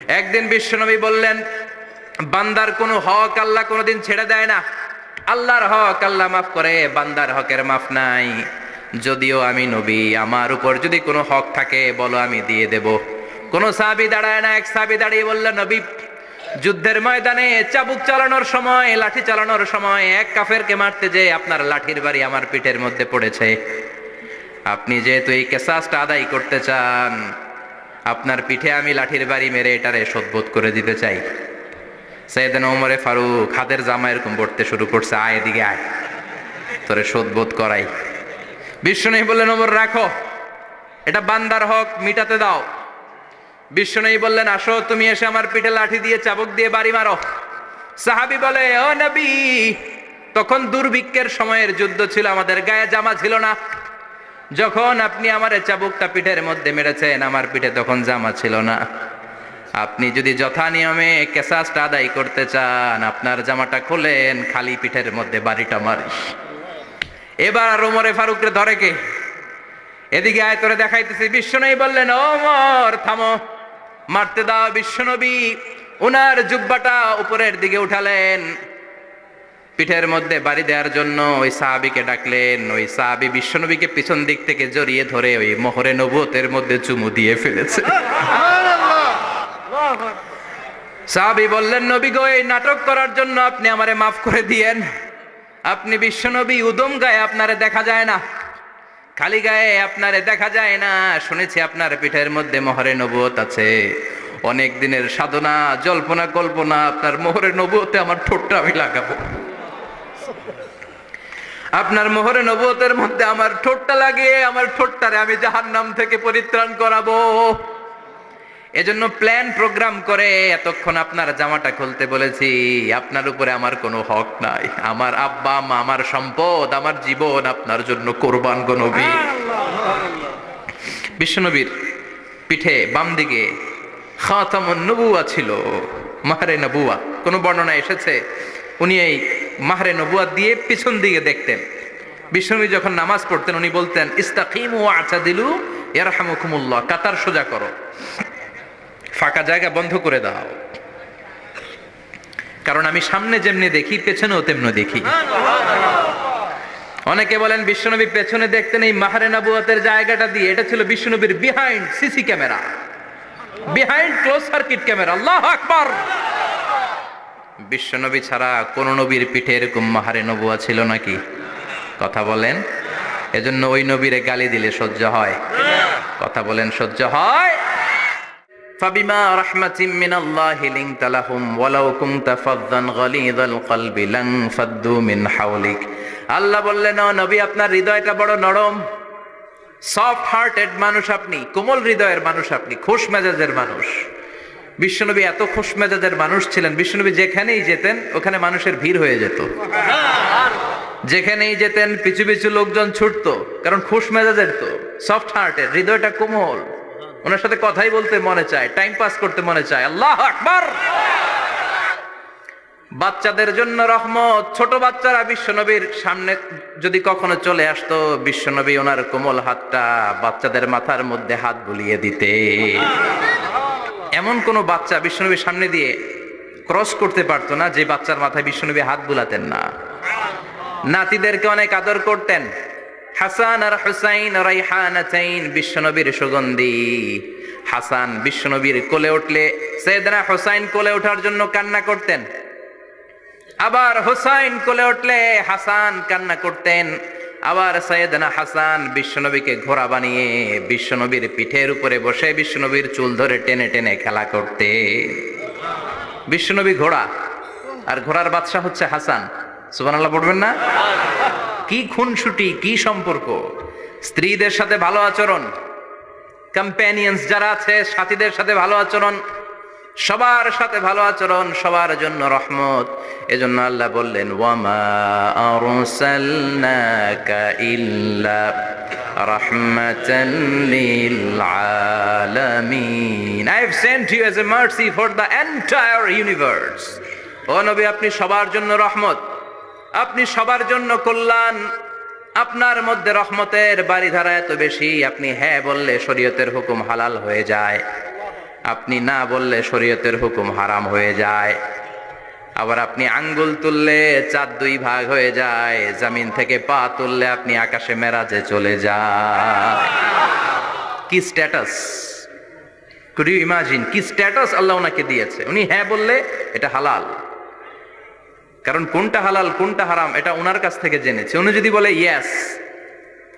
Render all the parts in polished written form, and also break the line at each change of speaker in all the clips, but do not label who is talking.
একদিন বিশ্বনবী বললেন, বান্দার কোনো হক আল্লাহ কোনোদিন ছেড়ে দেয় না। আল্লাহর হক আল্লাহ মাফ করে, বান্দার হকের মাফ নাই। যদিও আমি নবী, আমার উপর যদি কোনো হক থাকে বলো, আমি দিয়ে দেব। কোন সাহাবী দাঁড়ায় না। এক সাহাবী দাঁড়িয়ে বললেন, নবী, যুদ্ধের ময়দানে চাবুক চালানোর সময়, লাঠি চালানোর সময় এক কাফেরকে মারতে যে আপনার লাঠির বাড়ি আমার পিঠের মধ্যে পড়েছে। আপনি যেহেতু এই কিসাসটা আদায় করতে চান, আপনার পিঠে আমি লাঠির বাড়ি মেরে এটারে শোধবোধ করে দিতে চাই। সাইয়েদনা ওমরে ফারুক হাতের জামা এরকম পড়তে শুরু করছে, আয় এদিকে আয়, তোরে শোধবোধ করাই। বিশ্বনবী বললেন, ওমর রাখো, এটা বান্দার হক, মিটাতে দাও। বিশ্বনবী বললেন, আসো, তুমি এসে আমার পিঠে লাঠি দিয়ে চাবুক দিয়ে বাড়ি মারো। সাহাবী বলে, ও নবী, তখন দুর্ভিক্ষের সময়ের যুদ্ধ ছিল, আমাদের গায়ে জামা ছিল না। যখন আপনি আমার চাবুকটা পিঠের মধ্যে মেরেছেন, আমার পিঠে তখন জামা ছিল না। আপনি যদি যথা নিয়মে কেসাসটা আদায় করতে চান, আপনার জামাটা খোলেন, খালি পিঠের মধ্যে বাড়িটা মারি। এবার আর ওমরে ফারুকরে ধরে কে? এদিকে আয়, তোরে দেখাইতেছি। বিশ্বনবী বললেন, ওমর থামো, মারতে দাও। বিশ্বনবী ওনার জুব্বাটা উপরের দিকে উঠালেন, পিঠের মধ্যে বাড়ি দেওয়ার জন্য ওই সাহাবীকে ডাকলেন। ওই সাহাবী বিশ্বনবীকে পিছন দিক থেকে জড়িয়ে ধরে ওই মোহরে নবুয়তের মধ্যে চুমু দিয়ে ফেলেছে। সাহাবী বললেন, নবী গো, এই নাটক করার জন্য আপনি আমারে মাফ করে দিয়েন। আপনি বিশ্বনবী, উদম গায়ে আপনারে দেখা যায় না, খালি গায়ে আপনারে দেখা যায় না। শুনেছি আপনার পিঠের মধ্যে মোহরে নবুয়ত আছে। অনেক দিনের সাধনা, জল্পনা কল্পনা, আপনার মোহরে নবুয়তে আমার ঠোঁটটা আমি লাগাবো। আপনার মোহরে নবুয়তের মধ্যে আমার ঠোঁটটা লাগিয়ে আমার ঠোঁটটারে আমি জাহান্নাম থেকে পরিত্রাণ করাবো। এজন্য প্ল্যান প্রোগ্রাম করে এতক্ষণ আপনার জামাটা খুলতে বলেছি। আপনার উপরে আমার কোনো হক নাই। আমার আব্বা মা, আমার সম্পদ, আমার জীবন আপনার জন্য কোরবান গো নবী। বিশ্বনবীর পিঠে বাম দিকে খাতামুন নবুয়া ছিল, মাহরে নবুয়া। কোন বর্ণনা এসেছে উনি এই মাহরে নবুয়া দিয়ে পিছন দিকে দেখতেন। বিশ্বনবী যখন নামাজ পড়তেন উনি বলতেন, ইস্তাকিমু ওয়া'তাদিলু ইয়ারহামুকুমুল্লাহ, কাতার সোজা করো, ফাঁকা জায়গা বন্ধ করে দাও। কারণ আমি সামনে যেমনি দেখি, পেছনেও তেমনি দেখি। অনেকে বলেন বিশ্বনবী পেছনে দেখতেন এই মাহরে নবুয়তের জায়গাটা দিয়ে। এটা ছিল বিশ্বনবীর behind CC camera, behind close circuit camera. আল্লাহু আকবার। বিশ্বনবী ছাড়া কোন নবীর পিঠে এরকম মাহরে নবুয়া ছিল নাকি? কথা বলেন। এজন্য ওই নবীরে গালি দিলে সহ্য হয়? কথা বলেন, সহ্য হয়? ফাবিমা রাহমাতিম মিনাল্লাহি লিনতা লাহুম ওয়ালাউ কুনতা ফাযযান গালিযাল কলবি লান ফাদ্দু মিন হাওলিক। আল্লাহ বললেন, ও নবী, আপনার হৃদয়টা বড় নরম, সফট হার্টেড মানুষ আপনি, কোমল হৃদয়ের মানুষ আপনি, খুশ মেজাজের মানুষ। বিশ্বনবী এত খুশ মেজাজের মানুষ ছিলেন, বিশ্বনবী যেখানেই যেতেন ওখানে মানুষের ভিড় হয়ে যেত। যেখানেই যেতেন পিছু পিছু লোকজন ছুটতো, কারণ খুশ মেজাজের তো, সফট হার্টেড, হৃদয়টা কোমল। ওনার সাথে কথাই বলতে মনে চায়, টাইম পাস করতে মনে চায়। আল্লাহু আকবার। বাচ্চাদের জন্য রহমত। ছোট বাচ্চারা বিশ্বনবীর সামনে যদি কখনো চলে আসতো, বিশ্বনবী ওনার কোমল হাতটা বাচ্চাদের মাথার মধ্যে হাত বুলিয়ে দিতে। এমন কোন বাচ্চা বিশ্বনবীর সামনে দিয়ে ক্রস করতে পারতো না যে বাচ্চার মাথায় বিশ্বনবী হাত বুলাতেন না। নাতিদেরকে অনেক আদর করতেন। হাসান আর হুসাইন রাইহানাতাইন, বিশ্বনবীর সুগন্ধি। হাসান বিশ্বনবীর কোলে উঠলে সাইয়েদনা হুসাইন কোলে ওঠার জন্য কান্না করতেন, আবার হুসাইন কোলে উঠলে হাসান কান্না করতেন। আবার সাইয়েদনা হাসান বিশ্বনবীকে ঘোড়া বানিয়ে বিশ্বনবীর পিঠের উপরে বসে বিশ্বনবীর চুল ধরে টেনে টেনে খেলা করতে। বিশ্বনবী ঘোড়া, আর ঘোড়ার বাদশা হচ্ছে হাসান। সুবহানাল্লাহ পড়বেন না? কি খুনসুটি, কি সম্পর্ক! স্ত্রীদের সাথে ভালো আচরণ, কম্প্যানিয়ন্স যারা আছে সাথীদের সাথে ভালো আচরণ, সবার সাথে ভালো আচরণ, সবার জন্য রহমত। এজন্য আল্লাহ বললেন, ওয়ামা আরসালনাকা ইল্লা রাহমাতাল লিল আলামিন। I have sent you as a mercy for the entire universe. ও নবী, আপনি সবার জন্য রহমত, আপনি সবার জন্য কল্যাণ। আপনার মধ্যে রহমতের বাড়িধারা এত বেশি, আপনি হ্যাঁ বললে শরীয়তের হুকুম হালাল হয়ে যায়। আপনি না বললে শরীয়তের হুকুম হারাম হয়ে যায়। আবার আপনি আঙ্গুল তুললে চাঁদ 2 ভাগ হয়ে যায়, জমিন থেকে পা তুললে আপনি আকাশে মেরাজে চলে যায়। কি স্ট্যাটাস! কুড ইউ ইমাজিন কি স্ট্যাটাস আল্লাহ ওনাকে দিয়েছে। উনি হ্যাঁ বললে এটা হালাল, কারণ কোনটা হালাল কোনটা হারাম এটা ওনার কাছ থেকে জেনেছে। উনি যদি বলে ইয়েস,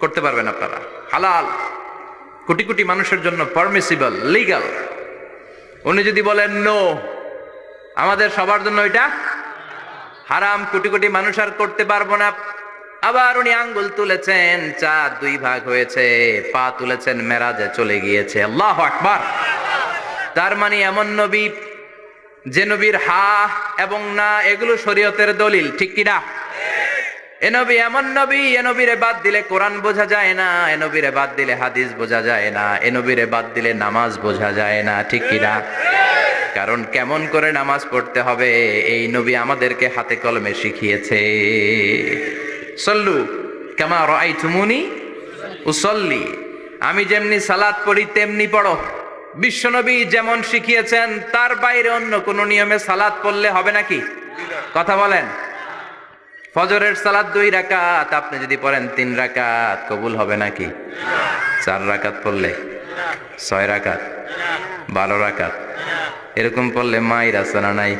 করতে পারবেন আপনারা, হালাল, কোটি কোটি মানুষের জন্য পারমিসিবল, লিগ্যাল। উনি যদি বলেন নো, আমাদের সবার জন্য এটা হারাম, কোটি কোটি মানুষ আর করতে পারবো না। আবার উনি আঙ্গুল তুলেছেন, চাঁদ 2 ভাগ হয়েছে, পা তুলেছেন, মেরাজে চলে গিয়েছে। আল্লাহু আকবার। তার মানে এমন নবী যে নবীর হা এবং না এগুলো শরীয়তের দলিল, ঠিক কিনা? এ নবী এমন নবী, এ নবীরে বাদ দিলে কোরআন বোঝা যায় না, এ নবীরে বাদ দিলে হাদিস বোঝা যায় না, এ নবীরে বাদ দিলে নামাজ বোঝা যায় না, ঠিক কিনা? কারণ কেমন করে নামাজ পড়তে হবে এই নবী আমাদেরকে হাতে কলমে শিখিয়েছে। সল্লু কামা রাআইতুমুনি উসাল্লি, আমি যেমনি সালাত পড়ি তেমনি পড়ো। বিশ্বনবী যেমন শিখিয়েছেন তার বাইরে অন্য কোন নিয়মে সালাত পড়লে হবে নাকি? কথা বলেন। ফজরের সালাত 2 রাকাত, আপনি যদি পড়েন 3 রাকাত, কবুল হবে নাকি? 4 রাকাত পড়লে, 6 রাকাত, 12 রাকাত এরকম পড়লে মাইর আছে না নাই?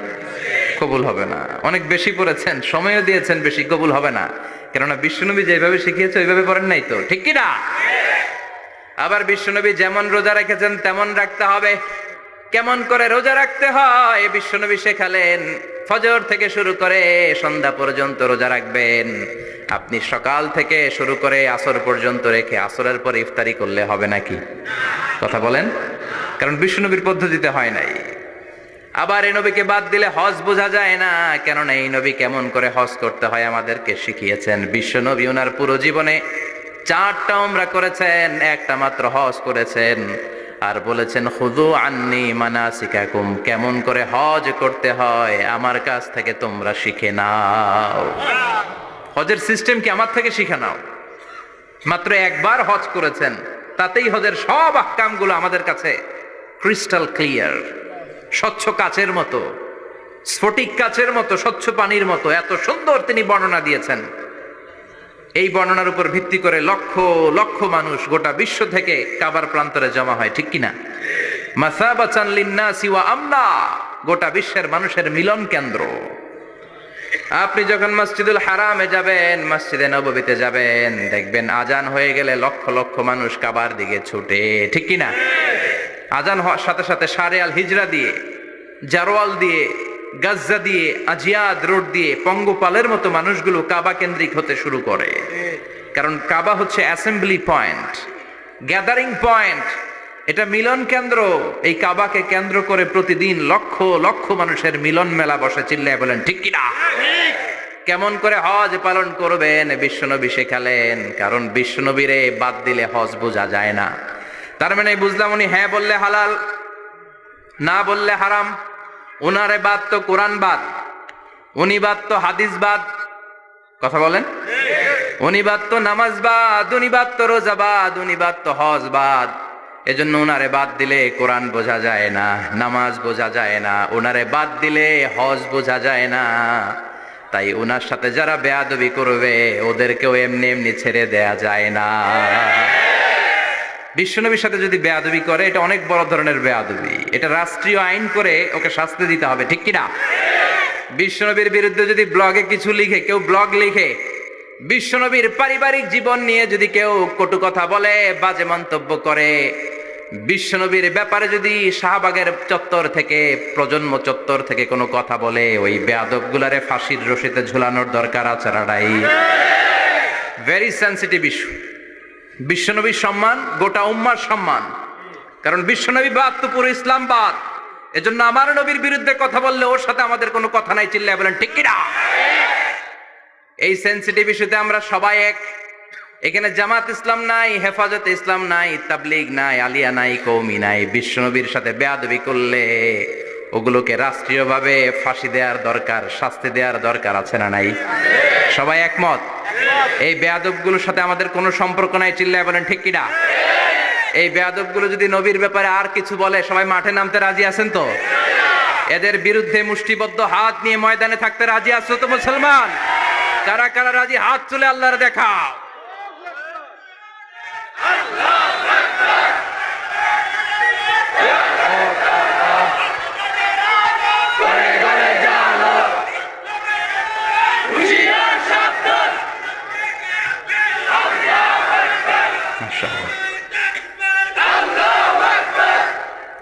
কবুল হবে না। অনেক বেশি পড়েছেন, সময়ও দিয়েছেন বেশি, কবুল হবে না। কেননা বিশ্বনবী যেভাবে শিখিয়েছে ওইভাবে পড়েন নাই তো, ঠিক কি না? আবার বিশ্বনবী যেমন রোজা রেখেছেন তেমন রাখতে হবে। কেমন করে রোজা রাখতে হয় বিশ্বনবী শেখালেন। ফজর থেকে শুরু করে সন্ধ্যা পর্যন্ত রোজা রাখবেন। আপনি সকাল থেকে শুরু করে আসর পর্যন্ত রেখে আসরের পর ইফতারি করলে হবে নাকি? কথা বলেন। কারণ বিশ্বনবীর পদ্ধতিতে হয় নাই। আবার এই নবীকে বাদ দিলে হজ বোঝা যায় না, কেননা এই নবী কেমন করে হজ করতে হয় আমাদেরকে শিখিয়েছেন। বিশ্বনবী ওনার পুরো জীবনে 4টা উমরা করেছেন, একটা মাত্র হজ করেছেন। আর বলেছেন খুযু আন্নী মানাসিকাকুম, কেমন করে হজ করতে হয় আমার কাছ থেকে তোমরা শিখে নাও। হজের সিস্টেম কি আমার থেকে শিখে নাও। মাত্র একবার হজ করেছেন, তাতেই হজের সব আহকামগুলো আমাদের কাছে ক্রিস্টাল ক্লিয়ার, স্বচ্ছ কাচের মতো, স্ফটিক কাচের মতো, স্বচ্ছ পানির মতো এত সুন্দর তিনি বর্ণনা দিয়েছেন। এই বর্ণনার উপর ভিত্তি করে লক্ষ লক্ষ মানুষ গোটা বিশ্ব থেকে কাবার প্রান্তরে জমা হয়, ঠিক কিনা? মাসাবাতান লিন্নাসি ওয়া আমনা, গোটা বিশ্বের মানুষের মিলন কেন্দ্র। আপনি যখন মসজিদুল হারামে যাবেন, মসজিদে নববীতে যাবেন, দেখবেন আজান হয়ে গেলে লক্ষ লক্ষ মানুষ কাবার দিকে ছুটে, ঠিক কিনা? আজান হওয়ার সাথে সাথে শারে আল হিজরা দিয়ে, জারওয়াল দিয়ে, গাজ্জা দিয়ে, আজিয়াদ রোড দিয়ে পঙ্গপালের মতো মানুষগুলো কাবা কেন্দ্রিক হতে শুরু করে। কারণ কাবা হচ্ছে অ্যাসেম্বলি পয়েন্ট, গ্যাদারিং পয়েন্ট, এটা মিলন কেন্দ্র। এই কাবাকে কেন্দ্র করে প্রতিদিন লক্ষ লক্ষ মানুষের মিলন মেলা বসে। চিল্লায় বলেন ঠিক কিনা? কেমন করে হজ পালন করবেন বিশ্বনবী শেখালেন। কারণ বিশ্বনবীরে বাদ দিলে হজ বোঝা যায় না। তার মানে বুঝলাম উনি হ্যাঁ বললে হালাল, না বললে হারাম। উনারে বাদ তো কোরআন বাদ, উনি বাদ তো হাদিস বাদ। কথা বলেন। উনি বাদ তো নামাজ বাদ, উনি বাদ তো রোজা বাদ, উনি বাদ তো হজ বাদ। এজন্য উনারে বাদ দিলে কোরআন বোঝা যায় না, নামাজ বোঝা যায় না, উনারে বাদ দিলে হজ বোঝা যায় না। তাই উনার সাথে যারা বেয়াদবি করবে ওদেরকেও এমনি এমনি ছেড়ে দেয়া যায় না। বিশ্বনবীর সাথে যদি বেয়াদবি করে এটা অনেক বড় ধরনের বেয়াদবি, এটা রাষ্ট্রীয় আইন করে ওকে শাস্তি দিতে হবে, ঠিক কিনা? বিশ্বনবীর বিরুদ্ধে যদি ব্লগে কিছু লিখে, কেউ ব্লগ লিখে, বিশ্বনবীর পারিবারিক জীবন নিয়ে যদি কেউ কটু কথা বলে, বাজে মন্তব্য করে, বিশ্বনবীর ব্যাপারে যদি শাহবাগের চত্বর থেকে, প্রজন্ম চত্বর থেকে কোনো কথা বলে, ওই বেয়াদব গুলারে ফাঁসির রশিতে ঝুলানোর দরকার আছে না নাই? Very sensitive issue. বিশ্বনবীর সম্মান গোটা উম্মার সম্মান। কারণ বিশ্বনবী বাদ তো পুরো ইসলাম বাদ। এজন্য আমার নবীর বিরুদ্ধে কথা বললে ওর সাথে আমাদের কোনো কথা নাই। চিল্লায় বলেন ঠিক কিনা? এই সেনসিটিভ ইস্যুতে আমরা সবাই এক। এখানে জামাত ইসলাম নাই, হেফাজত ইসলাম নাই, তাবলীগ নাই, আলিয়া নাই, কওমি নাই। বিশ্বনবীর সাথে বেয়াদবি করলে ওগুলোকে রাষ্ট্রীয়ভাবে ফাঁসি দেওয়ার দরকার, শাস্তি দেওয়ার দরকার আছে না নাই? সবাই একমত? এই বেয়াদবগুলোর সাথে আমাদের কোনো সম্পর্ক নাই। চিল্লায় বলেন ঠিক কিনা? এই বেয়াদবগুলো যদি নবীর ব্যাপারে আর কিছু বলে সবাই মাঠে নামতে রাজি আছেন তো? এদের বিরুদ্ধে মুষ্টিবদ্ধ হাত নিয়ে ময়দানে থাকতে রাজি আছো তো মুসলমান? কারা কারা রাজি হাত তুলে আল্লাহর দেখাও।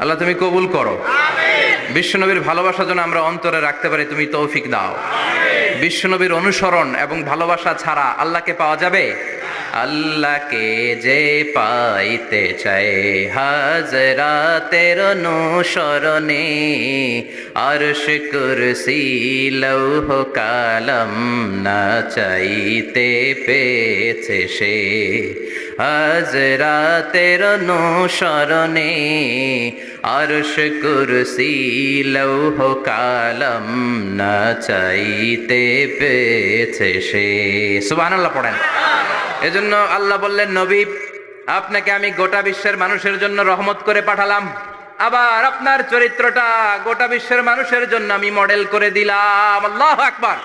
আল্লাহ তুমি কবুল করো। বিশ্বনবীর ভালোবাসা যেন আমরা অন্তরে রাখতে পারি, তুমি তৌফিক দাও। বিশ্বনবীর অনুসরণ এবং ভালোবাসা ছাড়া আল্লাহকে পাওয়া যাবে? আল্লাহকে যে পাইতে চায় হাজরাতের অনুসরণে, আরশ কুরসি লৌহ কালাম না চাইতে পেয়েছে সে। হাজরাতের অনুসরণে আরশ কুরসি লৌহ কালাম না চাইতে পেয়েছে সে। সুবহানাল্লাহ পড়েন। এজন্য আল্লাহ বললেন, নবী আপনাকে আমি গোটা বিশ্বের মানুষের জন্য রহমত করে পাঠালাম, আবার আপনার চরিত্রটা গোটা বিশ্বের মানুষের জন্য আমি মডেল করে দিলাম। আল্লাহু আকবার।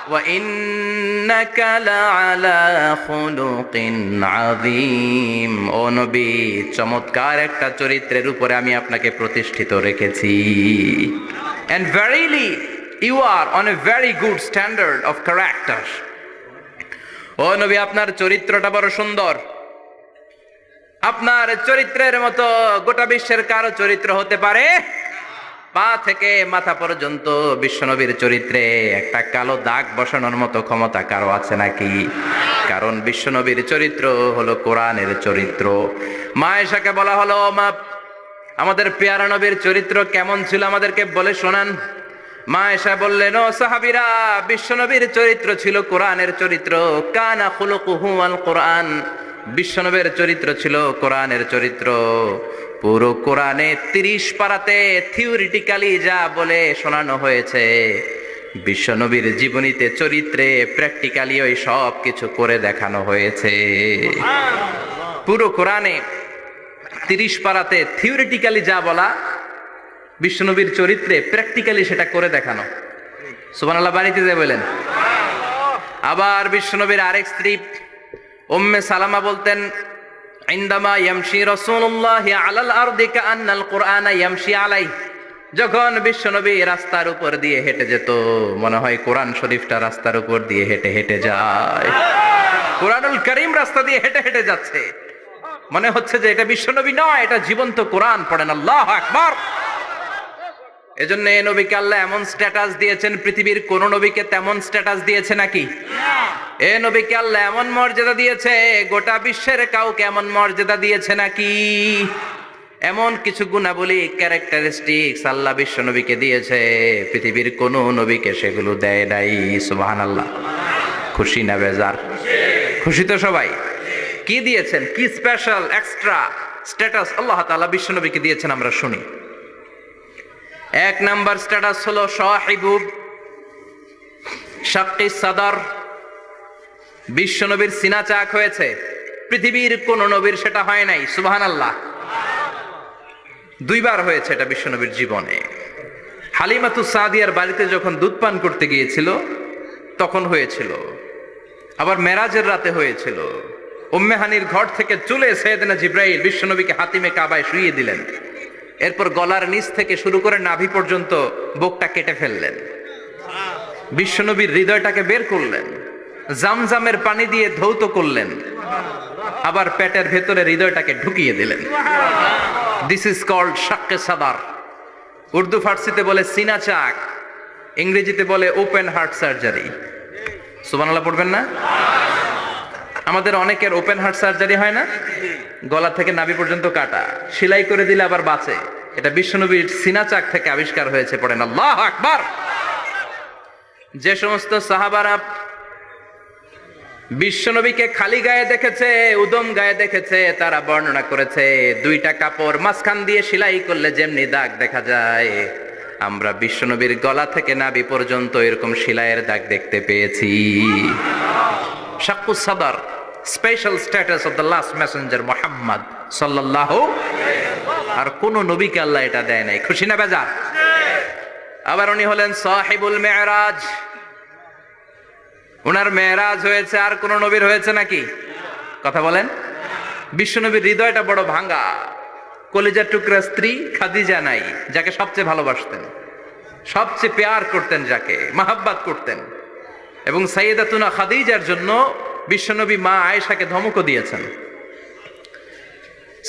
ওয়া ইন্নাকা লাআলা খুলুকিন আযীম। ও নবী, চমৎকার একটা চরিত্রের উপরে আমি আপনাকে প্রতিষ্ঠিত রেখেছি। And verily you are on a very good standard of character. ও নবী, আপনার চরিত্রটা বড় সুন্দর। আপনার চরিত্রের মতো গোটা বিশ্বের কারো চরিত্র হতে পারে? পা থেকে মাথা পর্যন্ত বিশ্বনবীর চরিত্রে একটা কালো দাগ বসানোর মতো ক্ষমতা কারো আছে নাকি? কারণ বিশ্বনবীর চরিত্র হলো কোরআনের চরিত্র। মা আয়েশাকে বলা হলো, মা আমাদের পেয়ারা নবীর চরিত্র কেমন ছিল আমাদেরকে বলে শোনান। মা আয়েশা বললেন, ও সাহাবীরা, বিশ্বনবীর চরিত্র ছিল কোরআনের চরিত্র। কানা খুলুকুহু আল কোরআন। বিশ্বনবীর চরিত্র ছিল কোরআনের চরিত্র। পুরো কোরআনে 30 পারাতে থিওরিটিক্যালি যা বলে শোনানো হয়েছে, বিশ্বনবীর জীবনীতে চরিত্রে প্র্যাকটিক্যালি ওই সব কিছু করে দেখানো হয়েছে। পুরো কোরআনে 30 পারাতে থিওরিটিক্যালি যা বলা, বিশ্বনবীর চরিত্রে প্র্যাকটিক্যালি সেটা করে দেখানো। সুবহানাল্লাহ বাড়িতে যে বলেন। আবার বিশ্বনবীর আরেক স্ত্রী উম্মে সালামা বলতেন, ইনদামা ইয়ামশি রাসূলুল্লাহ আলাল আরদি কাআন্নাল কুরআনা ইয়ামশি আলাইহি। যখন বিশ্বনবী রাস্তার উপর দিয়ে হেঁটে যেত, মনে হয় কোরআন শরীফটা রাস্তার উপর দিয়ে হেঁটে হেঁটে যায়। কোরআনুল কারীম রাস্তা দিয়ে হেঁটে হেঁটে যাচ্ছে, মনে হচ্ছে যে এটা বিশ্বনবী নয়, এটা জীবন্ত কোরআন। পড়েন আল্লাহু আকবার। এজন্য এই নবীকে আল্লাহ এমন স্ট্যাটাস দিয়েছেন, পৃথিবীর কোন নবীকে তেমন স্ট্যাটাস দিয়েছে নাকি? এ নবীকে আল্লাহ এমন মর্যাদা দিয়েছে, গোটা বিশ্বের কাউকে এমন মর্যাদা দিয়েছে নাকি? এমন কিছু গুণাবলী, ক্যারেক্টারিস্টিক্স আল্লাহ বিশ্ব নবীকে দিয়েছে, পৃথিবীর কোন নবীকে সেগুলো দেয় নাই। সুবহানাল্লাহ। খুশি না বেজার? খুশি তো সবাই? কি দিয়েছেন, কি স্পেশাল এক্সট্রা স্ট্যাটাস আল্লাহ তাআলা বিশ্ব নবীকে দিয়েছেন আমরা শুনি। এক নাম্বার স্ট্যাটাস হলো সাহিবু শাক্কি সাদর। বিশ্ব নবীর সিনা চাক হয়েছে, পৃথিবীর কোন নবীর সেটা হয় নাই। সুবহানাল্লাহ। 2 বার হয়েছে এটা বিশ্ব নবীর জীবনে। হালিমাতু সাদিয়ার বাড়িতে যখন দুধ পান করতে গিয়েছিল তখন হয়েছিল, আবার মেরাজের রাতে হয়েছিল। উম্মে হানির ঘর থেকে চলে সাইয়েদনা জিবরাইল বিশ্ব নবীকে হাতিমে কাবায় শুইয়ে দিলেন। এরপর গলার নিচ থেকে শুরু করে নাভি পর্যন্ত বুকটা কেটে ফেললেন, বিশ্বনবীর হৃদয়টাকে বের করলেন, জামজামের পানি দিয়ে ধৌত করলেন, আবার পেটের ভেতরে হৃদয়টাকে ঢুকিয়ে দিলেন। দিস ইজ কল্ড শাক্কে সাদার। উর্দু ফার্সিতে বলে সিনা চাক, ইংরেজিতে বলে ওপেন হার্ট সার্জারি। সুবহানাল্লাহ পড়বেন না? আমাদের অনেকের ওপেন হার্ট সার্জারি হয় না, গলা থেকে নাভি পর্যন্ত কাটা, সেলাই করে দিলে আবার বাঁচে। এটা বিশ্বনবীর সিনা চাক থেকে আবিষ্কার হয়েছে। পড়েন আল্লাহু আকবার। যে সমস্ত সাহাবারা বিশ্বনবীকে খালি গায়ে দেখেছে, উদম গায়ে দেখেছে, তারা বর্ণনা করেছে 2টা কাপড় মাঝখান দিয়ে সেলাই করলে যেমনি দাগ দেখা যায়, আমরা বিশ্বনবীর গলা থেকে নাভি পর্যন্ত এরকম সেলাইয়ের দাগ দেখতে পেয়েছি। শাক্কুস সাদর, special status of the last Messenger Muhammad সাল্লাল্লাহু, আর কোন নবীকে আল্লাহ এটা দেয় নাই। খুশি না বেজার? আবার উনি হলেন সাহিবুল মেরাজ, উনার মেরাজ হয়েছে, আর কোন নবীর হয়েছে নাকি? কথা বলেন। বিশ্বনবীর হৃদয়টা বড় ভাঙা, কলিজার টুকরা স্ত্রী খাদিজা নাই, যাকে সবচেয়ে ভালোবাসতেন, সবচেয়ে প্যার করতেন, যাকে মাহাব্বাত করতেন। এবং সাইয়েদাতুনা খাদিজার জন্য বিশ্বনবী মা আয়েশাকে ধমকও দিয়েছেন।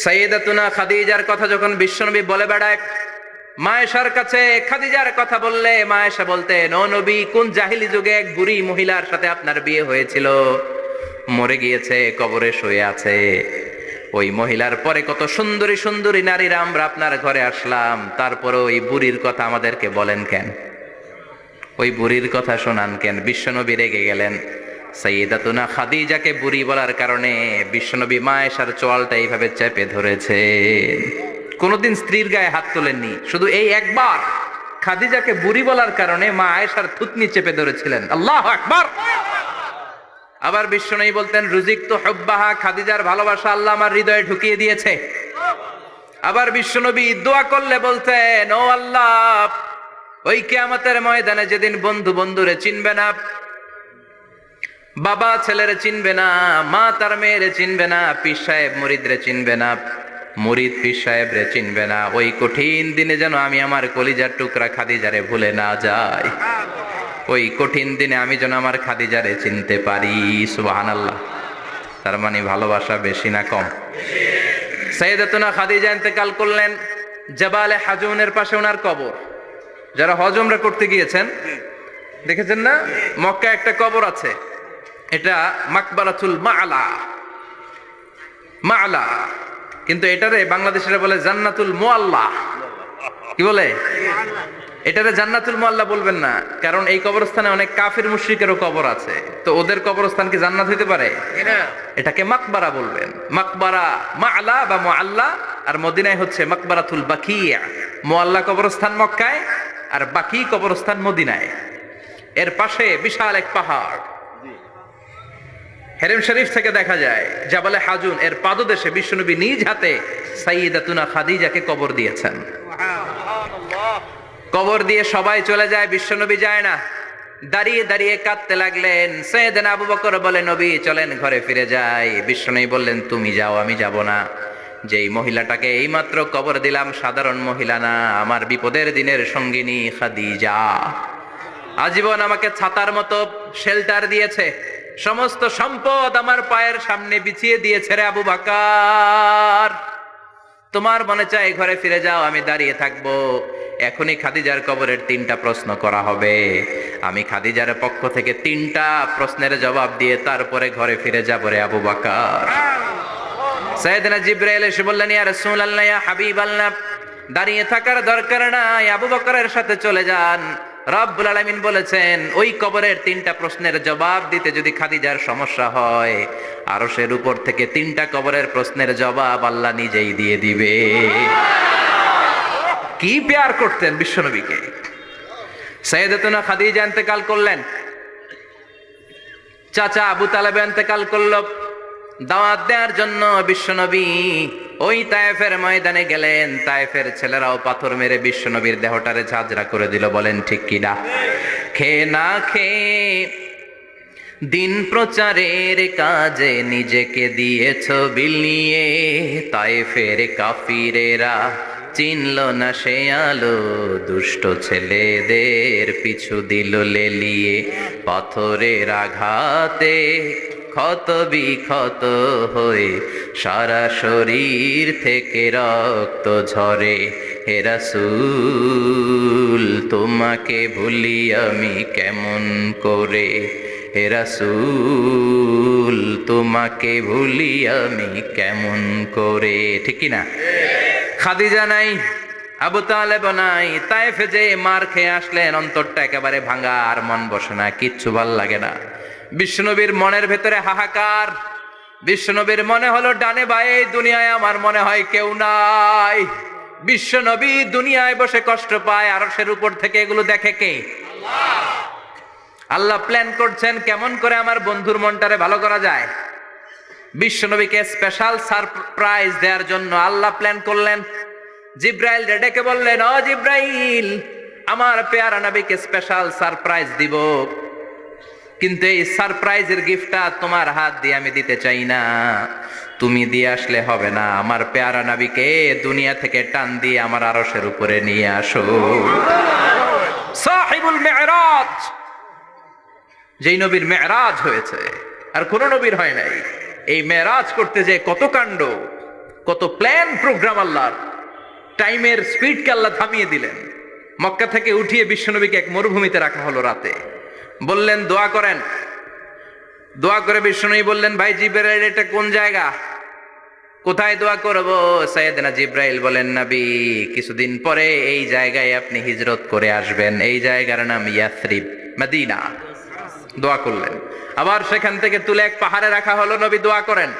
সাইয়েদাতুনা খাদিজার কথা যখন বিশ্বনবী বলে বেড়ায় মা আয়েশার কাছে, খাদিজার কথা বললে মা আয়েশা বলতেন, ও নবী, কোন জাহিলি যুগে এক বুড়ি মহিলার সাথে আপনার বিয়ে হয়েছিল, মরে গিয়েছে, কবরে শুয়ে আছে। ওই মহিলার পরে কত সুন্দরী সুন্দরী নারীরা আমরা আপনার ঘরে আসলাম, তারপরে ওই বুড়ির কথা আমাদেরকে বলেন কেন? ওই বুড়ির কথা শোনান কেন? বিশ্বনবী রেগে গেলেন। সাইয়েদাতুনা খাদিজাকে বুড়ি বলার কারণে বিশ্বনবী মা আয়েশার চোয়ালটা এইভাবে চেপে ধরেছে। কোনদিন স্ত্রীর গায়ে হাত তোলেননি, শুধু এই একবার খাদিজাকে বুড়ি বলার কারণে মা আয়েশার থুতনি চেপে ধরেছিলেন। আল্লাহু আকবার। আবার বিশ্বনবী বলতেন, রুজিকতু হুব্বাহা, খাদিজার ভালোবাসা আল্লাহ আমার হৃদয়ে ঢুকিয়ে দিয়েছে। আবার বিশ্বনবী দোয়া করলে বলতেন, ও আল্লাহ, ওই কিয়ামতের ময়দানে যেদিন বন্ধু বন্ধুরে চিনবে না, বাবা ছেলেরে চিনবে না, মা তার মেয়েরে চিনবে না, পীর সাহেব মুরিদরে চিনবে না, মুরিদ পীর সাহেবরে চিনবে না, ওই কঠিন দিনে যেন আমি আমার কলিজার টুকরা খাদিজারে ভুলে না যাই। ওই কঠিন দিনে আমি যেন আমার খাদিজারে চিনতে পারি। সুবহানাল্লাহ। তার মানে ভালোবাসা বেশি না কম? সাইয়েদাতুনা খাদিজা ইন্তেকাল করলেন, জাবালে হাজুনের পাশে ওনার কবর। যারা হজ উমরা করতে গিয়েছেন দেখেছেন না, মক্কায় একটা কবর আছে, এটা মাকবারাতুল মা'লা, মা'লা, কিন্তু এটারে বাংলাদেশিরা বলে জান্নাতুল মুআল্লা। কি বলে? এটারে জান্নাতুল মুআল্লা বলবেন না, কারণ এই কবরস্থানে অনেক কাফির মুশরিকেরও কবর আছে, তো ওদের কবরস্থান কি জান্নাত হইতে পারে? এটাকে মাকবারা বলবেন। মাকবারা মা'লা বা মুআল্লা, আর মদিনায় হচ্ছে মাকবারাতুল বাকিয়া। মুআল্লা কবরস্থান মক্কায়, আর বাকি কবরস্থান মদিনায়। এর পাশে বিশাল এক পাহাড়, হেরেম শরীফ থেকে দেখা যায় জাবালে হাজুন, এর পাদদেশে বিশ্বনবী নিজ হাতে সাইয়েদাতুনা খাদিজাকে কবর দিয়েছেন। কবর দিয়ে সবাই চলে যায়, বিশ্বনবী যায় না। দাঁড়িয়ে দাঁড়িয়ে কাঁদতে লাগলেন। সাইয়েদনা আবু বকর বলে, নবী চলেন ঘরে ফিরে যাই। বিশ্বনবী বললেন, তুমি যাও, আমি যাব না। যেই মহিলাটাকে এইমাত্র কবর দিলাম সাধারণ মহিলা না, আমার বিপদের দিনের সঙ্গিনী খাদিজা। আজীবন আমাকে ছাতার মতো শেল্টার দিয়েছে, সমস্ত সম্পদ আমার পায়ের সামনে বিছিয়ে দিয়েছে রে আবু বকর। তোমার মনে চায় ঘরে ফিরে যাও, আমি দাঁড়িয়ে থাকবো। এখনই খাদিজার কবরের 3টা প্রশ্ন করা হবে। আমি খাদিজার পক্ষ থেকে 3টা প্রশ্নের জবাব দিয়ে তারপরে ঘরে ফিরে যাবো রে আবু বকর। সাইয়েদনা জিবরাইল এসে বললেন, ইয়া রাসূলুল্লাহ, ইয়া হাবিবাল্লাহ, দাঁড়িয়ে থাকার দরকার নাই, আবু বকরের সাথে চলে যান। রব্বুল আলামিন বলেছেন, ওই কবরের 3টা প্রশ্নের জবাব দিতে যদি খাদিজার সমস্যা হয়, আরশের উপর থেকে 3টা কবরের প্রশ্নের জবাব আল্লাহ নিজেই দিয়ে দিবে। কি প্যার করতেন বিশ্বনবীকে। সাইয়েদাতুনা খাদিজা ইন্তেকাল করলেন, চাচা আবু তালেব ইন্তেকাল করল। দাওয়াত দেওয়ার জন্য বিশ্বনবী ওই তায়েফের ময়দানে গেলেন। তায়েফের ছেলেরাও পাথর মেরে বিশ্বনবীর দেহটারে ঝাঁঝরা করে দিল। বলেন ঠিক কিনা? খেয়ে না খেয়ে দিন প্রচারের কাজে নিজেকে দিয়েছ বিলিয়ে, তায়েফের কাফিরেরা চিনল না সে আলো, দুষ্ট ছেলেদের পিছু দিল লেলিয়ে, পাথরের আঘাতে ক্ষত বিক্ষত হয়ে সারা শরীর থেকে রক্ত ঝরে। হে রাসূল, তোমাকে ভুলি আমি কেমন করে, হে রাসূল, তোমাকে ভুলি আমি কেমন করে। ঠিক কি না? খাদিজা নাই, আবু তালেব নাই, তায়েফে যে মার খেয়ে আসলেন, অন্তরটা একেবারে ভাঙা, আর মন বসে না, কিচ্ছু ভাল লাগে না। বিশ্বনবীর মনের ভেতরে হাহাকার। বিশ্বনবীর মনে হলো, ডানে বায়ে দুনিয়ায় আমার মনে হয় কেউ নাই। বিশ্বনবী দুনিয়ায় বসে কষ্ট পায়, আরশের উপর থেকে এগুলো দেখে কে? আল্লাহ প্ল্যান করছেন কেমন করে আমার বন্ধুর মনটারে ভালো করা যায়। বিশ্বনবীকে স্পেশাল সারপ্রাইজ দেওয়ার জন্য আল্লাহ প্ল্যান করলেন। জিব্রাইল ডেকে বললেন, ও জিব্রাইল, আমার পেয়ারা নবীকে স্পেশাল সারপ্রাইজ দিব, কিন্তু এই সারপ্রাইজের গিফটটা তোমার হাত দিয়ে আমি দিতে চাই না, তুমি দিয়ে আসলে হবে না। আমার পেয়ারা নবীকে দুনিয়া থেকে টান দিয়ে আমার আরশের উপরে নিয়ে আসো। সাহিবুল মেরাজ, যেই নবীর মেরাজ হয়েছে আর কোন নবীর হয় নাই, এই মেরাজ করতে যে কত কাণ্ড, কত প্ল্যান প্রোগ্রাম আল্লাহর। টাইমের স্পিডকে আল্লাহ থামিয়ে দিলেন। মক্কা থেকে উঠিয়ে বিশ্বনবীকে এক মরুভূমিতে রাখা হলো রাতে। বললেন দোয়া করেন। দোয়া করে বিশ্বনবী বললেন, ভাই জিব্রাইল, এটা কোন জায়গা, কোথায় দোয়া করব? সাইয়েদনা জিব্রাইল বলেন, নবী, কিছুদিন পরে এই জায়গায় আপনি হিজরত করে আসবেন, এই জায়গার নাম ইয়াসরিব, মদিনা। দোয়া করলেন। আবার সেখান থেকে তুলে এক পাহাড়ে রাখা হলো, নবী দোয়া করেন।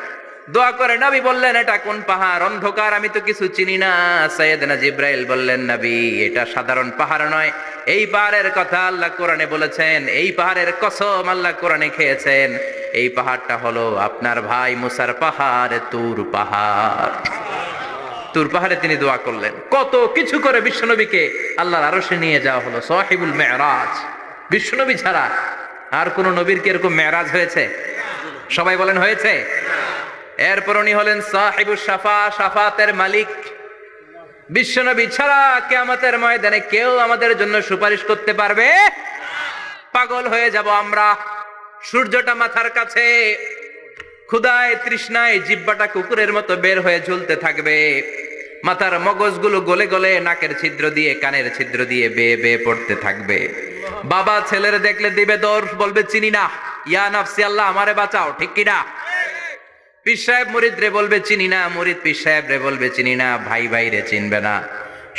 দোয়া করে নবী বললেন, এটা কোন পাহাড়? অন্ধকার, আমি তো কিছু চিনি না। সাইয়েদনা জিব্রাইল বললেন, নবী, এটা সাধারণ পাহাড় নয়, এই পাহাড়ের কথা আল্লাহ কোরআনে বলেছেন, এই পাহাড়ের কসম আল্লাহ কোরআনে খেয়েছেন। এই পাহাড়টা হলো আপনার ভাই মুসার পাহাড়, তুর পাহাড়। তুর পাহাড়ে তিনি দোয়া করলেন। কত কিছু করে বিশ্বনবীকে আল্লাহর আরশে নিয়ে যাওয়া হলো। সাহিবুল মেরাজ। বিশ্বনবী ছাড়া আর কোন নবীর কি এরকম মেরাজ হয়েছে? সবাই বলেন হয়েছে। এরপর উনি হলেন সাহিবুস শাফা, শাফাতের মালিক। বিশ্বনবী ছাড়া কিয়ামতের ময়দানে কেউ আমাদের জন্য সুপারিশ করতে পারবে? পাগল হয়ে যাব আমরা। সূর্যটা মাথার কাছে, ক্ষুধায় তৃষ্ণায় জিহ্বাটা কুকুরের মতো বের হয়ে ঝুলতে থাকবে। মাথার মগজগুলো গলে গলে নাকের ছিদ্র দিয়ে, কানের ছিদ্র দিয়ে বেয়ে বেয়ে পড়তে থাকবে। বাবা ছেলের দেখলে দিবে দৌড়, বলবে চিনি না, ইয়া নাফসি, আল্লাহ আমারে বাঁচাও, ঠিক কিনা? পীর সাহেব মুরিদ রে বলবে চিনি না, মুরিদ পীর সাহেব রে বলবে চিনি না, ভাই ভাই রে চিনবে না।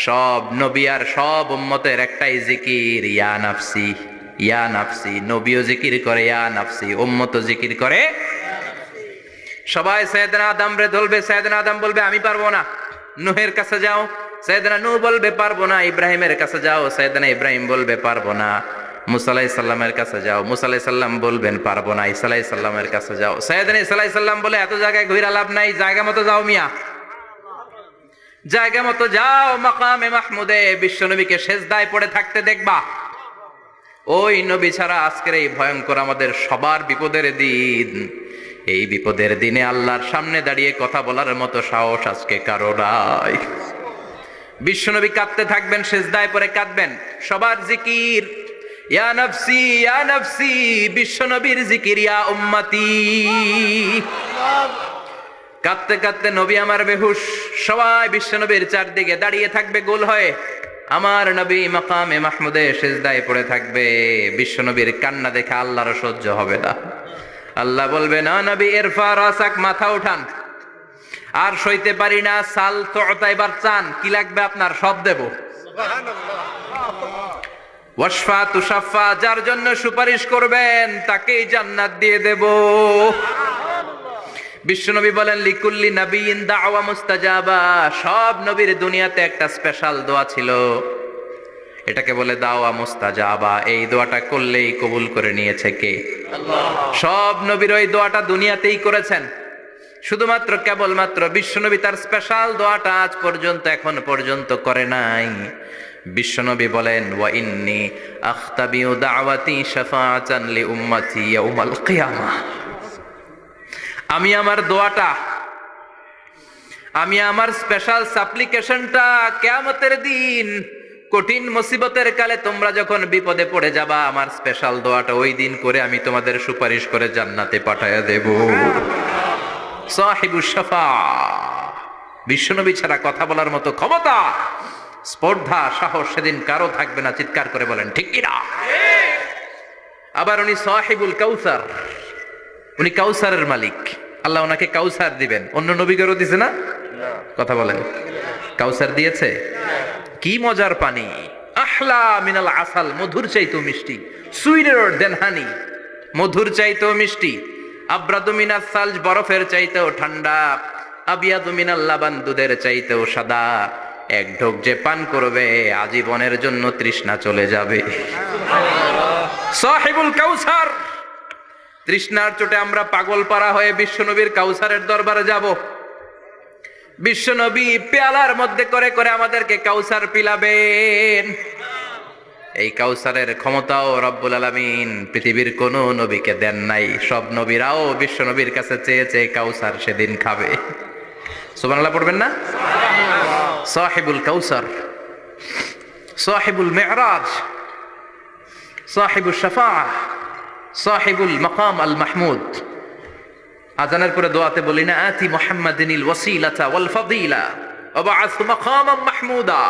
সব নবী আর সব উম্মতের একটাই জিকির, ইয়া নাফসি, ইয়া নাফসি। নবীও জিকির করে ইয়া নাফসি, উম্মতও জিকির করে। সবাই সাইয়েদনা আদম রে ধরবে, সাইয়েদনা আদম বলবে আমি পারবো না, নূহের কাছে যাও। সাইয়েদনা নূহ বলবে পারবো না। ইব্রাহিমের কাছে যাও, সাইয়েদনা ইব্রাহিম বলবে পারবো না। মুসা আলাইহিস সালামের কাছে যাও, মুসা আলাইহিস সালাম বলবেন পারবো না। ঈসা আলাইহিস সালামের কাছে যাও। সাইয়েদনা ঈসা আলাইহিস সালাম বলে এত জায়গায় ঘুরে লাভ নাই, জায়গা মতো যাও মিয়া, জায়গা মতো যাও। মাকামে মাহমুদে বিশ্বনবীকে সেজদায় পড়ে থাকতে দেখবা। ওই নবী ছাড়া আজকের এই ভয়ঙ্কর আমাদের সবার বিপদের দিন, এই বিপদের দিনে আল্লাহর সামনে দাঁড়িয়ে কথা বলার মতো সাহস আজকে কারো নাই। বিশ্বনবী কাঁদতে থাকবেন, সেজদায় পড়ে কাঁদবেন। সবার জিকির ইয়া নাফসি, ইয়া নাফসি। বিশ্বনবীর জিকির ইয়া উম্মতি। কাঁদতে কাঁদতে নবী আমার বেহুশ। সবাই বিশ্বনবীর চারদিকে দাঁড়িয়ে থাকবে গোল হয়ে। আমার নবী মাকামে মাহমুদে সেজদায় পড়ে থাকবে। বিশ্বনবীর কান্না দেখে আল্লাহর সহ্য হবে না। আল্লাহ বলবে, না নবী, ইরফা রাসাক, মাথা উঠান, আর সইতে পারি না। সাল তুতা, এবার চান, কি লাগবে আপনার সব দেব। ওয়াশফা তুশাফা, যার জন্য সুপারিশ করবেন তাকেই জান্নাত দিয়ে দেব। বিশ্বনবী বলেন, লিকুল্লি নাবিয়িন দাওয়া মুস্তাজাবা। সব নবীর দুনিয়াতে একটা স্পেশাল দোয়া ছিল, এটাকে বলে দাওয়া মুস্তাজাবা। এই দোয়াটা করলেই কবুল করে নিয়েছে কে? আল্লাহ। সব নবীর ওই দোয়াটা দুনিয়াতেই করেছেন, শুধুমাত্র কেবলমাত্র বিশ্বনবী তার স্পেশাল দোয়াটা আজ পর্যন্ত, এখন পর্যন্ত করে নাই। বিশ্বনবী বলেন, ওয়া ইন্নী আখতাবিউ দাওয়াতি শাফাআতান লি উম্মতি ইয়াউমাল কিয়ামাহ। আমি আমার দোয়াটা, আমি আমার স্পেশাল সাপ্লিকেশনটা কিয়ামতের দিন, কঠিন মুসিবতের কালে তোমরা যখন বিপদে পড়ে যাবা, আমার স্পেশাল দোয়াটা ওই দিন করে আমি তোমাদের সুপারিশ করে জান্নাতে পাঠায়া দেব। সাহিবুস শাফা। বিশ্বনবী ছাড়া কথা বলার মতো ক্ষমতা, স্পর্ধা, সাহস সেদিন কারো থাকবে না। চিৎকার করে বলেন ঠিক কিনা? আবার উনি সাহিবুল কাউসার, উনি কাউসারের মালিক। আল্লাহ ওনাকে কাউসার দিবেন। অন্য নবীদেরও দিছে না? কথা বলেন, কাউসার দিয়েছে। কি মজার পানি, আহলা মিনাল আসাল, মধুর চাইতেও মিষ্টি। সুইটার দেন হানি, মধুর চাইতেও মিষ্টি। আব্রাদু মিনাস সালজ, বরফের চাইতেও ঠান্ডা। আবিয়াদু মিনাল লাবান, দুধের চাইতেও সাদা। এক ঢোক যে পান করবে আজীবনের জন্য তৃষ্ণা চলে যাবে। সাহিবুল কাউসার, তৃষ্ণার চোটে আমরা পাগল পারা হয়ে বিশ্বনবীর কাউসারের দরবারে যাব। বিশ্বনবী পেয়ালার মধ্যে করে করে আমাদেরকে কাউসার পিলাবেন। এই কাউসারের ক্ষমতাও রব্বুল আলামিন পৃথিবীর কোন নবীকে দেন নাই। সব নবীরাও বিশ্বনবীর কাছে চেয়ে চেয়ে কাউসার সেদিন খাবে। সুবহানাল্লাহ পড়বেন না? সাহিবুল কাউসার, সাহিবুল মি'রাজ, সাহিবুল শাফাআহ, সাহিবুল মাকাম আল মাহমুদ। আজানের পরে দোয়াতে বলি না, আতি মুহাম্মাদিনিল ওয়াসিলাতা ওয়াল ফাদিলা ওয়া বা'আথু মাকামান মাহমুদা।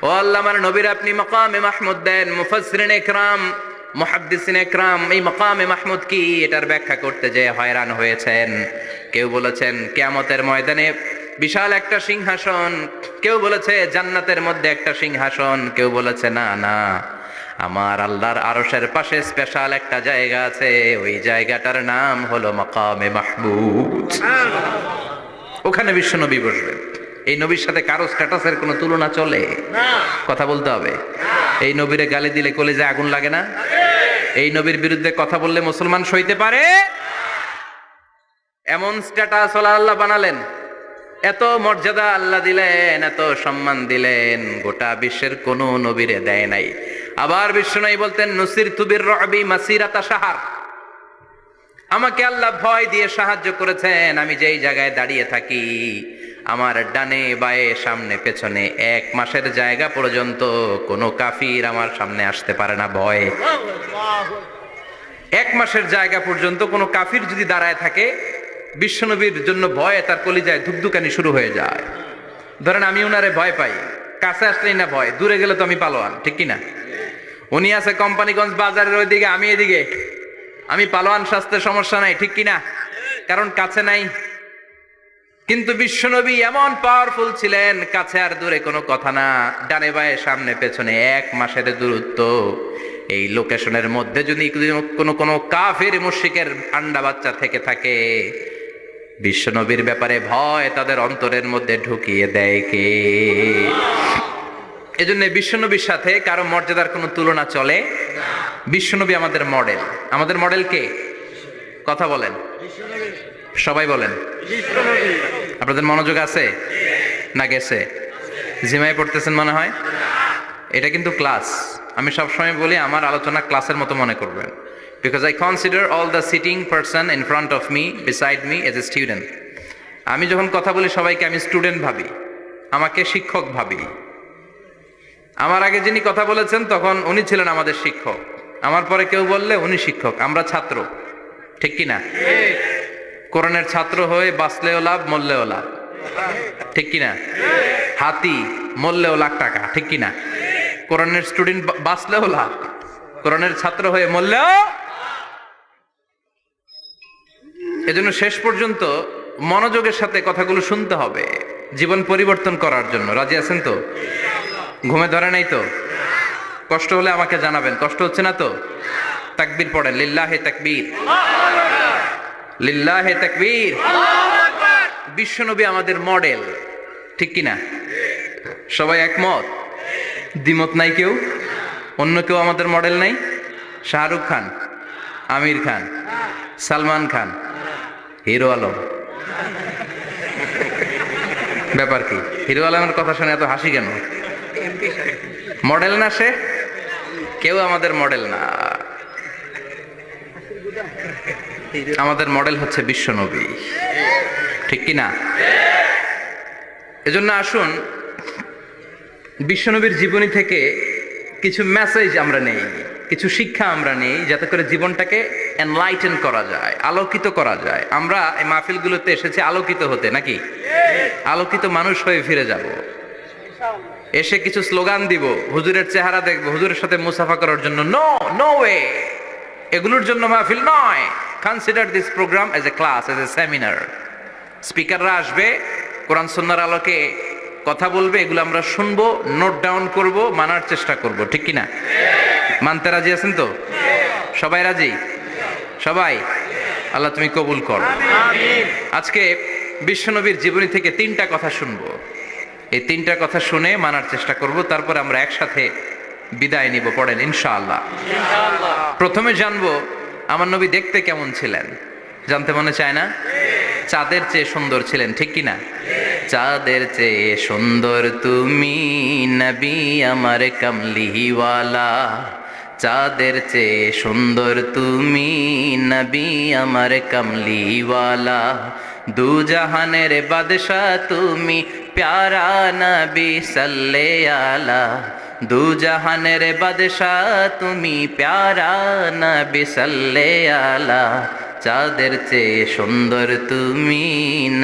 ও আল্লাহ, আমার নবীর আপনি মাকামে মাহমুদ দেন। মুফাসসিরিন ইকরাম, মুহাদ্দিসিন ইকরাম এই মাকামে মাহমুদ কি এটার ব্যাখ্যা করতে যে হয়রান হয়েছেন। কেউ বলেছেন কিয়ামতের ময়দানে বিশাল একটা সিংহাসন, কেউ বলেছে জান্নাতের মধ্যে একটা সিংহাসন, কেউ বলেছে না না, আমার আল্লাহর আরশের পাশে স্পেশাল একটা জায়গা আছে, ওই জায়গাটার নাম হলো মাকামে মাহমুদ। ওখানে বিশ্বনবী বসবেন। এই নবীর সাথে কারো স্ট্যাটাসের কোনো তুলনা চলে? কথা বলতে হবে। এই নবীরে গালি দিলে কলিজায় আগুন লাগে না? এই নবীর বিরুদ্ধে কথা বললে মুসলমান সইতে পারে? এমন স্ট্যাটাস আল্লাহ বানালেন, এত মর্যাদা আল্লাহ দিলেন, এত সম্মান দিলেন, গোটা বিশ্বের কোন নবীরে দেয় নাই। আবার বিশ্বনবী বলতেন, নুসিরতু বির-রু'বি মাসিরাতা শাহর, আমাকে আল্লাহ ভয় দিয়ে সাহায্য করেছেন। আমি যেই জায়গায় দাঁড়িয়ে থাকি, আমার ডানে বায়ে সামনে পেছনে 1 মাসের জায়গা পর্যন্ত কোনো কাফির আমার সামনে আসতে পারে না ভয়ে। 1 মাসের জায়গা পর্যন্ত কোনো কাফির যদি দাঁড়ায় থাকে, বিশ্বনবীর জন্য ভয়ে তার কলিজায় ধুকধুকানি শুরু হয়ে যায়। ধরেন আমি উনারে ভয় পাই, কাছে আসলেই না ভয়, দূরে গেলে তো আমি পালোয়ান, ঠিক কিনা? উনি আছে কোম্পানিগঞ্জ বাজারের ওইদিকে, আমি এদিকে, আমি পালোয়ান, স্বাস্থ্যের সমস্যা নাই, ঠিক কিনা? কারণ কাছে নাই। কিন্তু বিশ্বনবী এমন পাওয়ারফুল ছিলেন, কাছে আর দূরে কোনো কথা না, ডানে বায়ে সামনে পেছনে 1 মাসের দূরত্ব। এই লোকেশনের মধ্যে যদি কোনো কাফির মুশরিকের আন্ডা বাচ্চা থেকে থাকে, বিশ্বনবীর ব্যাপারে ভয় তাদের অন্তরের মধ্যে ঢুকিয়ে দেয় কে? এজন্য বিশ্বনবীর সাথে কারো মর্যাদার কোনো তুলনা চলে? বিশ্বনবী আমাদের মডেল। আমাদের মডেল কে? কথা বলেন, সবাই বলেন। আপনাদের মনোযোগ আছে না গেছে? জিমায় পড়তেছেন মনে হয়। এটা কিন্তু ক্লাস। আমি সবসময় বলি আমার আলোচনা ক্লাসের মতো মনে করবেন, because I consider all the sitting person in front of me, beside me as a student. আমি যখন কথা বলি সবাইকে আমি স্টুডেন্ট ভাবি, আমাকে শিক্ষক ভাবি। আমার আগে যিনি কথা বলেছেন তখন উনি ছিলেন আমাদের শিক্ষক, আমার পরে কেউ বললে উনি শিক্ষক, আমরা ছাত্র, ঠিক কিনা? কোরআনের ছাত্র হয়ে বাঁচলেও লাভ, মরলেও লাভ, ঠিক কিনা? হাতি মরলেও লাখ টাকা, ঠিক কিনা? কোরআনের স্টুডেন্ট বাঁচলেও লাভ, কোরআনের ছাত্র হয়ে মরলেও। এজন্য শেষ পর্যন্ত মনোযোগের সাথে কথাগুলো শুনতে হবে জীবন পরিবর্তন করার জন্য। রাজি আছেন তো? ঘুমে ধরে নাই তো? কষ্ট হলে আমাকে জানাবেন। কষ্ট হচ্ছে না তো? তাকবীর পড়েন, লিল্লাহে তাকবীর, লিল্লাহে তাকবীর। বিশ্বনবী আমাদের মডেল, ঠিক কিনা? সবাই একমত? দ্বিমত নাই কেউ? অন্য কেউ আমাদের মডেল নাই? শাহরুখ খান, আমির খান, সালমান খান, হিরো আলম। ব্যাপার কি? হিরো আলমের কথা শুনে এত হাসি কেন? মডেল না সে? কেউ আমাদের মডেল না। আমাদের মডেল হচ্ছে বিশ্বনবী, ঠিক কিনা? এজন্য আসুন বিশ্বনবীর জীবনী থেকে কিছু মেসেজ আমরা নেই, কিছু শিক্ষা আমরা নেই, যাতে করে জীবনটাকে এনলাইটেন করা যায়, আলোকিত করা যায়। আমরা এই মাহফিলগুলোতে এসেছি আলোকিত হতে, নাকি? আলোকিত মানুষ হয়ে ফিরে যাব। এসে কিছু স্লোগান দিব, হুজুরের চেহারা দেখবো, হুজুরের সাথে মুসাফা করার জন্য, নো নো ওয়ে। এগুলোর জন্য মাহফিল নয়। Consider this program as a class, as a seminar. স্পিকাররা আসবে, কোরআন সুন্নাহর আলোকে কথা বলবে, এগুলো আমরা শুনবো, নোট ডাউন করব, মানার চেষ্টা করব, ঠিক কিনা? মানতে রাজি আছেন তো? সবাই রাজি? সবাই? আল্লাহ তুমি কবুল কর। আজকে বিশ্বনবীর জীবনী থেকে 3টা কথা শুনবো। এই 3টা কথা শুনে মানার চেষ্টা করব, তারপর আমরা একসাথে বিদায় নিব। পড়েন ইনশাআল্লাহ। প্রথমে জানবো আমার নবী দেখতে কেমন ছিলেন জানতে মনে চায় না? চাঁদের চেয়ে সুন্দর ছিলেন, ঠিক কি না? চাঁদের চেয়ে সুন্দর তুমি নবী আমার কামলিওয়ালা, চাঁদের চেয়ে সুন্দর তুমি নবী আমার কামলিওয়ালা, দু জাহানের বাদশা তুমি প্যারা নবী সাল্লে আলা, দু জাহানের বাদশা তুমি প্যারা নবী সাল্লে আলা, চাঁদের চেয়ে সুন্দর তুমি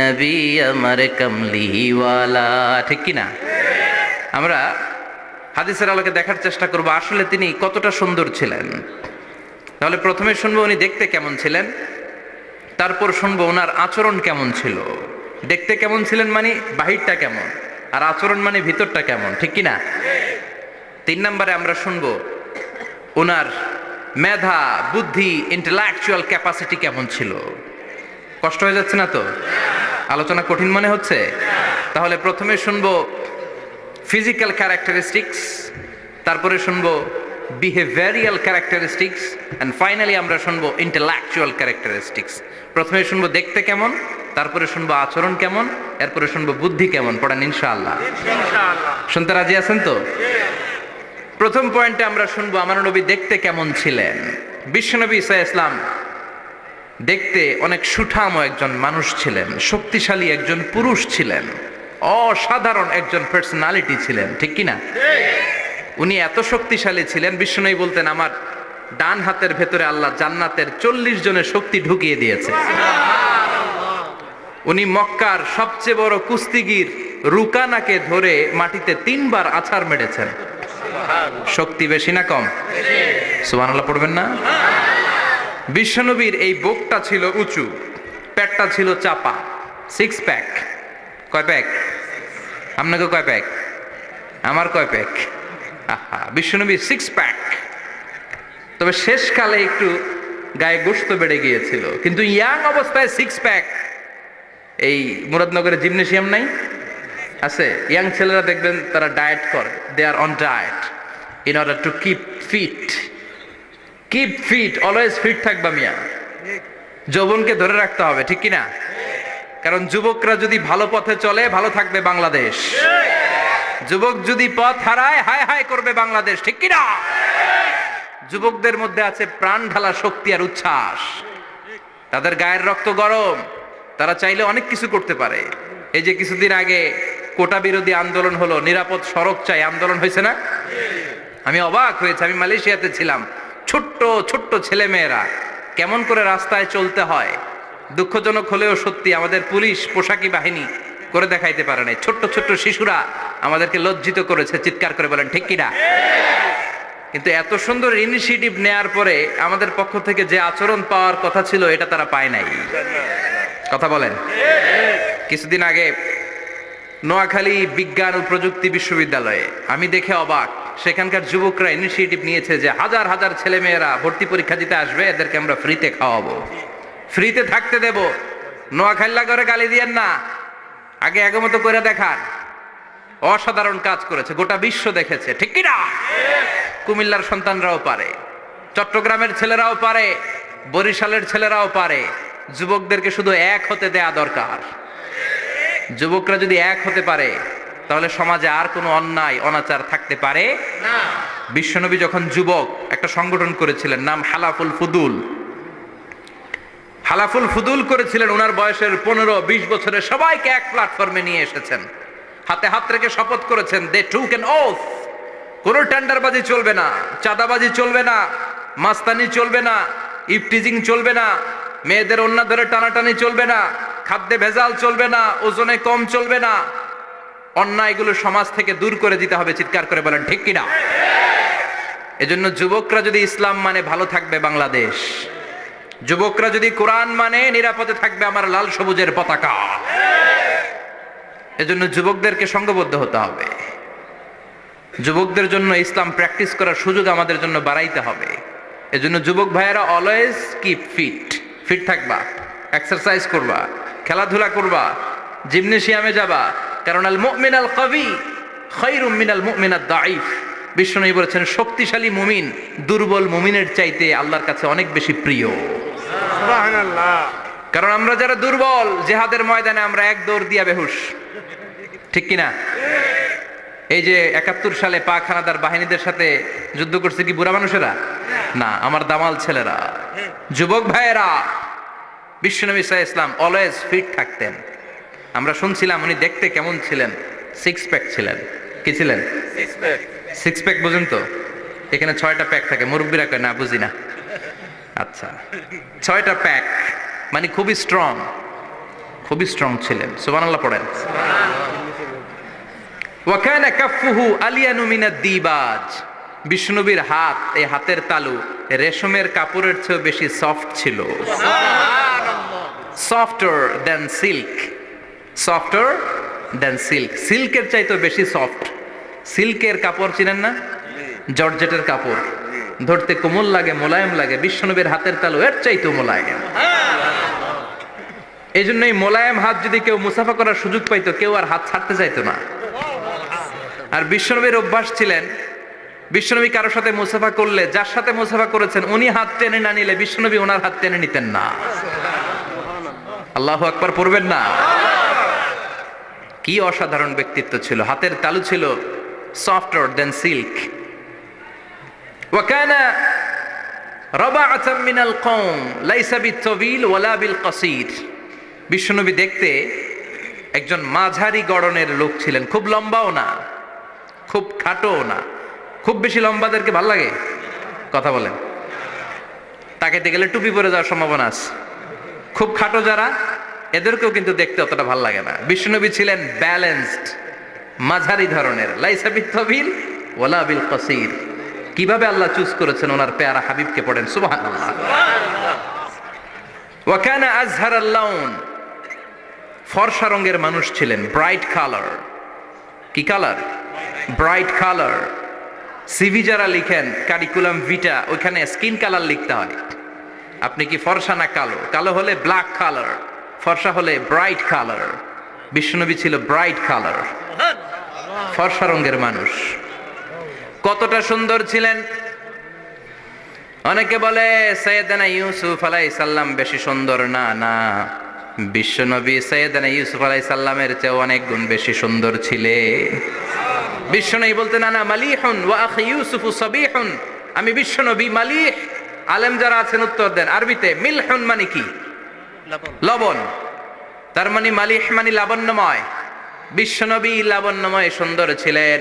নবী আমার কামলিওয়ালা, ঠিক কি না? আমরা হাদিসের আলোকে দেখার চেষ্টা করব আসলে তিনি কতটা সুন্দর ছিলেন। তাহলে প্রথমে শুনবো উনি দেখতে কেমন ছিলেন, তারপর শুনবো ওনার আচরণ কেমন ছিল। দেখতে কেমন ছিলেন মানে বাহিরটা কেমন, আর আচরণ মানে ভিতরটা কেমন, ঠিক কি না? 3 নম্বরে আমরা শুনবো ওনার মেধা, বুদ্ধি, ইন্টেলেকচুয়াল ক্যাপাসিটি কেমন ছিল। কষ্ট হয়ে যাচ্ছে না তো? আলোচনা কঠিন মনে হচ্ছে? তাহলে প্রথমে শুনবো ফিজিক্যাল ক্যারেক্টারিস্টিক্স, তারপরে শুনবো বিহেভিয়ারিয়াল ক্যারেক্টারিস্টিক্স, এন্ড ফাইনালি আমরা শুনবো ইন্টেলেকচুয়াল ক্যারেক্টারিস্টিক্স। প্রথমে শুনবো দেখতে কেমন, তারপরে শুনবো আচরণ কেমন, এরপরে শুনবো বুদ্ধি কেমন। পড়েন ইনশাআল্লাহ। শুনতে রাজি আছেন তো? প্রথম পয়েন্টে আমরা শুনবো আমার নবী দেখতে কেমন ছিলেন। বিশ্বনবী ঈসা ইসলাম দেখতে অনেক সুঠাম একজন মানুষ ছিলেন, শক্তিশালী একজন পুরুষ ছিলেন, অসাধারণ একজন পার্সোনালিটি ছিলেন, ঠিক কি না? উনি এত শক্তিশালী ছিলেন, বিশ্বনবী বলতেন আমার ডান হাতের ভেতরে আল্লাহ জান্নাতের 40 জনের শক্তি ঢুকিয়ে দিয়েছে। উনি মক্কার সবচেয়ে বড় কুস্তিগির রুকানাকে ধরে মাটিতে 3 বার আছাড় মেরেছেন। শক্তি বেশি না কম? সুবহানাল্লাহ পড়বেন না? বিশ্বনবীর এই বুকটা ছিল উঁচু, পেটটা ছিল চাপা, 6 প্যাক। কয় প্যাক? আপনাকে কয় প্যাক? আমার কয় প্যাক? আহা, বিশ্বনবীর 6 প্যাক। তবে শেষকালে একটু গায়ে গোশত বেড়ে গিয়েছিল, কিন্তু ইয়াং অবস্থায় 6 প্যাক। এই মুরাদনগরে জিমনেশিয়াম নাই? আছে। ইয়াং ছেলেরা দেখবেন তারা ডায়েট করে, they are on diet in order to keep fit. Keep fit, always fit থাকবা মিয়া। যৌবনকে ধরে রাখতে হবে, ঠিক কি না? কারণ যুবকরা যদি ভালো পথে চলে ভালো থাকবে বাংলাদেশ, যুবক যদি পথ হারায় হায় হায় করবে বাংলাদেশ, ঠিক কি না? যুবকদের মধ্যে আছে প্রাণ ঢালা শক্তি আর উচ্ছ্বাস, তাদের গায়ের রক্ত গরম, তারা চাইলে অনেক কিছু করতে পারে। এই যে কিছুদিন আগে কোটা বিরোধী আন্দোলন হলো, নিরাপদ সড়ক চাই আন্দোলন হয়েছে না? আমি অবাক হয়েছে, আমি মালয়েশিয়াতে ছিলাম, ছোট্ট ছোট্ট ছেলে মেয়েরা কেমন করে রাস্তায় চলতে হয়, দুঃখজনক হলেও সত্যি আমাদের পুলিশ পোশাকি বাহিনী করে দেখাইতে পারে নাই। ছোট্ট ছোট্ট শিশুরা আমাদেরকে লজ্জিত করেছে, চিৎকার করে বলেন ঠিক কিনা? কিন্তু এত সুন্দর ইনিশিয়েটিভ নেয়ার পরে আমাদের পক্ষ থেকে যে আচরণ পাওয়ার কথা ছিল এটা তারা পায় নাই। কথা বলেন। কিছুদিন আগে নোয়াখালী বিজ্ঞান ও প্রযুক্তি বিশ্ববিদ্যালয়ে আমি দেখে অবাক, সেখানকার যুবকরা ইনিশিয়েটিভ নিয়েছে যে হাজার হাজার ছেলে মেয়েরা ভর্তি পরীক্ষা দিতে আসবে, এদেরকে আমরা ফ্রিতে খাওয়াবো, ফ্রিতে থাকতে দেব। নোয়াখালী করে গালি দিয়েন না, আগে মতো করে দেখান। অসাধারণ কাজ করেছে, গোটা বিশ্ব দেখেছে, ঠিক কি না? কুমিল্লার সন্তানরাও পারে, চট্টগ্রামের ছেলেরাও পারে, বরিশালের ছেলেরাও পারে। যুবকদেরকে শুধু এক হতে দেয়া দরকার। যুবকরা যদি এক হতে পারে তাহলে সমাজে আর কোনো অন্যায় অনাচার থাকতে পারে না। বিশ্বনবী যখন যুবক একটা সংগঠন করেছিলেন, নাম হালাফুল ফুদুল। হালাফুল ফুদুল করেছিলেন, ওনার বয়সের 15-20 বছরের সবাইকে এক প্ল্যাটফর্মে নিয়ে এসেছেন, হাতে হাত রেখে শপথ করেছেন, দে টুক অ্যান ওথ, কোনো টেন্ডারবাজি চলবে না, চাঁদাবাজি চলবে না, মাস্তানি চলবে না, ইফটিজিং চলবে না, মেয়েদের ওন্না ধরে টানাটানি চলবে না, খাদ্যে ভেজাল চলবে না, ওজনে কম চলবে না, অন্যায়গুলো সমাজ থেকে দূর করে দিতে হবে। চিৎকার করে বলেন ঠিক কিনা? এজন্য যুবকরা যদি ইসলাম মানে ভালো থাকবে বাংলাদেশ, যুবকরা যদি কোরআন মানে নিরাপদে থাকবে আমার লাল সবুজের পতাকা। এজন্য যুবকদেরকে সংঘবদ্ধ হতে হবে, যুবকদের জন্য ইসলাম প্র্যাকটিস করার সুযোগ আমাদের জন্য বাড়াইতে হবে। এজন্য যুবক ভাইয়েরা অলওয়েজ কিপ ফিট, ফিট থাকবা, এক্সারসাইজ করবা, খেলাধুলা করবা, জিমনেশিয়ামে যাবা। কারণ আল মুমিনাল কবি খায়রুম মিনাল মুমিনাদ দাঈফ, বিশ্বনবী বলেছেন শক্তিশালী মুমিন দুর্বল মুমিনের চাইতে আল্লাহর কাছে অনেক বেশি প্রিয়।
সুবহানাল্লাহ।
কারণ আমরা যারা দুর্বল জিহাদের ময়দানে আমরা এক দৌড় দিয়া বেহুশ, ঠিক কিনা? এই যে 71 সালে পাক হানাদার বাহিনীদের সাথে যুদ্ধ করছে কি বুড়া মানুষেরা? না, আমার দামাল ছেলেরা, যুবক ভাইয়েরা। বিশ্বনবী সাল্লাল্লাহু আলাইহি ওয়াসাল্লাম অলওয়েজ ফিট থাকতেন। আমরা শুনছিলাম উনি দেখতে কেমন ছিলেন? 6 প্যাক ছিলেন। কি ছিলেন? 6 প্যাক বুঝুন তো? এখানে 6টা প্যাক থাকে, মুরব্বীরা কয় না বুঝি না। আচ্ছা, 6টা প্যাক মানে খুবই স্ট্রং, খুবই স্ট্রং ছিলেন। সুবহানাল্লাহ পড়েন। ওয়া কানা কাফফুহু আলিয়ানু মিনাদ দিবাজ। বিষ্ণুবীর হাত, এই হাতের তালু রেশমের কাপড়ের চেয়ে বেশি সফট ছিল। Softer than silk, softer than silk, সিল্কের চাইতেও বেশি সফট। সিল্কের কাপড় চিনেন না? জর্জেটের কাপড় ধরতে কোমল লাগে, মোলায়েম লাগে। বিশ্বনবীর হাতের তালু এর চাইতেও মোলায়েম। এই জন্য এই মোলায়েম হাত যদি কেউ মুসাফা করার সুযোগ পাইতো, কেউ আর হাত ছাড়তে চাইতো না। আর বিশ্বনবীর অভ্যাস ছিলেন, বিশ্বনবী কারোর সাথে মুসাফা করলে যার সাথে মুসাফা করেছেন উনি হাত টেনে না নিলে বিশ্বনবী ওনার হাত টেনে নিতেন না। আল্লাহু আকবার পড়বেন না? কি অসাধারণ ব্যক্তিত্ব ছিল। হাতের তালু ছিল সফটার দেন সিল্ক। ওয়া কানা রাবাআতাম মিনাল কওম লাইসা বিত-তাবিল ওয়ালা বিল কাসীর। বিশ্বনবী দেখতে একজন মাঝারি গড়নের লোক ছিলেন, খুব লম্বাও না খুব খাটোও না। খুব বেশি লম্বাদেরকে ভাল লাগে? কথা বলেন। তাকাইতে গেলে টুপি পরে যাওয়ার সম্ভাবনা আছে। খুব খাটো যারা, এদেরকেও কিন্তু দেখতে অতটা ভাল লাগে না। বিশ্বনবী ছিলেন ব্যালেন্সড, মাঝারি ধরনের। লাইসা বিত-তাবিল ওয়ালা বিল কাসীর। কিভাবে আল্লাহ চুজ করেছেন ওনার পেয়ারা হাবিবকে, পড়েন সুবহানাল্লাহ। ওয়া কানা আযহারাল লাউন। ফর্সা রঙের মানুষ ছিলেন, ব্রাইট কালার। কি কালার? Bright colour. সিভি যারা লিখেন কারিকুলাম ভিটা, ওইখানে স্কিন কালার লিখতে হয়। আপনি কি ফর্সা না কালো? কালো হলে ব্ল্যাক কালার, ফর্সা হলে ব্রাইট কালার। বিশ্বনবী ছিল ব্রাইট কালার, ফর্সা রঙের মানুষ। কতটা সুন্দর ছিলেন! অনেকে বলে সাইয়েদনা ইউসুফ আলাইহিস সালাম বেশি সুন্দর। না না, বিশ্বনবী সাইয়েদনা ইউসুফ আলাইহিস সালামের চেয়ে অনেক গুণ বেশি সুন্দর ছিলেন। বিশ্বনবী বলতেন আনা মালিহুন ওয়া আখি ইউসুফু সাবিহুন। আমি বিশ্বনবী মালিহ। আলেম যারা আছেন উত্তর দেন আরবিতে। মিলহুন মানে কি? লবণ। তার মানে মালিহ মানে লাবণ্যময়। বিশ্বনবী লাবণ্যময় সুন্দর ছিলেন,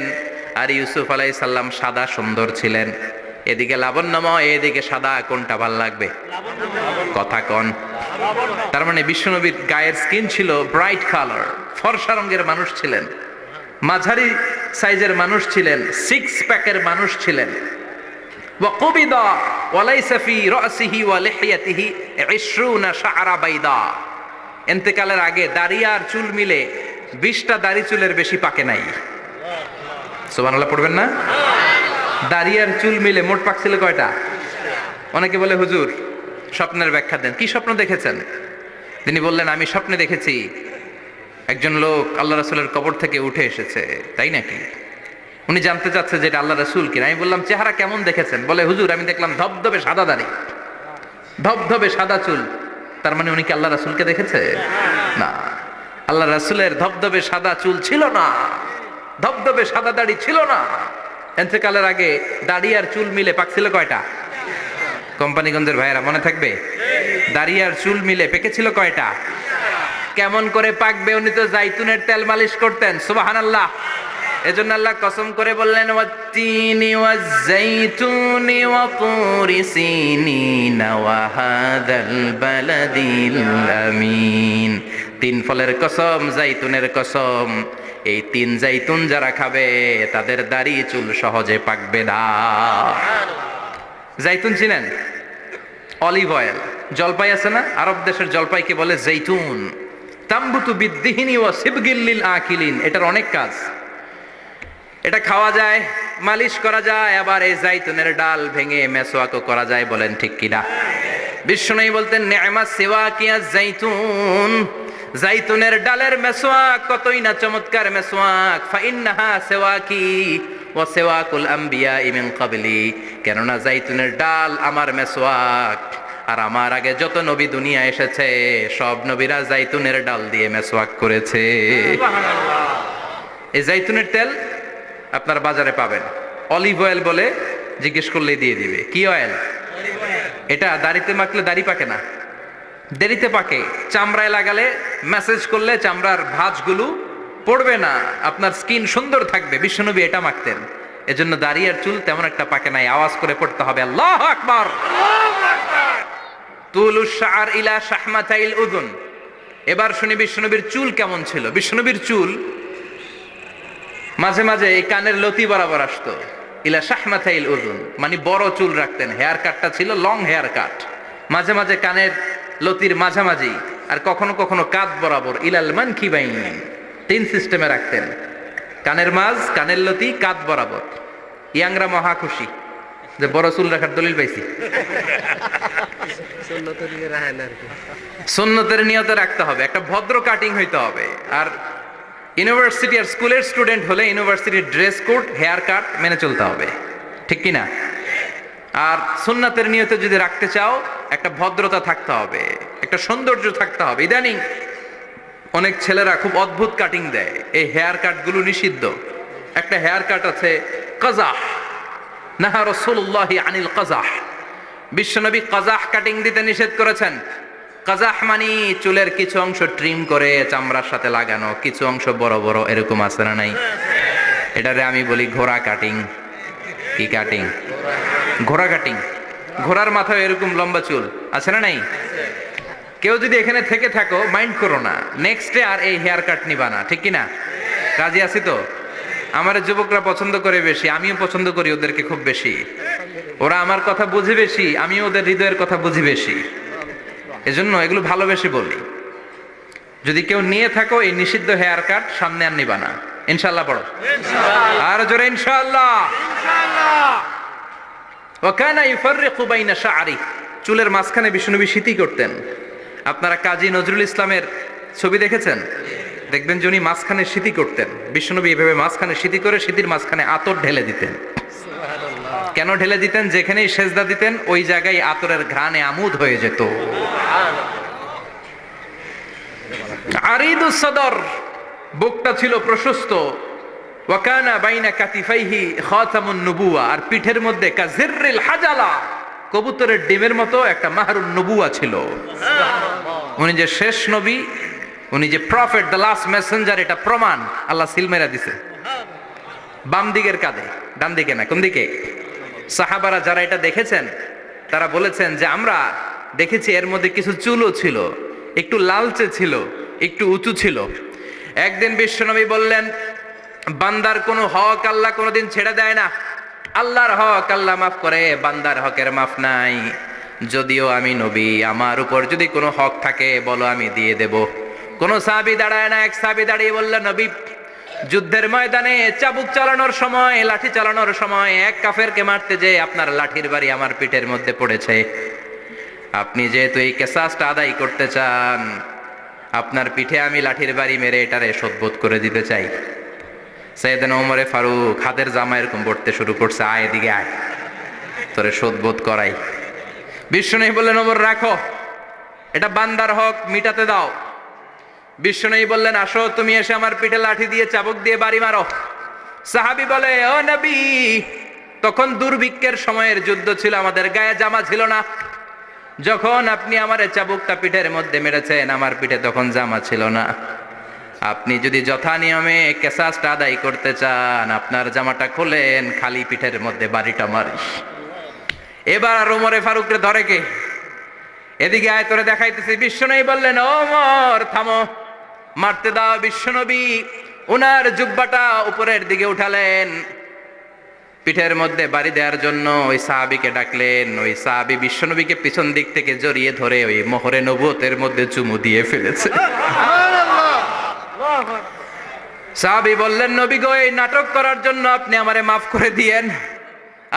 আর ইউসুফ আলাইহিস সালাম সাদা সুন্দর ছিলেন। এদিকে লাবণ্যময়, এদিকে সাদা, কোনটা ভাল লাগবে? কথা কন। তার মানে বিশ্বনবীর গায়ের স্কিন ছিল ব্রাইট কালার, ফর্সা রঙের মানুষ ছিলেন, মাঝারি সাইজের মানুষ ছিলেন, 6 প্যাকের মানুষ ছিলেন। ওয়া কুবিদা ওয়া লাইসা ফি রাসিহি ওয়া লিহিয়াতিহি 20 শাআরা বাইদা। ইন্তেকালের আগে দাড়ি আর চুল মিলে 20টা দাড়ি চুলের বেশি পাকে নাই। সুবহানাল্লাহ পড়বেন না? দাড়ি আর চুল মিলে মোট পাকছিল কয়টা? অনেকে বলে হুজুর স্বপ্নের ব্যাখ্যা দেন। কি স্বপ্ন দেখেছেন? তিনি বললেন আমি স্বপ্নে দেখেছি একজন লোক আল্লাহ রাসূলের কবর থেকে উঠে এসেছে। তাই নাকি? উনি জানতে চাচ্ছে যে এটা আল্লাহ রাসূল কিনা। আমি বললাম চেহারা কেমন দেখেছেন? বলে হুজুর আমি দেখলাম ধবধবে সাদা দাড়ি, ধবধবে সাদা চুল। তার মানে উনি কি আল্লাহ রাসূলকে দেখেছে? না, আল্লাহ রাসূলের ধবধবে সাদা চুল ছিল না, ধবধবে সাদা দাড়ি ছিল না। ইন্তেকালের আগে দাড়ি আর চুল মিলে পাকছিল কয়টা? কোম্পানিগঞ্জের ভাইয়েরা মনে থাকবে? দাড়ি আর চুল মিলে পেকেছিল কয়টা? কেমন করে পাকবে? উনি তো জাইতুনের তেল মালিশ করতেন। সুবহানাল্লাহ। এজন্য আল্লাহ কসম করে বললেন ওয়াত্তিনি ওয়াজ-জাইতুনি ওয়া তুরি সিনিন ওয়া হাযাল বালাদিল আমিন। 3 ফলের কসম, জাইতুনের কসম। এই 3 জাইতুন যারা খাবে তাদের দাড়ি চুল সহজে পাকবে না। জাইতুন চিনেন? Olive oil. জলপাই আছে না? আরব দেশের জলপাইকে বলে জাইতুন। তাম্বুতু বিদ্দিহিনি ওয়া সিবগিল লিল আকিলিন। এটার অনেক কাজ। এটা খাওয়া যায়, মালিশ করা যায়, আবার এই জাইতুনের ডাল ভেঙে মেসওয়াকও করা যায়। বলেন ঠিক কিনা? বিশ্বনবী বলতেন নি'মাস সিওয়াকিয়া জাইতুন। জাইতুনের ডালের মেসওয়াক কতই না চমৎকার মেসওয়াক। ফা ইন্নাহা সিওয়াকি ওয়া সিওয়াকুল আম্বিয়া মিন ক্বাবলি, কেননা জাইতুনের ডাল আমার মেসওয়াক, আর আমার আগে যত নবী দুনিয়া এসেছে সব নবীরা জাইতুনের ডাল দিয়ে মেসওয়াক করেছে। এই জাইতুনের তেল আপনার বাজারে পাবেন, অলিভ অয়েল বলে জিজ্ঞেস করলেই দিয়ে দিবে। কি অয়েল? এটা দাড়িতে মাখলে দাড়ি পাকে না, দেরিতে পাকে। চামড়ায় লাগালে ম্যাসেজ করলে চামড়ার ভাঁজগুলো পড়বে না, আপনার স্কিন সুন্দর থাকবে। বিশ্বনবী এটা মাখতেন, এজন্য দাড়ি আর চুল তেমন একটা পাকে নাই। আওয়াজ করে পড়তে হবে আল্লাহু আকবার। তুলুশ শাআর ইলা শাহমাতাইল উযুন। এবার শুনি বিশ্বনবীর চুল কেমন ছিল। বিশ্বনবীর চুল মাঝে মাঝে এই কানের লতি বরাবর আসতো। ইলা শাহমাতাইল উযুন মানে বড় চুল রাখতেন। হেয়ার কাটটা ছিল লং হেয়ার কাট, মাঝে মাঝে কানের লতির মাঝামাঝি, আর কখনো কখনো কাঁধ বরাবর। ইলাল মানকিবাইন, তিন সিস্টেমে রাখতেন, কানের মাঝ, কানের লতি, কাঁধ বরাবর। ইয়াংরা মহা খুশি যে বড় চুল রাখার দলিল পাইছি। সুন্নতের নিয়তে রাখতে হবে, একটা ভদ্র কাটিং হইতে হবে। আর ইউনিভার্সিটি আর স্কুলের স্টুডেন্ট হলে ইউনিভার্সিটির ড্রেস কোড, হেয়ার কাট মেনে চলতে হবে, ঠিক কি না? আর সুন্নাতের নিয়তে যদি রাখতে চাও একটা ভদ্রতা থাকতে হবে, একটা সৌন্দর্য থাকতে হবে। ইদানিং অনেক ছেলেরা খুব অদ্ভুত কাটিং দেয়, এই হেয়ার কাটগুলো নিষিদ্ধ। একটা হেয়ার কাট আছে কাজাহ, নাহা রাসূলুল্লাহি আনিল কাজাহ। বিশ্বনবী কাজাহ কাটিং দিতে নিষেধ করেছেন। কাজাহ মানে চুলের কিছু অংশ ট্রিম করে চামড়ার সাথে লাগানো, কিছু অংশ বড় বড় এরকম আছে না নাই? এটারে আমি বলি ঘোড়া কাটিং। কি কাটিং? ঘোড়া কাটিং। ঘোড়ার মাথায় এরকম লম্বা চুল আছে না নাই? কেউ যদি এখানে থেকে থাকো মাইন্ড করো না, নেক্সট ডে আর এই হেয়ার কাট নিবা না, ঠিক কি না? রাজি আছি তো? আমার যুবকরা পছন্দ করে বেশি, আমিও পছন্দ করি ওদেরকে খুব বেশি। ওরা আমার কথা বুঝে বেশি, আমিও ওদের হৃদয়ের কথা বুঝি বেশি, এজন্য এগুলো ভালোবেসে বলি। যদি কেউ নিয়ে থাকো এই নিষিদ্ধ হেয়ার কাট, সামনে আর নিবা না, ইনশাআল্লাহ। পড়ো আর জোরে ইনশাআল্লাহ। ওয়া কানা ইউফাররিকু বাইনা শা'রি, চুলের মাঝখানে বিশ্বনবী সিতি করতেন। আপনারা কাজী নজরুল ইসলামের ছবি দেখেছেন? দেখবেন যে উনি মাঝখানে সিতি করতেন। বিশ্বনবী এভাবে মাঝখানে সিতি করে সিতির মাঝখানে আতর ঢেলে দিতেন। কেন ঢেলে দিতেন? যেখানেই সেজদা দিতেন ওই জায়গায় আতরের ঘ্রাণে আমোদ হয়ে যেত। আরিদুস সদর, বুকটা ছিল প্রশস্ত। ওয়া কানা বাইনা কাতিফাইহি খাতামুন নবুওয়া, আর পিঠের মধ্যে কাজিররিল হাজালা, কবুতরের ডিমের মতো একটা মাহরুন নবুওয়া ছিল। উনি যে শেষ নবী, উনি যে প্রফেট, দ্য লাস্ট মেসেঞ্জার, এটা প্রমাণ আল্লাহ সিল মেরা দিছে। বাম দিকের কাঁধে, ডান দিকে না। কোন দিকে? সাহাবারা যারা এটা দেখেছেন তারা বলেছেন যে আমরা দেখেছি এর মধ্যে কিছু চুলও ছিল, একটু লালচে ছিল, একটু উঁচু ছিল। একদিন বিশ্বনবী বললেন, বান্দার কোনো হক আল্লাহ কোনোদিন ছেড়ে দেয় না। আল্লাহর হক আল্লাহ মাফ করে, বান্দার হকের মাফ নাই। যদিও আমি নবী, আমার উপর যদি কোনো হক থাকে বলো, আমি দিয়ে দেব। কোন সাহাবী দাঁড়ায় না। এক সাহাবী দাঁড়িয়ে বললেন, নবী, যুদ্ধের ময়দানে চাবুক চালানোর সময়, লাঠি চালানোর সময় এক কাফেরকে মারতে যে আপনার লাঠির বাড়ি আমার পিঠের মধ্যে পড়েছে। আপনি যেহেতু এই কেসাসটা আদায় করতে চান, আপনার পিঠে আমি লাঠির বাড়ি মেরে এটারে শোধবোধ করে দিতে চাই। সাইয়েদনা ওমরে ফারুক হাতের জামা এরকম পড়তে শুরু করছে, আয় এদিকে আয়, তোরে শোধবোধ করাই। বিশ্বনবী বললেন, ওমর রাখো, এটা বান্দার হক, মিটাতে দাও। বিশ্বনবী বললেন, আসো তুমি এসে আমার পিঠে লাঠি দিয়ে চাবুক দিয়ে বাড়ি মারো। সাহাবী বলে, ও নবী, তখন দুর্ভিক্ষের সময়ের যুদ্ধ ছিল, আমাদের গায়ে জামা ছিল না। যখন আপনি আমার চাবুকটা পিঠের মধ্যে মেরেছেন, আমার পিঠে তখন জামা ছিল না। আপনি যদি যথা নিয়মে কেসাসটা আদায় করতে চান, আপনার জামাটা খোলেন, খালি পিঠের মধ্যে বাড়িটা মারি। এবার আর ওমরে ফারুকরে ধরে কে? এদিকে আয়, তোরে দেখাইতেছি। বিশ্বনবী বললেন, ওমর থামো, মারতে দাও। বিশ্বনবী উনার জুব্বাটা উপরের দিকে উঠালেন, পিঠের মধ্যে বাড়ি দেওয়ার জন্য ওই সাহাবীকে ডাকলেন। ওই সাহাবী বিশ্বনবীকে পিছন দিক থেকে জড়িয়ে ধরে ওই মোহরে নবুয়তের মধ্যে চুমু দিয়ে ফেলেছে। সাহাবী বললেন, নবী গো, এই নাটক করার জন্য আপনি আমারে মাফ করে দিয়েন।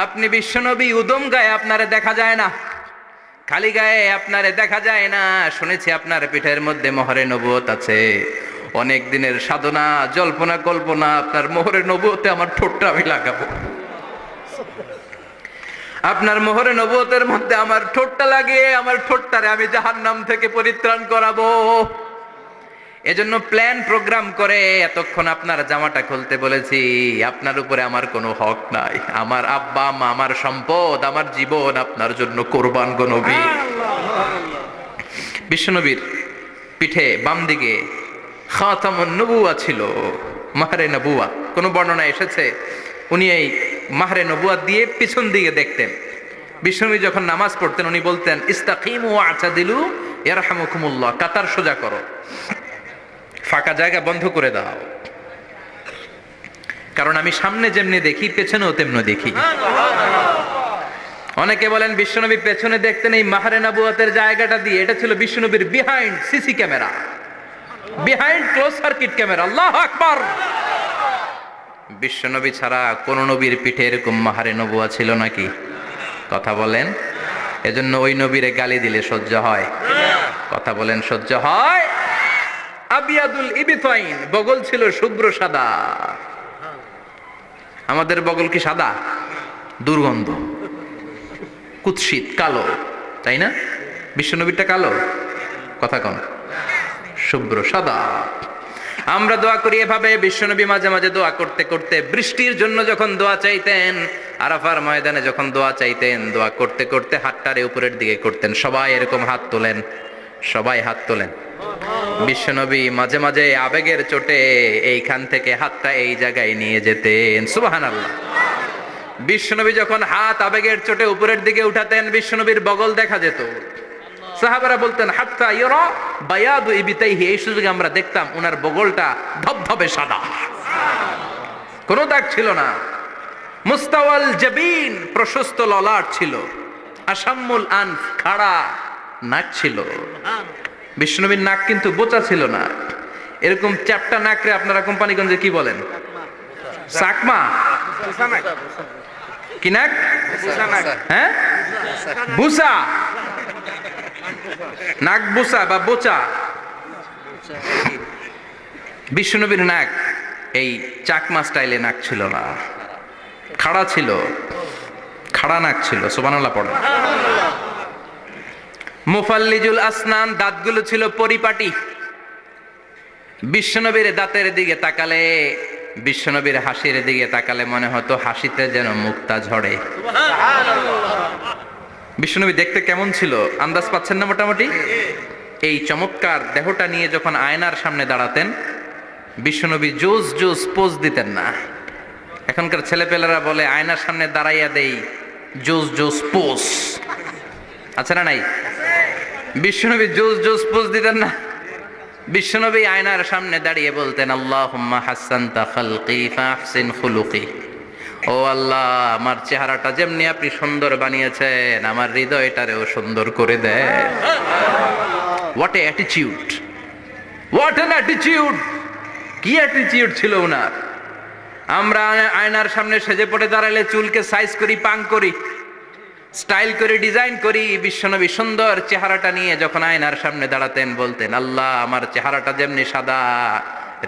আপনি বিশ্বনবী, উদম গায়ে আপনারে দেখা যায় না, খালি গায়ে আপনারে দেখা যায় না। শুনেছি আপনার পিঠের মধ্যে মোহরে নবুয়ত আছে। অনেক দিনের সাধনা, জল্পনা কল্পনা, আপনার মোহরে নবুয়তে আমার ঠোঁটটা আমি লাগাবো, আপনার মোহরে নবুয়তের মধ্যে আমার ঠোঁটটা লাগিয়ে আমার ঠোঁটটারে আমি জাহান্নাম থেকে পরিত্রাণ করাবো। এজন্য প্ল্যান প্রোগ্রাম করে এতক্ষণ আপনার জামাটা খুলতে বলেছি। আপনার উপরে আমার কোনো হক নাই। আমার আব্বা মা, আমার সম্পদ, আমার জীবন আপনার জন্য কোরবান গো নবী। বিশ্বনবীর পিঠে বাম দিকে খাতামুন নবুয়া ছিল, মাহরে নবুয়া। কোন বর্ণনা এসেছে উনি এই মাহরে নবুয়া দিয়ে পিছন দিকে দেখতেন। বিশ্বনবী যখন নামাজ পড়তেন উনি বলতেন ইস্তাকিমু ওয়া'তাদিলু ইয়ারহামুকুমুল্লাহ, কাতার সোজা করো, ফাঁকা জায়গা বন্ধ করে দাও, কারণ আমি সামনে যেমনি দেখি পেছনেও তেমনি দেখি। অনেকে বলেন বিশ্বনবী পেছনে দেখতেন এই মাহরে নবুয়তের জায়গাটা দিয়ে। এটা ছিল বিশ্বনবীর behind CC camera, behind close circuit camera. আল্লাহু আকবার। বিশ্বনবী ছাড়া কোন নবীর পিঠে এরকম মাহরে নবুয়া ছিল নাকি? কথা বলেন। এজন্য ওই নবীরে গালি দিলে সহ্য হয়? কথা বলেন, সহ্য হয়? আবিয়াদুল ইবিতাইন, বগল ছিল শুভ্র সাদা। আমাদের বগল কি সাদা? দুর্গন্ধ, কুৎসিত, কালো, তাই না? বিশ্বনবীরটা কালো? কথা কন, শুভ্র সাদা। আমরা দোয়া করি এভাবে। বিশ্বনবী মাঝে মাঝে দোয়া করতে করতে বৃষ্টির জন্য যখন দোয়া চাইতেন, আরাফার ময়দানে যখন দোয়া চাইতেন, দোয়া করতে করতে হাতটারে উপরের দিকে করতেন। সবাই এরকম হাত তোলেন, সবাই হাত তোলেন। বিশ্বনবী মাঝে মাঝে আবেগের চোটে এইখান থেকে হাতটা এই জায়গায় নিয়ে যেতেন। সুবহানাল্লাহ। বিশ্বনবী যখন হাত আবেগের চোটে উপরের দিকে উঠাতেন, বিশ্বনবীর বগল দেখা যেত। সাহাবারা বলতেন হাত্তা ইরা বায়াদু ইবিতাইহি, এই সুযোগে আমরা দেখতাম ওনার বগলটা ধবধবে সাদা, কোনো দাগ ছিল না। মুস্তাওয়াল জাবিন, প্রশস্ত ললাট ছিল। আসাম্মুল আনফ, খাড়া নাক ছিল। বিশ্বনবীর নাক কিন্তু বোচা ছিল না। এরকম চ্যাপটা নাকরে আপনারা কোম্পানিগঞ্জে কি বলেন? চাকমা? কি নাক? হ্যাঁ, বুসা, নাক বুসা বা বোচা। বিশ্বনবীর নাক এই চাকমা স্টাইলে নাক ছিল না, খাড়া ছিল, খাড়া নাক ছিল। সুবহানাল্লাহ পড়েন। মুফাল্লিজুল আসনান, দাঁতগুলো ছিল পরিপাটি। বিশ্বনবীর দাঁতের দিকে তাকালে, বিশ্বনবীর হাসির দিকে তাকালে মনে হতো হাসিতে যেন মুক্তা ঝরে। বিশ্বনবী দেখতে কেমন ছিল আন্দাজ পাচ্ছেন না মোটামুটি? এই চমৎকার দেহটা নিয়ে যখন আয়নার সামনে দাঁড়াতেন, বিশ্বনবী জোস জোস পোজ দিতেন না। এখনকার ছেলেপেলেরা বলে আয়নার সামনে দাঁড়াইয়া দেই জোস জোস পোজ, আছে না নাই? বিশ্বনবী জোস জোস পোজ দিতেন না। বিশ্বনবী আয়নার সামনে দাঁড়িয়ে বলতেন আল্লাহুম্মা হাসানতা খালকি ফাহসিন খুলুকি, ও আল্লাহ আমার চেহারাটা যেমনি আপনি সুন্দর বানিয়েছেন আমার হৃদয়টারেও সুন্দর করে দেন। What a attitude, what an attitude! কি অ্যাটিটিউড ছিল ওনার! আমরা আয়নার সামনে সেজে পড়ে দাঁড়ালে চুলকে সাইজ করি, পাং করি, স্টাইল করে, ডিজাইন করি। বিশ্বনবী সুন্দর চেহারাটা নিয়ে যখন আয়নার সামনে দাঁড়াতেন বলতেন আল্লাহ আমার চেহারাটা যেমনি সাদা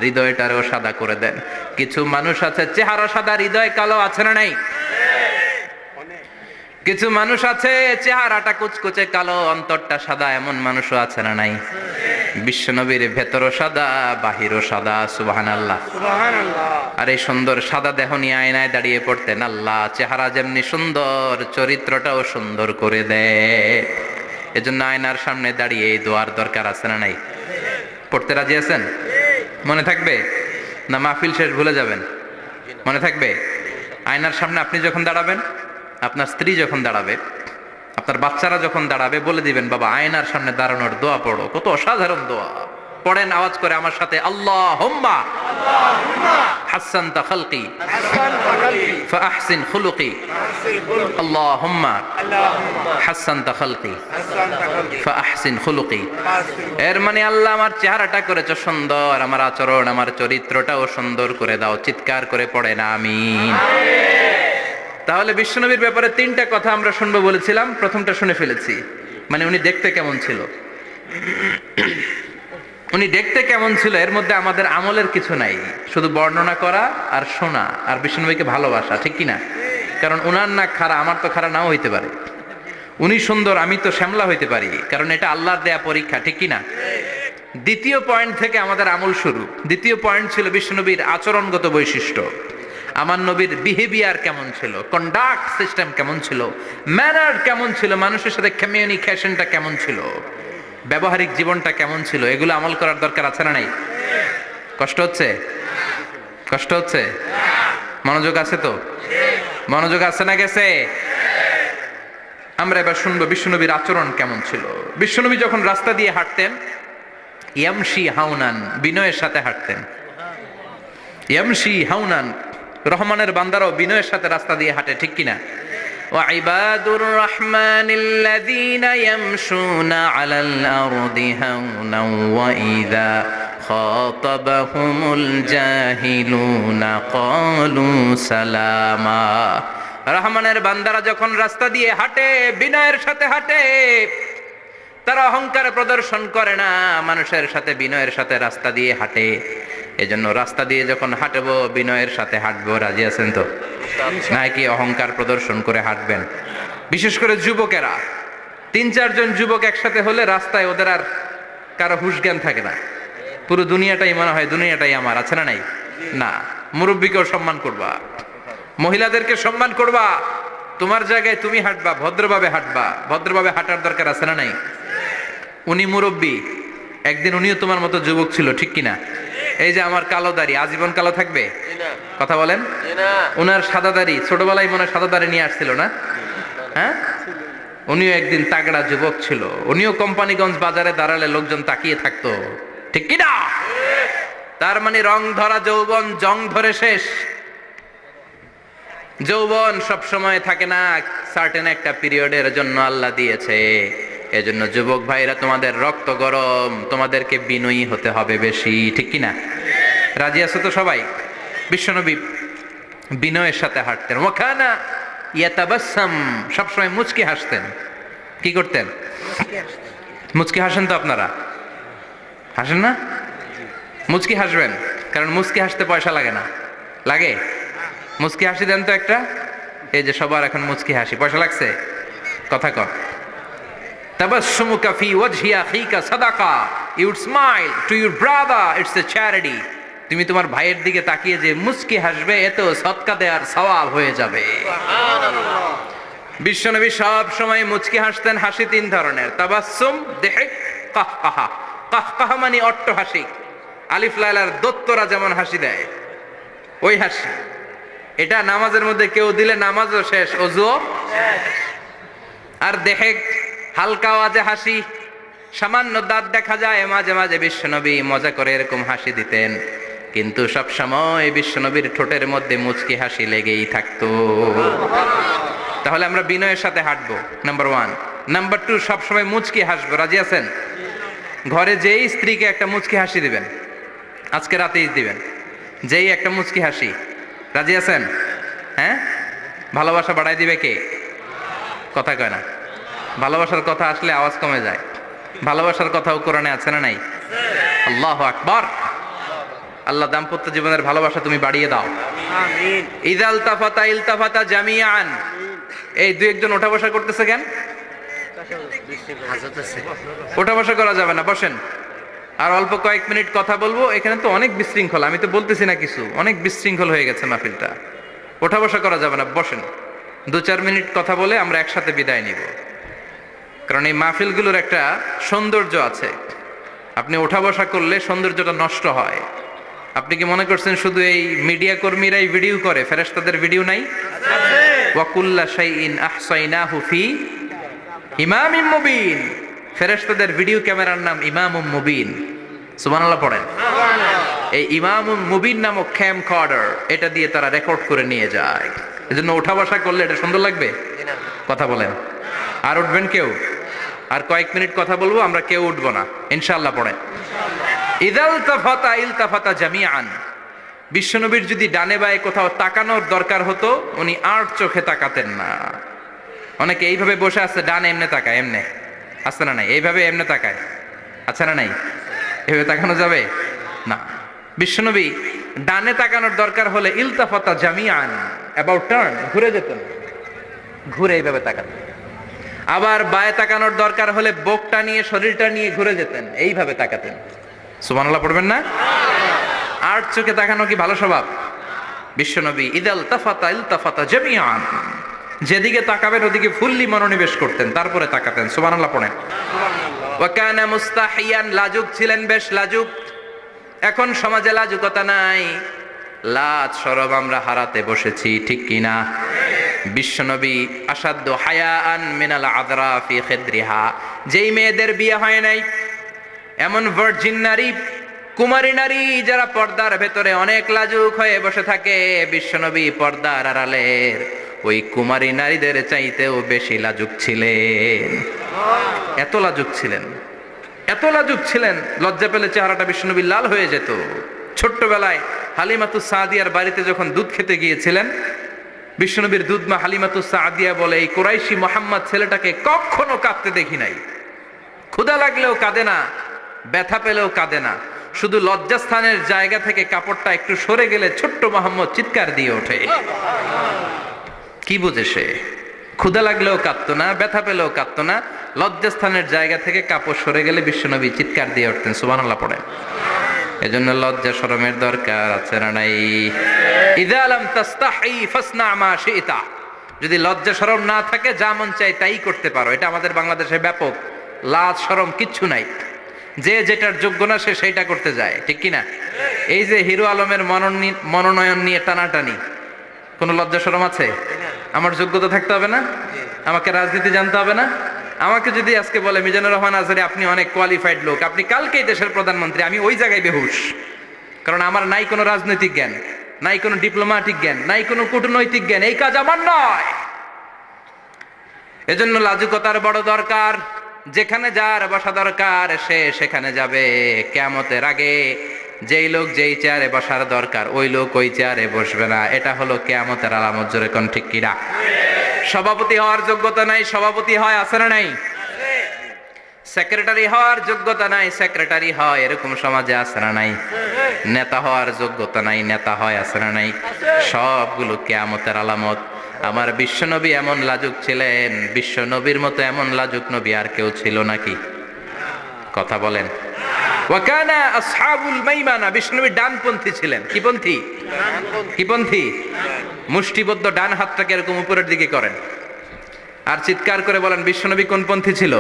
হৃদয়টারও সাদা করে দেন। কিছু মানুষ আছে চেহারা সাদা হৃদয় কালো, আছে না নাই? কিছু মানুষ আছে চেহারাটা কুচকুচে কালো অন্তরটা সাদা, এমন মানুষও আছে না নাই? বিশ্বনবীর ভেতরও সাদা বাহিরও সাদা। সুবহানাল্লাহ। আর এই সুন্দর সাদা দেহ নিয়ে আয়নায় দাঁড়িয়ে পড়তেন আল্লাহ চেহারা যেমনি সুন্দর চরিত্রটাও সুন্দর করে দেয়। এজন্য আয়নার সামনে দাঁড়িয়ে এই দোয়ার দরকার আছে না নাই? পড়তে রাজি আছেন? মনে থাকবে না মাহফিল শেষ ভুলে যাবেন? মনে থাকবে? আয়নার সামনে আপনি যখন দাঁড়াবেন, আপনার স্ত্রী যখন দাঁড়াবে, আপনার বাচ্চারা যখন দাঁড়াবে, বলে দিবেন বাবা আয়নার সামনে দাঁড়ানোর দোয়া পড়ো। কত অসাধারণ দোয়া! পড়েন আওয়াজ করে আমার সাথে, আল্লাহুম্মা হাসানতা খালকি ফাহসিন খুলুকি, আল্লাহুম্মা হাসানতা খালকি ফাহসিন খুলুকি। এর মানে আল্লাহ আমার চেহারাটা করেছো সুন্দর, আমার আচরণ, আমার চরিত্রটাও সুন্দর করে দাও। চিৎকার করে পড়েন আমিন। তাহলে বিশ্বনবীর ব্যাপারে তিনটা কথা আমরা শুনবো বলেছিলাম, প্রথমটা শুনে ফেলেছি, মানে উনি দেখতে কেমন ছিল। উনি দেখতে কেমন ছিল এর মধ্যে আমাদের আমলের কিছু নাই, শুধু বর্ণনা করা আর শোনা আর বিষ্ণুনবীকে ভালোবাসা, ঠিক কিনা? কারণ উনার না খাড়া, আমার তো খাড়া নাও হইতে পারে। উনি সুন্দর, আমি তো শ্যামলা হইতে পারি, কারণ এটা আল্লাহর দেয়া পরীক্ষা, ঠিক কিনা? দ্বিতীয় পয়েন্ট থেকে আমাদের আমল শুরু। দ্বিতীয় পয়েন্ট ছিল বিশ্বনবীর আচরণগত বৈশিষ্ট্য। আমার নবীর বিহেভিয়ার কেমন ছিল, কন্ডাক্ট সিস্টেম কেমন ছিল, ম্যানার কেমন ছিল, মানুষের সাথে কমিউনিকেশনটা কেমন ছিল, ব্যবহারিক জীবনটা কেমন ছিল, এগুলো আমল করার দরকার আছে না নাই? কষ্ট হচ্ছে? কষ্ট হচ্ছে? মনোযোগ আছে তো? মনোযোগ আছে না গেছে? আমরা এবার শুনবো বিশ্বনবীর আচরণ কেমন ছিল। বিশ্বনবী যখন রাস্তা দিয়ে হাঁটতেন, ইয়ামশি হাউনান, বিনয়ের সাথে হাঁটতেন। ইয়ামশি হাউনান, রহমানের বান্দারাও বিনয়ের সাথে রাস্তা দিয়ে হাঁটে, ঠিক কিনা? ওয়াইবাদুর রহমানিল্লাযীনা ইয়ামশুনা আলাল আরদি হাওনাও ওয়া ইযা খাতাবাহুমুল জাহিলুনা ক্বালু সালামা। রহমানের বান্দারা যখন রাস্তা দিয়ে হাঁটে, বিনয়ের সাথে হাঁটে, তারা অহংকার প্রদর্শন করে না, মানুষের সাথে বিনয়ের সাথে রাস্তা দিয়ে হাঁটে। এজন্য রাস্তা দিয়ে যখন হাঁটবো বিনয়ের সাথে হাঁটবো। রাজি আছেন তো? নাকি অহংকার প্রদর্শন করে হাঁটবেন? বিশেষ করে যুবকেরা, 3-4 জন যুবক একসাথে হলে রাস্তায় ওদের আর কারো হুঁশ জ্ঞান থাকে না, পুরো দুনিয়াটাই মনে হয় দুনিয়াটাই আমার, আছে না নাই? না, মুরব্বীকেও সম্মান করবা, মহিলাদেরকে সম্মান করবা, তোমার জায়গায় তুমি হাঁটবা, ভদ্রভাবে হাঁটবা। ভদ্রভাবে হাঁটার দরকার আছে না নাই? উনি মুরব্বী, একদিন উনিও তোমার মতো যুবক ছিল, ঠিক কিনা? এই যে আমার কালো দাড়ি আজীবন কালো থাকবে? কথা বলেন। উনার সাদা দাড়ি ছোটবেলায় মনে হয় সাদা দাড়ি নিয়ে আসছিল না? হ্যাঁ, উনিও একদিন তাগড়া যুবক ছিল, উনিও কোম্পানিগঞ্জ বাজারে দাঁড়ালে লোকজন তাকিয়ে থাকতো, ঠিক কিনা? তার মানে রং ধরা যৌবন জং ধরে শেষ। যৌবন সব সময় থাকে না, সার্টেন একটা পিরিয়ডের জন্য আল্লাহ দিয়েছে। এজন্য যুবক ভাইরা, তোমাদের রক্ত গরম, তোমাদেরকে বিনয়ী হতে হবে বেশি, ঠিক কিনা? রাজি আছো তো সবাই? বিশ্বনবী বিনয়ের সাথে হাঁটতেন। ওয়াকানা ইয়াতাবাসসাম, সবসময় মুচকি হাসতেন। কি করতেন? মুচকি হাসেন তো আপনারা? হাসেন না? মুচকি হাসবেন, কারণ মুচকি হাসতে পয়সা লাগে না। লাগে? মুচকি হাসি দেন তো একটা। এই যে সবার এখন মুচকি হাসি, পয়সা লাগছে? কথা কর। তাবাসসুমুকা ফি ওয়াজহি আখিকা সাদাকা, you would smile to your brother, it's a charity. তুমি তোমার ভাইয়ের দিকে তাকিয়ে যে মুচকি হাসবে, এত সদকা দেওয়ার সওয়াব হয়ে যাবে। বিশ্বনবী সব সময় মুচকি হাসতেন। হাসি 3 ধরনের, তাবাসসুম, দিহক, কাহকাহা। কাহকাহা মানে অট্টহাসি, আলিফ লাইলার দত্তরা যেমন হাসি দেয় ওই হাসি। এটা নামাজের মধ্যে কেউ দিলে নামাজও শেষ, ওযুও শেষ। আর দেহেক, হালকা আওয়াজে হাসি, সামান্য দাঁত দেখা যায় মাঝে মাঝে। বিশ্বনবী মজা করে এরকম হাসি দিতেন, কিন্তু সব সময় বিশ্বনবীর ঠোঁটের মধ্যে মুচকি হাসি লেগেই থাকতো। তাহলে আমরা বিনয়ের সাথে হাঁটবো, নাম্বার 1। নাম্বার 2, সব সময় মুচকি হাসবো। রাজি আছেন? ঘরে যেই স্ত্রীকে একটা মুচকি হাসি দিবেন, আজকে রাতেই দিবেন, যেই একটা মুচকি হাসি। রাজি আছেন? হ্যাঁ, ভালোবাসা বাড়াই দিবে কে? কথা কয় না। ভালোবাসার কথা আসলে আওয়াজ কমে যায়। ভালোবাসার কথাও কোরআনে আছে না নাই? আল্লাহু আকবার। আল্লাহ দাম্পত্য জীবনের ভালোবাসা তুমি বাড়িয়ে দাও।
আমিন।
ইযাল তাফাতা ইলতাফাতা জামিআন। এই 2-1 জন ওঠা বসা করতেছে কেন? ওঠা বসা করা যাবে না, বসেন। আর অল্প কয়েক মিনিট কথা বলবো। এখানে তো অনেক বিশৃঙ্খলা, আমি তো বলতেছি না কিছু, অনেক বিশৃঙ্খল হয়ে গেছে মাহফিলটা। ওঠা বসা করা যাবে না, বসেন। 2-4 মিনিট কথা বলে আমরা একসাথে বিদায় নিব। কারণ এই মাহফিলগুলোর একটা সৌন্দর্য আছে, আপনি ওঠা বসা করলে সৌন্দর্যটা নষ্ট হয়। আপনি কি মনে করছেন শুধু এই মিডিয়া কর্মীরাই ভিডিও করে, ফেরেশতাদের ভিডিও নাই? ওয়া কুল্লা শাইইন আহসাইনাহু ফি ইমামিম মুবিন। ফেরেশতাদের ভিডিও ক্যামেরার নাম ইমামুম মুবিন। সুবহানাল্লাহ পড়েন। এই ইমামুম মুবিন নামক ক্যামকর্ডার, এটা দিয়ে তারা রেকর্ড করে নিয়ে যায়। এজন্য ওঠা বসা করলে এটা সুন্দর লাগবে? কথা বলেন। আর উঠবেন কেউ? আর কয়েক মিনিট কথা বলবো, আমরা কেউ উঠবো না ইনশাআল্লাহ। পড়েন। ইযাল তাফাতা ইলতাফাতা জামিআন। বিশ্বনবীর যদি ডানে বায়ে কোথাও তাকানোর দরকার হতো, উনি আর চোখে তাকাতেন না। অনেকে এইভাবে বসে আছে, ডানে এমনে তাকায়, এমনে আছে না নাই? এইভাবে এমনে তাকায়, আছে না নাই? এভাবে তাকানো যাবে না। বিশ্বনবী ডানে তাকানোর দরকার হলে ইলতাফাতা জামিআন, অ্যাবাউট টার্ন, ঘুরে যেতেন, ঘুরে এইভাবে তাকাতেন। আবার বায়ে তাকানোর দরকার হলে বুকটা নিয়ে, শরীরটা নিয়ে ঘুরে যেতেন, এইভাবে তাকাতেন। সুবহানাল্লাহ পড়বেন না? আর চোখে তাকানো কি ভালো স্বভাব? বিশ্বনবী ইদাল তাফাতা ইলতাফাতা জামিআন, যেদিকে তাকাবেন ওদিকে ফুললি মনোনিবেশ করতেন, তারপরে তাকাতেন। সুবহানাল্লাহ পড়েন। ওয়া কানা মুস্তাহিয়ান, লাজুক ছিলেন, বেশ লাজুক। এখন সমাজে লাজুকতা নাই, লাজ শরম আমরা হারাতে বসেছি, ঠিক কি না? বিশ্বনবী আসাদ্দ হায়াআন মিনাল আযরা ফি খিদরিহা, যেই মেয়েদের বিয়ে হয় নাই, এমন ভার্জিন নারী, কুমারী নারী যারা পর্দার ভেতরে অনেক লাজুক হয়ে বসে থাকে, বিশ্বনবী পর্দার আড়ালের ওই কুমারী নারীদের চাইতেও বেশি লাজুক ছিলেন। এত লাজুক ছিলেন, এত লাজুক ছিলেন, লজ্জা পেলে চেহারাটা বিশ্বনবী লাল হয়ে যেত। ছোট্টবেলায় হালিমাতুস সাদিয়ার বাড়িতে যখন দুধ খেতে গিয়েছিলেন, বিশ্বনবীর দুধমা হালিমাতুস সাদিয়া বলে, এই কুরাইশি মোহাম্মদ ছেলেটাকে কখনো কাঁদতে দেখি নাই। ক্ষুধা লাগলেও কাঁদে না, ব্যথা পেলেও কাঁদে না, শুধু লজ্জাস্থানের জায়গা থেকে কাপড়টা একটু সরে গেলে ছোট্ট মোহাম্মদ চিৎকার দিয়ে ওঠে। কি বুঝে সে? ক্ষুধা লাগলেও কাঁদতো না, ব্যথা পেলেও কাঁদতো না, লজ্জাস্থানের জায়গা থেকে কাপড় সরে গেলে বিশ্বনবী চিৎকার দিয়ে উঠতেন। সুবহানাল্লাহ পড়েন। এজন্য লজ্জা শরমের দরকার আছে না নাই? ইযা লাম তাস্তাহি ফাসনা মা শিতা, যদি লজ্জা শরম না থাকে যা মন চাই তাই করতে পারো। এটা আমাদের বাংলাদেশে ব্যাপক, লাজ শরম কিচ্ছু নাই, যে যেটার যোগ্য না সে সেইটা করতে যায়, ঠিক কি না? এই যে হিরো আলমের মনোনয়ন নিয়ে টানাটানি, কোনো লজ্জা শরম আছে? আমার যোগ্যতা থাকতে হবে না? আমাকে রাজনীতি জানতে হবে না? আমাকে যদি আজকে বলে মিজানুর রহমান আজহারী আপনি অনেক কোয়ালিফাইড লোক, আপনি কালকেই দেশের প্রধানমন্ত্রী, আমি ওই জায়গায় বেহুশ, কারণ আমার নাই কোনো রাজনৈতিক জ্ঞান, নাই কোনো ডিপ্লোম্যাটিক জ্ঞান, নাই কোনো কূটনৈতিক জ্ঞান, এই কাজ আমার নয়। এজন্য লাজুকতার বড় দরকার। যেখানে যার বসা দরকার সে সেখানে যাবে। কিয়ামতের আগে যেই লোক যেই চেয়ারে বসার দরকার ওই লোক ওই চেয়ারে বসবে না, এটা হলো কিয়ামতের আলামত। জোরে কোন ঠিক কিনা? সভাপতি হওয়ার যোগ্যতা নাই, সভাপতি হয়, আছে না নাই? সেক্রেটারি হওয়ার যোগ্যতা নাই, সেক্রেটারি হয়, এরকম সমাজে আছে না নাই? নেতা হওয়ার যোগ্যতা নাই, নেতা হয়, আছে না নাই? সবগুলো কিয়ামতের আলামত। আমার বিশ্বনবী এমন লাজুক ছিলেন, বিশ্বনবীর মতো এমন লাজুক নবী আর কেউ ছিল নাকি? কথা বলেন। ওয়া কানা আসহাবুল মাইমানা, বিশ্বনবী ডানপন্থী ছিলেন। কি পন্থী? কি পন্থী? মুষ্টিবদ্ধ ডান হাতটাকে এরকম উপরের দিকে করেন আর চিৎকার করে বলেন, বিশ্বনবী কোন পন্থী ছিল?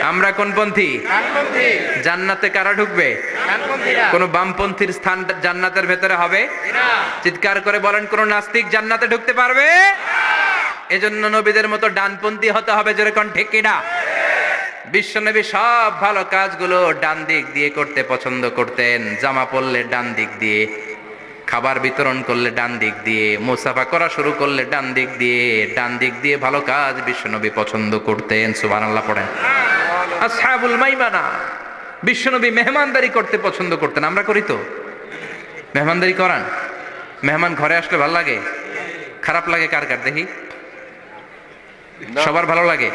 আমরা কোন পন্থী? জান্নাতে কারা ঢুকবে? কোন বামপন্থীর স্থান জান্নাতের ভেতরে হবে? চিৎকার করে বলেন, কোন নাস্তিক জান্নাতে ঢুকতে পারবে? এজন্য নবীদের মতো ডানপন্থী হতে হবে। জোরে কোন ঠিক কিনা? বিশ্বনবী সব ভালো কাজগুলো ডান দিক দিয়ে করতে পছন্দ করতেন। জামা পরলে ডান দিক দিয়ে, খাবার বিতরণ করলে ডান দিক দিয়ে, মুসাফা করা শুরু করলে ডান দিক দিয়ে, ডান দিক দিয়ে ভালো কাজ বিশ্বনবী পছন্দ করতেন। সুবহানাল্লাহ পড়েন। আসহাবুল মাইমানা, বিশ্বনবী মেহমানদারি করতে পছন্দ করতেন। আমরা করি তো? মেহমানদারি করান? মেহমান ঘরে আসলে ভালো লাগে? খারাপ লাগে কার কার দেখি? সবার ভালো লাগে,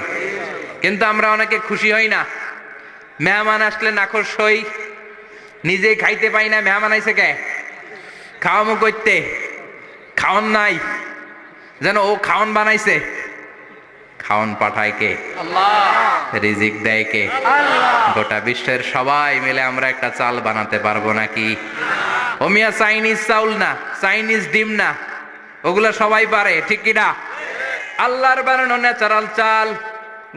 কিন্তু আমরা অনেকে খুশি হই না। মেহমান আসলে নাখোশ হই, নিজেই খাইতে পাই না। মেহমান আইছে কে? খাওয়ামো করতে, খাওয়ান নাই, যেন ও খাওয়ান বানাইছে। খাওয়ান পাঠায় কে? আল্লাহ। রিজিক দেয় কে? আল্লাহ। গোটা বিশ্বের সবাই মিলে আমরা একটা চাল বানাতে পারবো নাকি? ও মিয়া চাইনিজ চাউল না, চাইনিজ ডিম না, ওগুলা সবাই পারে, ঠিক কিনা? আল্লাহর বানানো ন্যাচারাল চাল,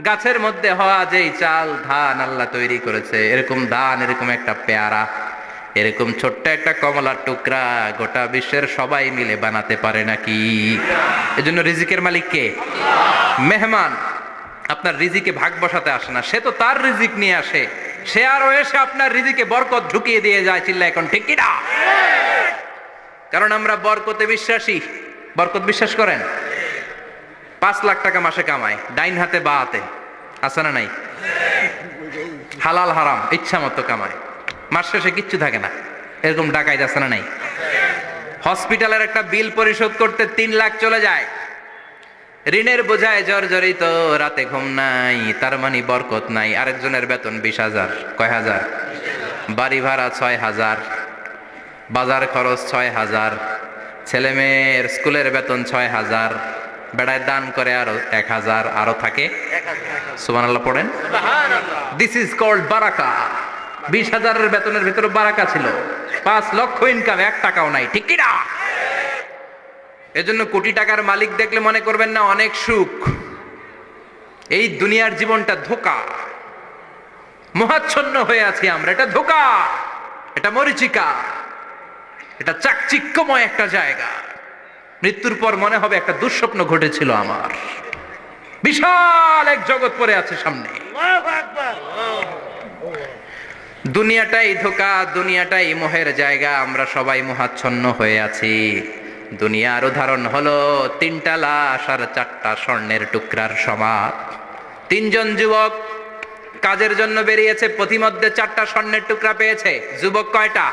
গাছের মধ্যে হওয়া যেই চাল, ধান আল্লাহ তৈরি করেছে, এরকম ধান, এরকম একটা পেয়ারা, এরকম ছোট্ট একটা কমলার টুকরা গোটা বিশ্বের সবাই মিলে বানাতে পারে নাকি? এজন্য রিজিকের মালিক কে? মেহমান আপনার রিজিকে ভাগ বসাতে আসে না, সে তো তার রিজিক নিয়ে আসে, সে আরো এসে আপনার রিজিকে বরকত ঢুকিয়ে দিয়ে যায়। চিল্লা এখন ঠিক কি না? কারণ আমরা বরকতে বিশ্বাসী। বরকত বিশ্বাস করেন? 5 লাখ টাকা মাসে কামায়, ডাইন হাতে বা হাতে, আছে না নাই? হালাল হারাম ইচ্ছা মতো কামায়, মাস শেষে কিচ্ছু থাকে না, এরকম ডাকাইত আছে না নাই? হসপিটালের একটা বিল পরিশোধ করতে 3 লাখ চলে যায়, ঋণের বোঝায় জর্জরিত, রাতে ঘুম নাই, তার মানে বরকত নাই। আরেকজনের বেতন 20,000, কয় হাজার? বাড়ি ভাড়া 6,000, বাজার খরচ 6,000, ছেলে মেয়ের স্কুলের বেতন 6,000, বেড়ায় দান করে আরো 1,000, আরো থাকে। সুবহানাল্লাহ পড়েন। দিস ইজ কল্ড বারাকা। 20,000-এর বেতনের ভিতরে বারাকা ছিল। 5 লক্ষ ইনকাম, 1 টাকাও নাই, ঠিক কি না? এজন্য কোটি টাকার মালিক দেখলে মনে করবেন না অনেক সুখ। এই দুনিয়ার জীবনটা ধোঁকা, মোহাচ্ছন্ন হয়ে আছি আমরা। এটা ধোঁকা, এটা মরিচিকা, এটা চাকচিক্যময় একটা জায়গা। মৃত্যুর পর মনে হবে একটা দুঃস্বপ্ন ঘটেছিল আমার। বিশাল এক জগৎ পড়ে আছে সামনে। দুনিয়াটাই ধোঁকা, দুনিয়াটাই মোহের জায়গা। আমরা সবাই মোহাচ্ছন্ন হয়ে আছি। দুনিয়ার উদাহরণ হলো 3টা লাশ আর 4টা স্বর্ণের টুকরার সমান। 3 জন যুবক কাজের জন্য বেরিয়েছে, পথিমধ্যে 4টা স্বর্ণের টুকরা পেয়েছে। যুবক কয়টা?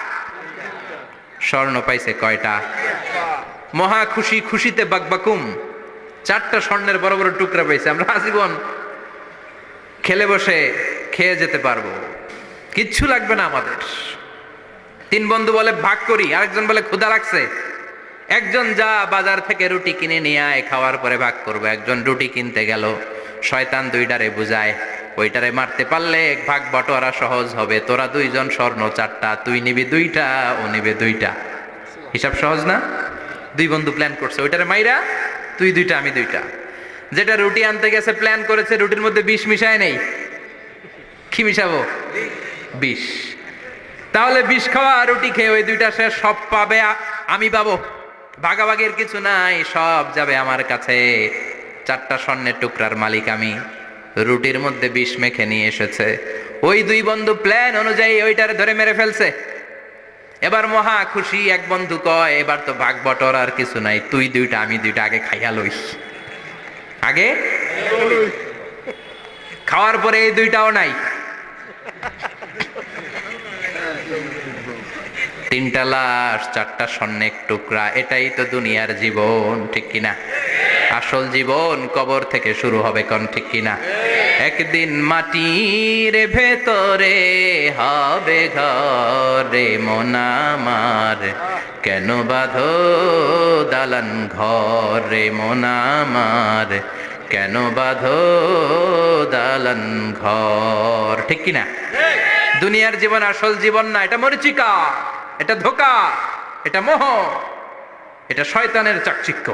স্বর্ণ পাইছে কয়টা? মহা খুশি, খুশিতে বাকবাকুম। 4টা স্বর্ণের বড় বড় টুকরা পেয়েছে। আমরা আজীবন খেলে বসে খেয়ে যেতে পারবো, কিচ্ছু লাগবে না আমাদের। 3 বন্ধু বলে ভাগ করি, আরেকজন বলে ক্ষুধা লাগছে। একজন যা বাজার থেকে রুটি কিনে নিয়ে আয়, খাওয়ার পরে ভাগ করবো। একজন রুটি কিনতে গেল, শয়তান 2টারে বুঝায় ওইটারে মারতে পারলে ভাগ বটোয়ারা সহজ হবে। তোরা 2 জন স্বর্ণ 4টা, তুই নিবি 2টা, ও নিবে 2টা। হিসাব সহজ না? 2 বন্ধু প্ল্যান করছে, ওইটারে মাইরা তুই 2টা, আমি 2টা। যেটা রুটি আনতে গেছে প্ল্যান করেছে রুটির মধ্যে বিষ মিশায় নেই। কি মিশাবো? বিষ। তাহলে বিষ খাওয়া রুটি খেয়ে ওই 2টা সে সব পাবে, আমি পাবো। ভাগাভাগির কিছু নাই, সব যাবে আমার কাছে। 4টা স্বর্ণের টুকরার মালিক আমি। রুটির মধ্যে বিষ মেখে নিয়ে এসেছে। ওই 2 বন্ধু প্ল্যান অনুযায়ী ওইটারে ধরে মেরে ফেলছে। এবার মহা খুশি। এক বন্ধু কয় এবার তো ভাগ বটর আর কিছু নাই, তুই 2টা, আমি 2টা, আগে খাইয়া লই। আগে খাওয়ার পরে এই 2টাও নাই। 3টা লাশ, 4টা স্বর্ণের টুকরা। এটাই তো দুনিয়ার জীবন, ঠিক কিনা? আসল জীবন কবর থেকে শুরু হবে, কোন ঠিক কিনা? একদিন মাটির ভেতরে হবে ঘরে মন আমার, কেন বাঁধো দালান ঘরে মন আমার, কেন বাঁধো দালান ঘর, ঠিক কিনা? দুনিয়ার জীবন আসল জীবন না, এটা মরিচিকা, এটা ধোঁকা, এটা মোহ, এটা শয়তানের চাকচিক্য।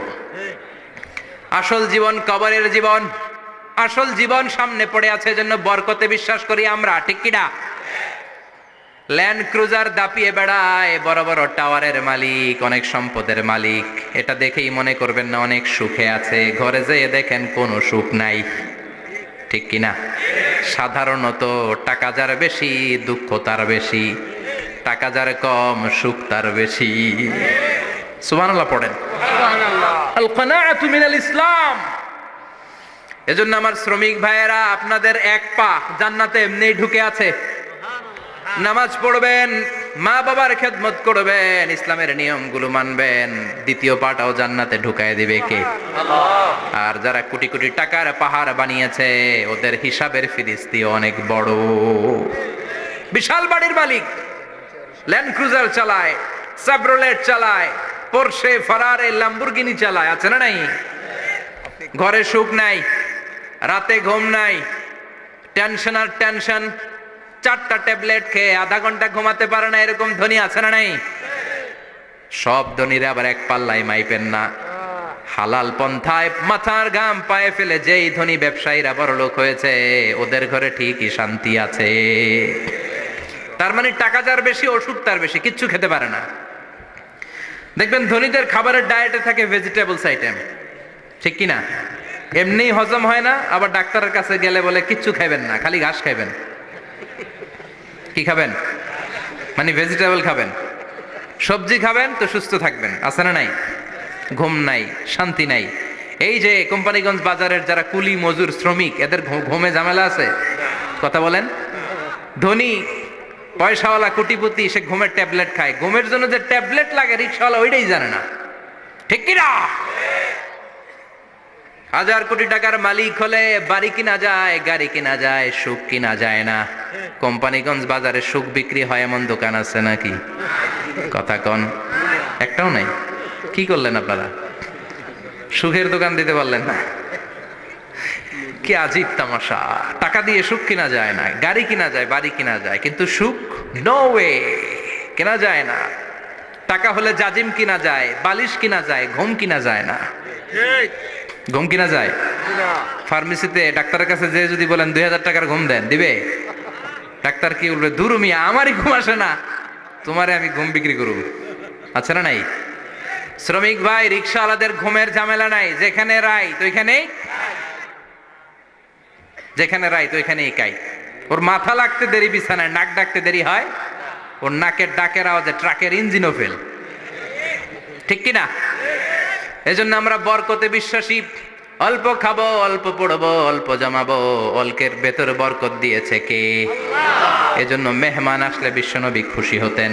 আসল জীবন কবরের জীবন। আসল জীবন সামনে পড়ে আছে, এজন্য বরকতে বিশ্বাস করি আমরা, ঠিক কিনা? ল্যান্ড ক্রুজার দাপিয়ে বেড়ায়, বড় বড় টাওয়ারের মালিক, অনেক সম্পদের মালিক। এটা দেখেই মনে করবেন না অনেক সুখে আছে। ঘরে যেয়ে দেখেন কোনো সুখ নাই, ঠিক কিনা? সাধারণত টাকা যার বেশি দুঃখ তার বেশি, টাকা যার কম সুখ তার বেশি। সুবহানাল্লাহ পড়েন। আল কানাআতু মিনাল ইসলাম। এজন্য আমার শ্রমিক ভাইয়েরা, আপনাদের 1 পা জান্নাতে এমনিই ঢুকে আছে। নামাজ পড়বেন, মা বাবার খেদমত করবেন, ইসলামের নিয়মগুলো মানবেন, 2য় পাটাও জান্নাতে ঢুকায় দিবে কে? আল্লাহ। আর যারা কোটি কোটি টাকার পাহাড় বানিয়েছে, ওদের হিসাবের ফিরিস্তি অনেক বড়। বিশাল বাড়ির মালিক, ল্যান্ড ক্রুজার চালায়, সাবরোলেট চালায়, পোরশে, ফারারে, ল্যাম্বরগিনি চালায়, আছে না নাই? ঘরে সুখ নাই, রাতে ঘুম নাই, টেনশন আর টেনশন। 4টা ট্যাবলেট খেয়ে আধা ঘন্টা ঘুমাতে পারে না, এরকম ধনী আছে না নাই? সব ধনীরা আবার এক পাল্লায় মাইপেন না। হালাল পন্থায় মাথার ঘাম পায়ে ফেলে যেই ধনী ব্যবসায়ীরা বড় লোক হয়েছে, ওদের ঘরে ঠিকই শান্তি আছে। তার মানে টাকা যার বেশি, অসুখ তার বেশি, কিচ্ছু খেতে পারে না। দেখবেন ধনীদের খাবারের ডায়েটে থাকে ভেজিটেবলস আইটেম, ঠিক কিনা? এমনি হজম হয় না, আবার ডাক্তারের কাছে গেলে বলে কিচ্ছু খাইবেন না, খালি ঘাস খাইবেন। কি খাবেন? মানে ভেজিটেবল খাবেন, সবজি খাবেন তো সুস্থ থাকবেন, আছে না নাই? ঘুম নাই, শান্তি নাই। এই যে কোম্পানিগঞ্জ বাজারের যারা কুলি মজুর শ্রমিক, এদের ঘুমে ঝামেলা আছে? কথা বলেন। ধনী পয়সাওয়ালা কোটিপতি, সে ঘুমের ট্যাবলেট খায়। ঘুমের জন্য যে ট্যাবলেট লাগে রিক্সাওয়ালা ওইটাই জানে না, ঠিক কিনা? হাজার কোটি টাকার মালিক হলে বাড়ি কিনা যায়, গাড়ি কিনা যায়, সুখ কিনা যায় না। কোম্পানিগঞ্জ বাজারে সুখ বিক্রি হয় এমন দোকান আছে নাকি? কথা কন, একটাও নাই। কি করলেন আপনারা? সুখের দোকান দিতে পারলেন না? কি আজীব তামাশা! টাকা দিয়ে সুখ কিনা যায় না, গাড়ি কিনা যায়, বাড়ি কিনা যায়, কিন্তু সুখ নো ওয়ে, কেনা যায় না। টাকা হলে জাজিম কিনা যায়, বালিশ কিনা যায়, ঘুম কিনা যায় না।
ঠিক
ঘুম কিনা যায়?
না।
ফার্মেসিতে ডাক্তারের কাছে যে যদি বলেন 2000 টাকার ঘুম দেন, দিবে? ডাক্তার কি বলবে? দূর মিয়া, আমারই ঘুম আসে না, তোমারে আমি ঘুম বিক্রি করব। আচ্ছা না নাই? শ্রমিক ভাই, রিক্সাওয়ালাদের ঘুমের ঝামেলা নাই। যেখানে রাই তো ওইখানেই, যেখানে রাই তো ওইখানেই কাই। ওর মাথা লাগতে দেরি বিছানায়, নাক ডাকতে দেরি হয়, ওর নাকের ডাকের আওয়াজে ট্রাকের ইঞ্জিনও ফেল। ঠিক কিনা? এজন্য আমরা বরকতে বিশ্বাসী। অল্প খাবো, অল্প পড়বো, অল্প জমাবো, অল্পের ভেতর বরকত দিয়েছে কে? এজন্য মেহমান আসলে বিশ্বনবী খুশি হতেন।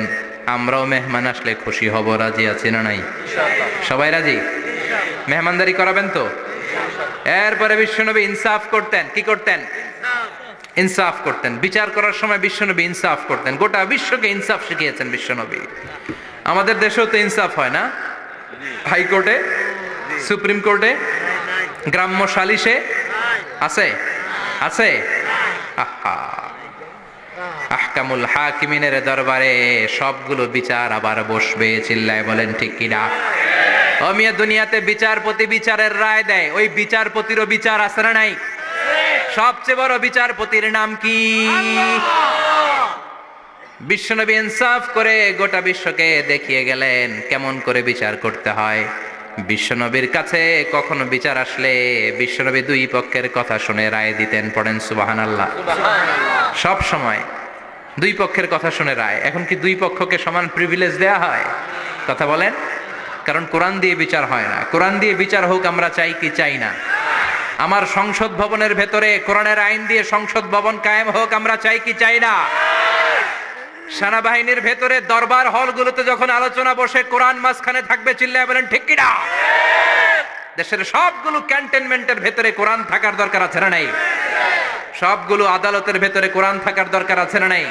আমরাও মেহমান আসলে খুশি হব। রাজি আছি না নাই? সবাই রাজি? মেহমানদারি করাবেন তো? এরপরে বিশ্বনবী ইনসাফ করতেন। কি করতেন? ইনসাফ করতেন। বিচার করার সময় বিশ্বনবী ইনসাফ করতেন। গোটা বিশ্বকে ইনসাফ শিখিয়েছেন বিশ্বনবী। আমাদের দেশেও তো ইনসাফ হয় না? হাইকোর্টে, সুপ্রিম কোর্টে, গ্রাম্য সালিশে আছে? আছে? আহা, আহকামুল হাকিমিনের দরবারে সবগুলো বিচার আবার বসবে। চিল্লায় বলেন ঠিক কিনা? ও মিয়া, দুনিয়াতে বিচারপতি বিচারের রায় দেয়, ওই বিচারপতিরও বিচার আছে না নাই? সবচেয়ে বড় বিচারপতির নাম কি? বিশ্বনবী ইনসাফ করে গোটা বিশ্বকে দেখিয়ে গেলেন কেমন করে বিচার করতে হয়। বিশ্বনবীর কাছে কখনো বিচার আসলে বিশ্বনবী দুই পক্ষের কথা শুনে রায় দিতেন। পড়েন সুবহানাল্লাহ। সব সময় দুই পক্ষের কথা শুনে রায়। এখন কি দুই পক্ষকে সমান প্রিভিলেজ দেয়া হয়? কথা বলেন। কারণ কোরআন দিয়ে বিচার হয় না। কোরআন দিয়ে বিচার হোক আমরা চাই কি চাই না? আমার সংসদ ভবনের ভেতরে কোরআনের আইন দিয়ে সংসদ ভবন কায়েম হোক আমরা চাই কি চাই না? সেনাবাহিনীর ভেতরে দরবার হলগুলোতে যখন আলোচনা বসে কোরআন মাঝখানে থাকবে। চিল্লায় বলেন ঠিক কিনা? দেশের সবগুলো ক্যান্টনমেন্টের ভেতরে কোরআন থাকার দরকার আছে না নাই? সবগুলো আদালতের ভেতরে কোরআন থাকার দরকার আছে না নাই?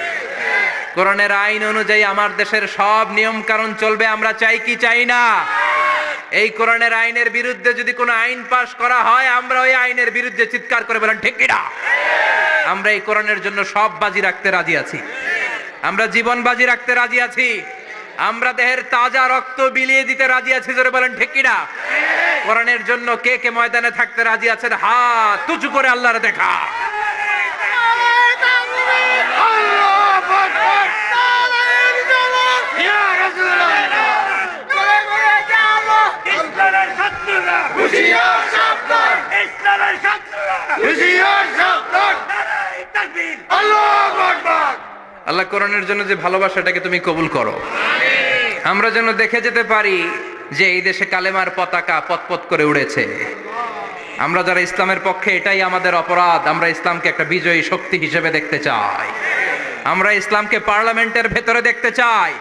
কোরআনের আইন অনুযায়ী আমার দেশের সব নিয়ম কানুন চলবে আমরা চাই কি চাই না? এই কোরআনের আইনের বিরুদ্ধে যদি কোনো আইন পাশ করা হয় আমরা ওই আইনের বিরুদ্ধে চিৎকার করে বলেন ঠিক কিনা? আমরা এই কোরআনের জন্য সব বাজি রাখতে রাজি আছি। আমরা জীবন বাজি রাখতে রাজি আছি। আমরা দেহের তাজা রক্ত বিলিয়ে দিতে রাজি আছি। জোরে বলেন ঠিক কিনা? কোরআনের জন্য কে কে ময়দানে থাকতে রাজি আছেন? হাত উঁচু করে আল্লাহর দেখা।
আল্লাহু আকবার। ইয়া রাসূলুল্লাহ। করে করে যাও। ইসলামের শত্রুরা হুঁশিয়ার সাবধান। ইসলামের শত্রুরা হুঁশিয়ার সাবধান। নারায়ে তাকবীর। আল্লাহু আকবার।
আল্লাহ কোরআনের জন্য যে ভালোবাসাটাকে তুমি কবুল করো। আমরা যেন দেখে যেতে পারি যে এই দেশে কালেমার পতাকা পতপত করে উড়েছে। আমরা যারা ইসলামের পক্ষে, এটাই আমাদের অপরাধ। আমরা ইসলামকে একটা বিজয়ী শক্তি হিসেবে দেখতে চাই। আমরা ইসলামকে পার্লামেন্টের ভেতরে দেখতে চাই।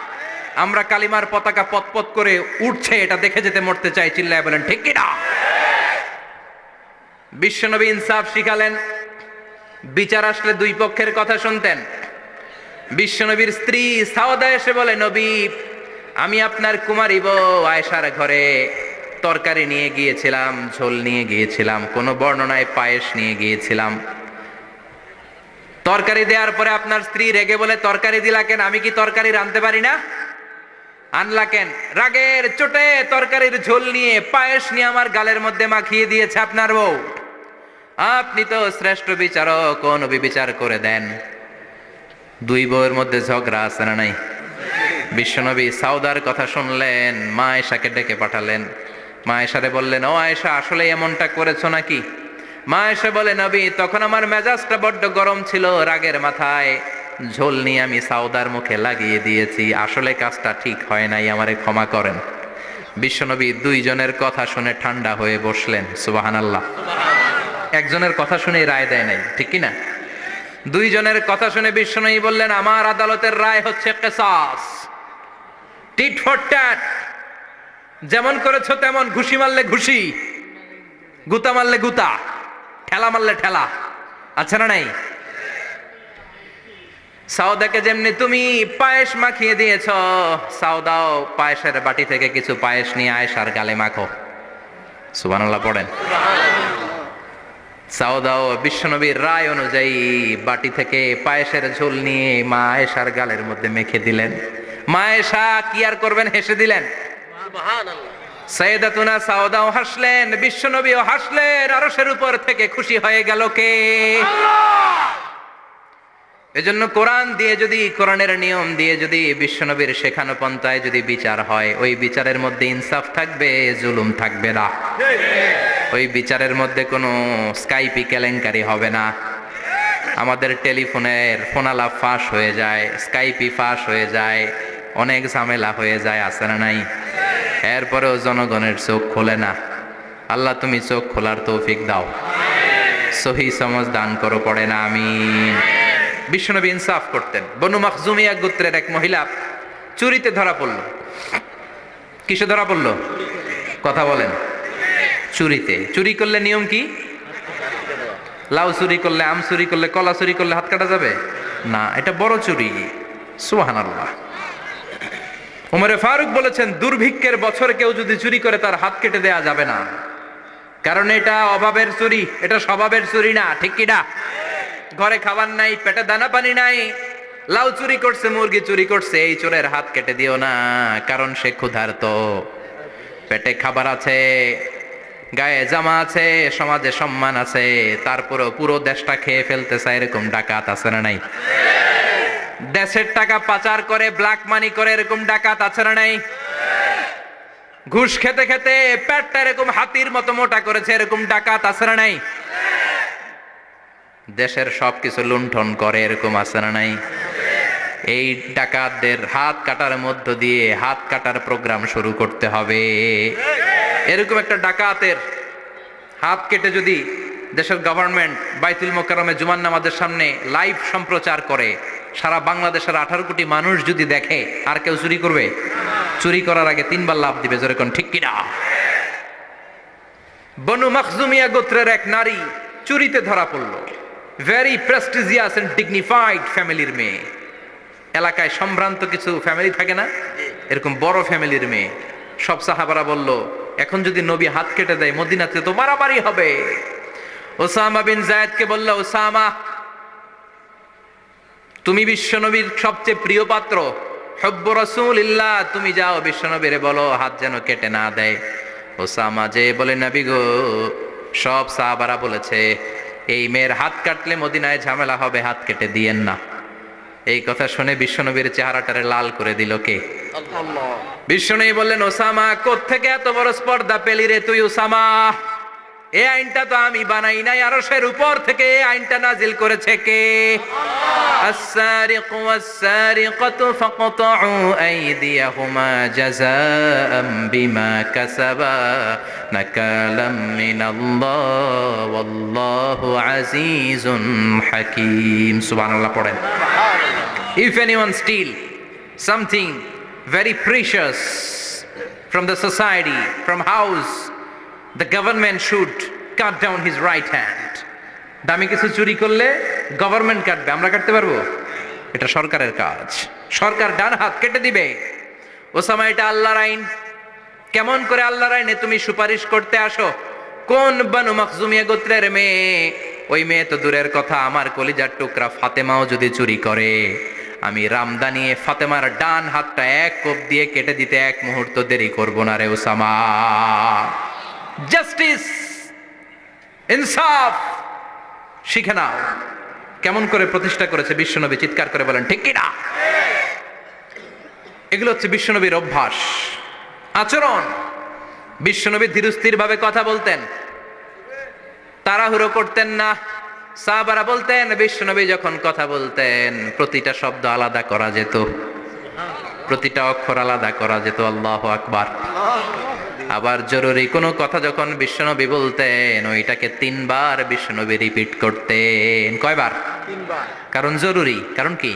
আমরা কালিমার পতাকা পতপত করে উঠছে এটা দেখে যেতে মরতে চাই। চিল্লায় বলেন ঠিক কিনা? বিশ্বনবী ইনসাফ শিখালেন। বিচার আসলে দুই পক্ষের কথা শুনতেন। বিশ্বনবীর স্ত্রী সাওদা এসে বলে, নবী, আমি আপনার কুমারী বউ আয়েশার ঘরে তরকারি নিয়ে গিয়েছিলাম, ঝোল নিয়ে গিয়েছিলাম, কোন বর্ণনায় পায়েস নিয়ে গিয়েছিলাম। তরকারি দেওয়ার পরে আপনার স্ত্রী রেগে বলে, তরকারি দিলা কেন? আমি কি তরকারি রাঁধতে পারি না? আনলা কেন? রাগের চোটে তরকারির ঝোল নিয়ে পায়েস নিয়ে আমার গালের মধ্যে মাখিয়ে দিয়েছে আপনার বউ। আপনি তো শ্রেষ্ঠ বিচারক, ও নবী বিচার করে দেন। দুই বউয়ের মধ্যে ঝগড়া আছে না নাই? বিশ্বনবী সাউদার কথা শুনলেন, মা আয়েশাকে ডেকে পাঠালেন। মা আয়েশারে বললেন, ও আয়েশা, আসলে এমনটা করেছো নাকি? মা আয়েশা বলে, নবী, তখন আমার মেজাজটা বড্ড গরম ছিল, রাগের মাথায় ঝোল নিয়ে আমি সাউদার মুখে লাগিয়ে দিয়েছি। আসলে কাজটা ঠিক হয় নাই, আমারে ক্ষমা করেন। বিশ্বনবী দুইজনের কথা শুনে ঠান্ডা হয়ে বসলেন। সুবহানাল্লাহ। একজনের কথা শুনে রায় দেয় নাই, ঠিক কি না? দুইজনের কথা শুনে বিশ্বনবী বললেন, আমার আদালতের রায় হচ্ছে কিসাস, টিট ফর ট্যাট। যেমন করেছো তেমন, ঘুষি মারলে ঘুষি। গুতা মারলে গুতা, ঠেলা মারলে ঠেলা, আচ্ছা না নাই? সাউদাকে যেমনি তুমি পায়েস মাখিয়ে দিয়েছ, সাউদাও পায়েসের বাটি থেকে কিছু পায়েস নিয়ে আয়েশার গালে মাখো। সুবহানাল্লাহ পড়েন। সাউদাও বিশ্বনবীর রায় অনুযায়ী বাটি থেকে পায়েসের ঝোল নিয়ে মা আয়েশার গালের মধ্যে মেখে দিলেন। মা আয়েশা কি আর করবেন, হেসে দিলেন। সাইয়েদাতুনা সাউদাও হাসলেন, বিশ্বনবীও হাসলেন। আরশের উপর থেকে খুশি হয়ে গেল কে? এজন্য কোরআন দিয়ে যদি, কোরআনের নিয়ম দিয়ে যদি, বিশ্বনবীর শেখানো পন্থায় যদি বিচার হয়, ওই বিচারের মধ্যে ইনসাফ থাকবে, জুলুম থাকবে না। ওই বিচারের মধ্যে কোনো স্কাইপি কেলেঙ্কারি হবে না। আমাদের টেলিফোনের ফোনালাপ ফাঁস হয়ে যায়, স্কাইপি ফাঁস হয়ে যায়, অনেক ঝামেলা হয়ে যায়, আছে না নাই? এরপরেও জনগণের চোখ খোলে না। আল্লাহ তুমি চোখ খোলার তৌফিক দাও, সহি সমাজ দান করো, পড়ে না আমিন। বিশ্বনবী ইনসাফ করতেন। বনু মাখজুমিয়া গোত্রের এক মহিলা চুরিতে ধরা পড়ল। কিসে ধরা পড়ল? কথা বলেন। চুরিতে। চুরি করলে নিয়ম কি? লাউ চুরি করলে, আম চুরি করলে, কলা চুরি করলে হাত কাটা যাবে না, এটা বড় চুরি। সুবহানাল্লাহ। ওমরে ফারুক বলেছেন, দুর্ভিক্ষের বছর কেউ যদি চুরি করে তার হাত কেটে দেয়া যাবে না, কারণ এটা অভাবের চুরি, এটা স্বভাবের চুরি না। ঠিক কি না? ঘরে খাবার নাই, পেটে দানা পানি নাই, লাউ চুরি করছে, মুরগি চুরি করছে, এই চোরের হাত কেটে দিও না, কারণ সে ক্ষুধার্ত। পেটে খাবার আছে, গায়ে জামা আছে, সমাজে সম্মান আছে, তারপরেও পুরো দেশটা খেয়ে ফেলতে চায়, এরকম ডাকাত আছে না নাই? দেশের টাকা পাচার করে, ব্ল্যাক মানি করে, এরকম ডাকাত আছে না নাই? ঘুষ খেতে খেতে পেটটা এরকম হাতির মতো মোটা করেছে, এরকম ডাকাত আছে না নাই? দেশের সবকিছু লুণ্ঠন করে, এরকম আছে না নাই? এই ডাকাতদের হাত কাটার মধ্য দিয়ে হাত কাটার প্রোগ্রাম শুরু করতে হবে। এরকম একটা ডাকাতের হাত কেটে যদি দেশের গভর্নমেন্ট বাইতুল মোকাররমে জুমার নামাজের সামনে লাইভ সম্প্রচার করে, সারা বাংলাদেশের 18 কোটি মানুষ যদি দেখে, আর কেউ চুরি করবে? চুরি করার আগে 3 বার লাভ দিবে, যেরকম ঠিক কিনা? বনু মাখজুমিয়া গোত্রের এক নারী চুরিতে ধরা পড়ল। ভেরি প্রেস্টিজিয়াস এন্ড ডিগনিফাইড ফ্যামিলির মেয়ে। এলাকায় সম্ভ্রান্ত কিছু ফ্যামিলি থাকে না, এরকম বড় ফ্যামিলির মেয়ে। সব সাহাবারা বলল, এখন যদি নবী হাত কেটে দেয় মদিনাতে তো মারামারি হবে। ওসামা বিন যায়েদকে বলল, ওসামা তুমি বিশ্বনবীর সবচেয়ে প্রিয় পাত্র, হুব্বু রাসূলিল্লাহ, তুমি যাও বিশ্বনবীরে বলো হাত যেন কেটে না দেয়। ওসামা যে বলে, নবী গো, সব সাহাবারা বলেছে এই মেয়ের হাত কাটলে মদিনায় ঝামেলা হবে, হাত কেটে দিয়েন না। এই কথা শুনে বিশ্বনবীর চেহারাটারে লাল করে দিল কে? বিশ্বনবী বললেন, ওসামা কোত্থেকে এত বড় স্পর্ধা পেলি রে তুই ওসামা? এই আইনটা তো আমি বানাই নাই, আরশের উপর থেকে এই আইনটা নাজিল করেছে কে? السارق والسارقة فاقطعوا أيديهما جزاء بما كسبا نكالا من الله والله عزيز حكيم. سبحان الله পড়েন। If anyone steal something very precious from the society, from house, the government should cut down his right hand. দামি কিছু চুরি করলে গভর্নমেন্ট কাটবে, আমরা কাটতে পারবো? এটা সরকারের কাজ, সরকার ডান হাত কেটে দিবে। ওসামা, এটা আল্লাহর আইন। কেমন করে আল্লাহর আইনে তুমি সুপারিশ করতে আসো? কোন বনু মাখজুমিয়া গোত্রের মেয়ে? ওই মেয়ে তো দূরের কথা, আমার কলিজার টুকরা ফাতেমাও যদি চুরি করে, আমি রামদানিয়ে ফাতেমার ডান হাতটা এক কোপ দিয়ে কেটে দিতে এক মুহূর্ত দেরি করব না রে ওসামা। জাস্টিস, ইনসাফ শিখে নাও। কেমন করে প্রতিষ্ঠা করেছে বিশ্বনবী, চিৎকার করে বলেন ঠিক কি না? এগুলো হচ্ছে বিশ্বনবীর অভ্যাস, আচরণ। বিশ্বনবী ধীরস্থির ভাবে কথা বলতেন, তাড়াহুড়ো করতেন না। সাহাবারা বলতেন, বিশ্বনবী যখন কথা বলতেন প্রতিটা শব্দ আলাদা করা যেত, প্রতিটা অক্ষর আলাদা করা যেত। আল্লাহু আকবার। আবার জরুরি কোনো কথা যখন বিশ্বনবী বলতেন, ওইটাকে 3 বার বিশ্বনবী রিপিট করতেন। কয়বার?
3 বার।
কারণ জরুরি। কারণ কি?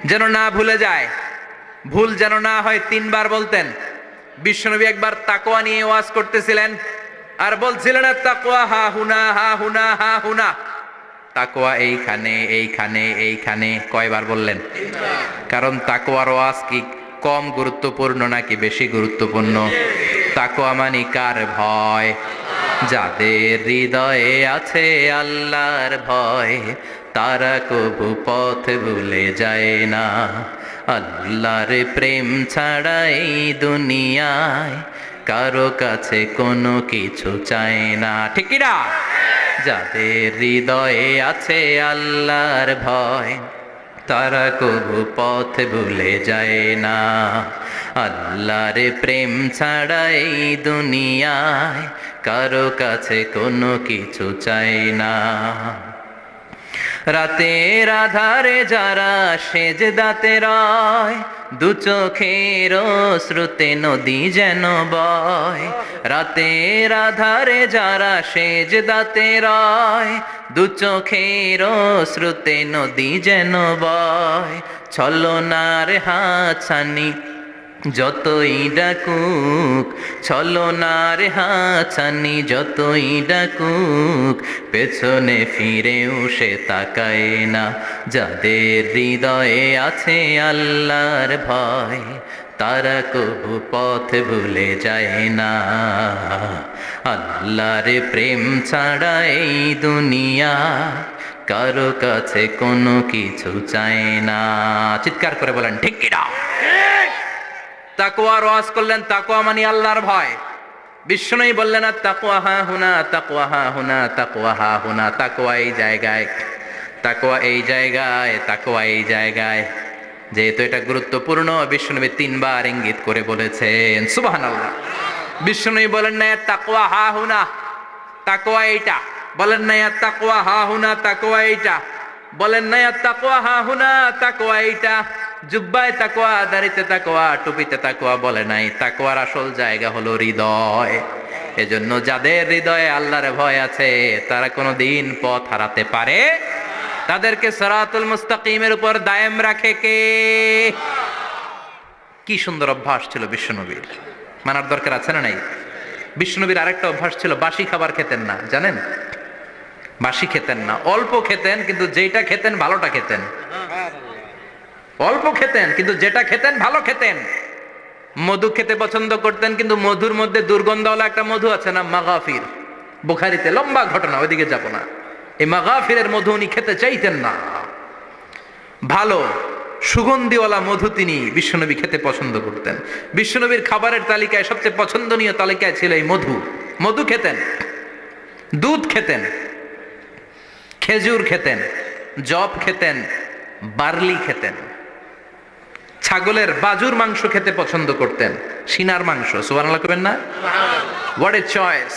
যেন না ভুলে যায়, ভুল যেন না হয়, 3 বার বলতেন। বিশ্বনবী একবার তাকওয়া নিয়ে ওয়াজ করতেছিলেন, আর বলছিলেন তাকওয়া হা হুনা হা হুনা হা হুনা, তাকওয়া এইখানে এইখানে এইখানে। কয়বার বললেন? কারণ তাকওয়ার ওয়াজ কি কম গুরুত্বপূর্ণ নাকি বেশি গুরুত্বপূর্ণ? তাকওয়া মানে কার ভয়? যাদের হৃদয়ে আছে আল্লাহর ভয়, তারা কবু পথ ভুলে যায় না। আল্লাহর প্রেম ছাড়া এই দুনিয়ায় কারো কাছে কোনো কিছু চায় না, ঠিক কি না? যাদের হৃদয়ে আছে আল্লাহর ভয়, তারা কবু পথ ভুলে যায় না। আল্লাহর প্রেম ছাড়া এই দুনিয়ায় কারো কাছে কোনো কিছু চাই না। রাতের আধারে যারা সেজদাতে রয়, দু চোখের শ্রুতে নদী যেন বয়। রাতের আধারে যারা সেজদাতে রয়, দু চোখের শ্রুতে নদী যেন বয়। ছলনার হাতছানি যতই ডাকুক, ছলনার হাতছানি যতই ডাকুক, পেছনে ফিরেও সে তাকায় না। যাদের হৃদয়ে আছে আল্লাহর ভয়, তারা কবু পথ ভুলে যায় না। আল্লাহর প্রেম ছাড়া এই দুনিয়া কারো কাছে কোনো কিছু চায় না। চিৎকার করে বলেন ঠিক কিনা? তাকওয়ার ওয়াজ করলেন, তাকওয়া মানে আল্লাহর ভয়। বিষ্ণুই বললেন আর তাকওয়া হা হুনা, তাকওয়া হা হুনা, তাকওয়া হা হুনা। তাকওয়া এই জায়গায়, তাকওয়া এই জায়গায়, তাকওয়া এই জায়গায়। যেহেতু এটা গুরুত্বপূর্ণ, বিষ্ণুনবী 3 বার ইঙ্গিত করে বলেছেন। সুবহানাল্লাহ। বিষ্ণুই বলেন না তাকওয়া হা হুনা, তাকওয়া এইটা। বলেন না তাকওয়া হা হুনা, তাকওয়া এইটা। বলেন না তাকওয়া হা হুনা, তাকওয়া এইটা। জুব্বায় তাকওয়া, দাড়িতে তাকওয়া, টুপিতে তাকওয়া বলে নাই। তাকওয়ার আসল জায়গা হলো হৃদয়। এজন্য যাদের হৃদয়ে আল্লাহর ভয় আছে, তারা কোনোদিন পথ হারাতে পারে। তাদেরকে সিরাতুল মুস্তাকিমের উপর দায়েম রাখে কে? কি সুন্দর অভ্যাস ছিল বিশ্বনবীর, মানার দরকার আছে না নাই? বিশ্বনবীর আরেকটা অভ্যাস ছিল, বাসি খাবার খেতেন না, জানেন? বাসি খেতেন না, অল্প খেতেন, কিন্তু যেটা খেতেন ভালোটা খেতেন। অল্প খেতেন কিন্তু যেটা খেতেন ভালো খেতেন। মধু খেতে পছন্দ করতেন, কিন্তু মধুর মধ্যে দুর্গন্ধওয়ালা একটা মধু আছে না, মাগাফির। বুখারীতে লম্বা ঘটনা, ওইদিকে যাব না। এই মাগাফিরের মধু উনি খেতে চাইতেন না। ভালো সুগন্ধিওয়ালা মধু তিনি বিশ্বনবী খেতে পছন্দ করতেন। বিশ্বনবীর খাবারের তালিকায় সবচেয়ে পছন্দনীয় তালিকায় ছিল এই মধু। মধু খেতেন, দুধ খেতেন, খেজুর খেতেন, জব খেতেন, বার্লি খেতেন, ছাগলের বাজুর মাংস খেতে পছন্দ করতেন, সিনার মাংস। সুবহানাল্লাহ কইবেন না? What a choice!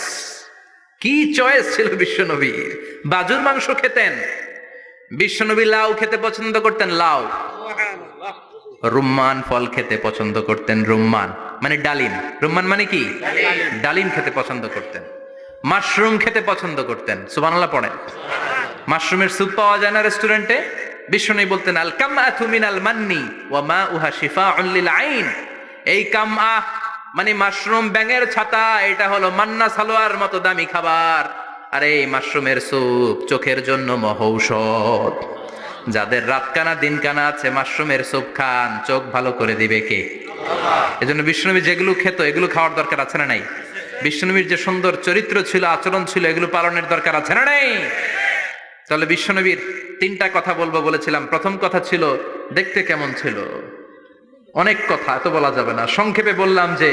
কি চয়েস ছিল বিশ্বনবীর! বাজুর মাংস খেতেন। বিশ্বনবী লাউ খেতে পছন্দ করতেন, লাউ। রুম্মান ফল খেতে পছন্দ করতেন, রুম্মান মানে ডালিম। রুম্মান মানে কি? ডালিম খেতে পছন্দ করতেন। মাশরুম খেতে পছন্দ করতেন। সুবহানাল্লাহ পড়েন। মাশরুমের স্যুপ পাওয়া যায় না রেস্টুরেন্টে? বিষ্ণু বলতেন আল কামআতু মিনাল মান্নি ওয়া মাউহা শিফাউন লিল আইন। এই কামআ মানে মাশরুম, ব্যাঙের ছাতা, এটা হলো মান্না সালোয়ার মতো দামি খাবার। আর এই মাশরুমের স্যুপ চোখের জন্য মহৌষধ। যাদের রাতকানা দিনকানা আছে, মাশরুমের স্যুপ খান, চোখ ভালো করে দিবে কে? এজন্য বিষ্ণুনবী যেগুলো খেত, এগুলো খাওয়ার দরকার আছে না নাই? বিষ্ণুনবীর যে সুন্দর চরিত্র ছিল, আচরণ ছিল, এগুলো পালনের দরকার আছে না নাই? তাহলে বিশ্বনবীর 3টা কথা বলবো বলেছিলাম। প্রথম কথা ছিল দেখতে কেমন ছিল। অনেক কথা এত বলা যাবে না, সংক্ষেপে বললাম যে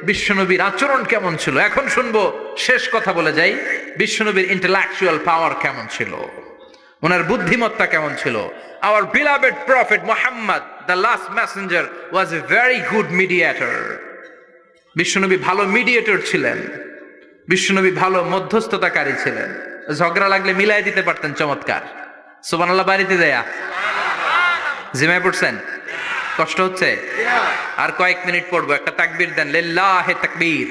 বিশ্বনবীর আচরণ কেমন ছিল। এখন শুনবো, শেষ কথা বলে যাই, বিশ্বনবীর ইন্টেলেকচুয়াল পাওয়ার কেমন ছিল, ওনার বুদ্ধিমত্তা কেমন ছিল। Our beloved prophet Muhammad, the last messenger, was a very good mediator. বিশ্বনবী ভালো মিডিয়েটর ছিলেন। বিশ্বনবী ভালো মধ্যস্থতাকারী ছিলেন। ঝগড়া লাগলে মিলাই দিতে পারতেন, চমৎকার। সুবহানাল্লাহ বাড়িতে দেয়া। জিমায় পড়ছেন? কষ্ট হচ্ছে? আর কয়েক মিনিট পড়বো, একটা তাকবীর দেন, লিল্লাহি তাকবীর।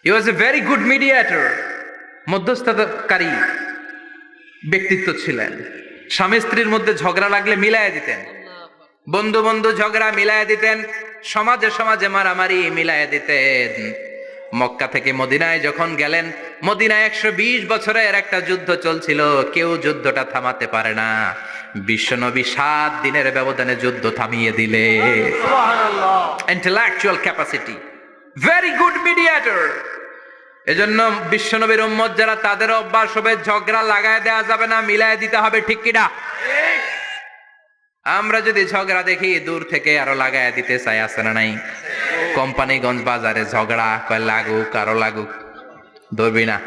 He was a very good mediator. মধ্যস্থতাকারী ব্যক্তিত্ব ছিলেন। স্বামী স্ত্রীর মধ্যে ঝগড়া লাগলে মিলাই দিতেন, বন্ধু বন্ধু ঝগড়া মিলাই দিতেন, সমাজে সমাজে মারামারি মিলাই দিতেন। মক্কা থেকে মদিনায় যখন গেলেন, মদিনায় 120 বছরের একটা যুদ্ধ চলছিল, কেউ যুদ্ধটা থামাতে পারে না। বিশ্বনবী 7 দিনের ব্যবধানে যুদ্ধ থামিয়ে দিলে। Intellectual capacity, very good mediator. এজন্য বিশ্বনবীর উম্মত যারা, তাদের অভ্যাস হবে ঝগড়া লাগায় দেওয়া যাবে না, মিলায় দিতে হবে, ঠিক কিনা? আমরা যদি ঝগড়া দেখি দূর থেকে আরো লাগায় দিতে চাই, আছে না নাই? কোম্পানিগঞ্জ বাজারে ঝগড়া, কয় লাগুক আরো লাগুক, ধরবি না,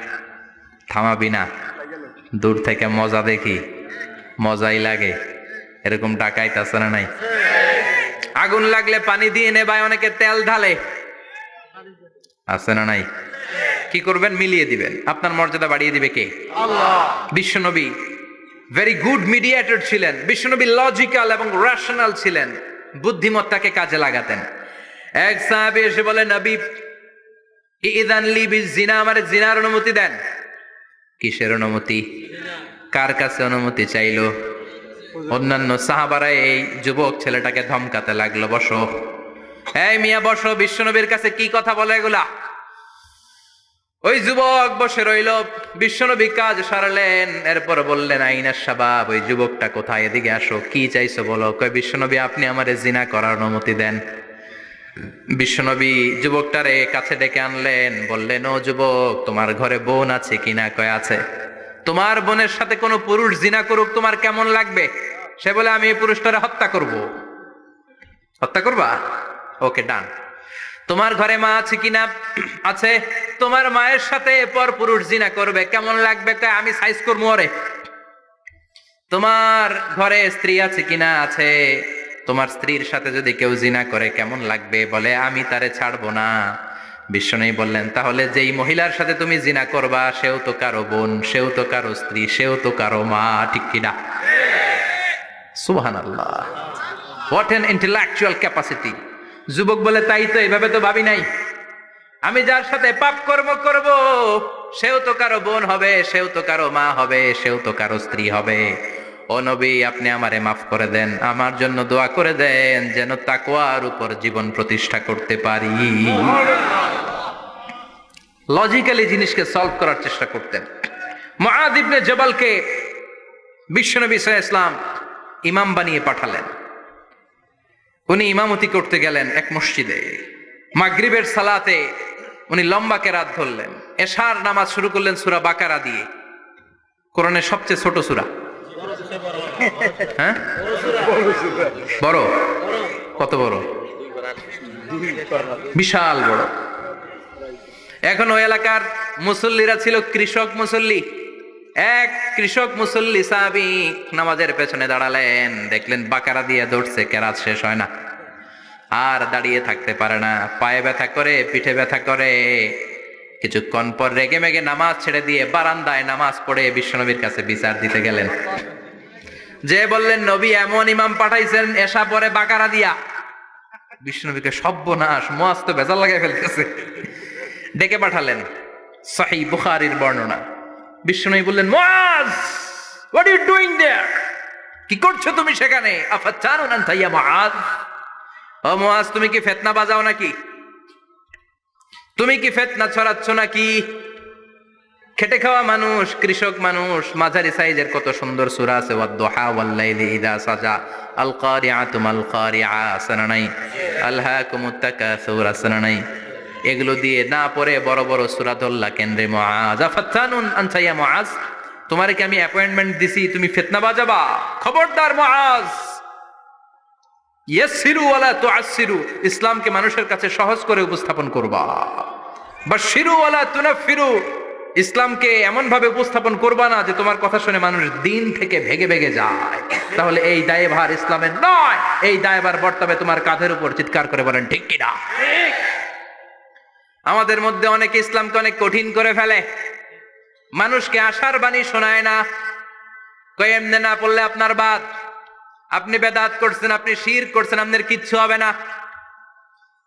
থামাবি না, দূর থেকে মজা দেখি, মজাই লাগে, এরকম ডাকাইতে আছে না নাই? আগুন লাগলে পানি দিয়ে নেবায়, অনেকে তেল ঢালে, আছে না নাই? কি করবেন? মিলিয়ে দিবেন। আপনার মর্যাদা বাড়িয়ে দিবে কে? আল্লাহ। বিশ্বনবী ভেরি গুড মিডিয়েটর ছিলেন। বিশ্বনবী লজিক্যাল এবং রেশনাল ছিলেন, বুদ্ধিমত্তাকে কাজে লাগাতেন। এক সাহাবী এসে বলে, নবী ইযান লি বিজিনা, আমারে জিনার অনুমতি দেন। কিসের অনুমতি? কার কাছে অনুমতি চাইলো? অন্যান্য সাহাবারা এই যুবক ছেলেটাকে ধমকাতে লাগলো, বসো, এই মিয়া বসো, বিশ্বনবীর কাছে কি কথা বলে এগুলা? ওই যুবক বসে রইল। বিশ্বনবী কাজ সারলেন, এরপর বললেন, আইনা শাবাব, ওই যুবকটা কোথায়, এদিকে আসো, কি চাইছো বলো। কয়, বিশ্বনবী আপনি আমারে জিনা করার অনুমতি দেন। বিশ্বনবী যুবকটারে কাছে ডেকে আনলেন, বললেন, ও যুবক, তোমার ঘরে বোন আছে কিনা? কয় আছে। তোমার বোনের সাথে কোনো পুরুষ জিনা করুক, তোমার কেমন লাগবে? সে বলে, আমি এই পুরুষটারে হত্যা করব। হত্যা করবা? ওকে, ডান। তোমার ঘরে মা আছে কিনা? আছে। তোমার মায়ের সাথে পর পুরুষ জিনা করবে, কেমন লাগবে? কয়, আমি সাইজ করবো ওরে। তোমার ঘরে স্ত্রী আছে কিনা? আছে। তোমার স্ত্রীর সাথে যদি কেউ জিনা করে কেমন লাগবে? বলে, আমি তারে ছাড়বো না। বিশ্বনবী বললেন, তাহলে যেই মহিলার সাথে তুমি জিনা করবা, সেও তো কারো বোন, সেও তো কারো স্ত্রী, সেও তো কারো মা, ঠিক কিনা? সুবহানাল্লাহ, হোয়াট অ্যান ইন্টেলেকচুয়াল ক্যাপাসিটি। যুবক বলে, তাই তো, এইভাবে তো ভাবি নাই। আমি যার সাথে পাপ কর্ম করব, সেও তো কারো বোন হবে, সেও তো কারো মা হবে, সেও তো কারো স্ত্রী হবে। ও নবী, আপনি আমারে মাফ করে দেন, আমার জন্য দোয়া করে দেন, যেন তাকওয়ার উপর জীবন প্রতিষ্ঠা করতে পারি। লজিক্যালি জিনিসকে সলভ করার চেষ্টা করতেন। মুআয ইবনে জবালকে বিশ্বনবী সাল্লাল্লাহু আলাইহি ওয়াসাল্লাম ইমাম বানিয়ে পাঠালেন। উনি ইমামতি করতে গেলেন এক মসজিদে। মাগরিবের সালাতে উনি লম্বা কেরাত ধরলেন। এশার নামাজ শুরু করলেন সূরা বাকারা দিয়ে, কোরআনের সবচেয়ে ছোট সূরা। হ্যাঁ, বড়? কত বড়? বিশাল বড়। এখন ওই এলাকার মুসল্লিরা ছিল কৃষক মুসল্লি। এক কৃষক মুসল্লি সাহাবী নামাজের পেছনে দাঁড়ালেন, দেখলেন বাকারা দিয়ে দৌড়ছে, কেরাত শেষ হয় না, আর দাঁড়িয়ে থাকতে পারে না, পায়ে ব্যথা করে, পিঠে ব্যথা করে। কিছুক্ষণ পর রেগে মেগে নামাজ ছেড়ে দিয়ে বারান্দায় নামাজ পড়ে বিশ্বনবীর কাছে বিচার দিতে গেলেন। যে বললেন, নবী এমন ইমাম পাঠাইছেন এশা পরে বাকারা দিয়া। বিশ্বনবীকে সর্বনাশ, মুআয তো ভেজাল লাগাই ফেলতেছে। ডেকে পাঠালেন, সহিহ বুখারীর বর্ণনা। বিশ্বনবী বললেন, মুআয, হোয়াট আর ইউ ডুইং দেয়ার? কি করছো তুমি সেখানে? আফাতানুন আনতা ইয়া মুআয, ও মুআয, তুমি কি ফিতনা বাজাও নাকি? তুমি কি ফিতনা ছড়াচ্ছ নাকি? খেটে খাওয়া মানুষ, কৃষক মানুষ, মাঝারি সাইজের কত সুন্দর সূরা আছে, ওয়াদ-দুহা ওয়াল-লাইলি ইযা সাজা, আল কারিআতু মাল কারিআ, আসনা নাই, আলহাকুমুত তাকাসুর, আসনা নাই। এগুলো দিয়ে না পড়ে বড় বড় সূরা ধরলা কেন রে মুআয? আফাতানুন আনতা ইয়া মুআয, তোমারে কি আমি অ্যাপয়েন্টমেন্ট দিছি তুমি ফিতনা বাজাবা? খবরদার মুআয, ইয়াসসিরু ওয়ালা তুআসসিরু, ইসলামকে মানুষের কাছে সহজ করে উপস্থাপন করবা। বাশশিরু ওয়ালা তুনাফফিরু, ইসলামকে এমন ভাবে উপস্থাপন করবা না যে তোমার কথা শুনে মানুষ দিন থেকে ভেগে ভেগে যায়। তাহলে এই দায়ভার ইসলামের নয়, এই দায়ভার বর্তাবে তোমার কাঁধের উপর। চিৎকার করে বলেন ঠিক কিনা? আমাদের মধ্যে অনেকে ইসলামকে অনেক কঠিন করে ফেলে, মানুষকে আশার বাণী শোনায় না। কয় এমনে না পড়লে আপনার বাদ, আপনি বেদাত করছেন, আপনি শিরক করছেন, আপনার কিচ্ছু হবে না।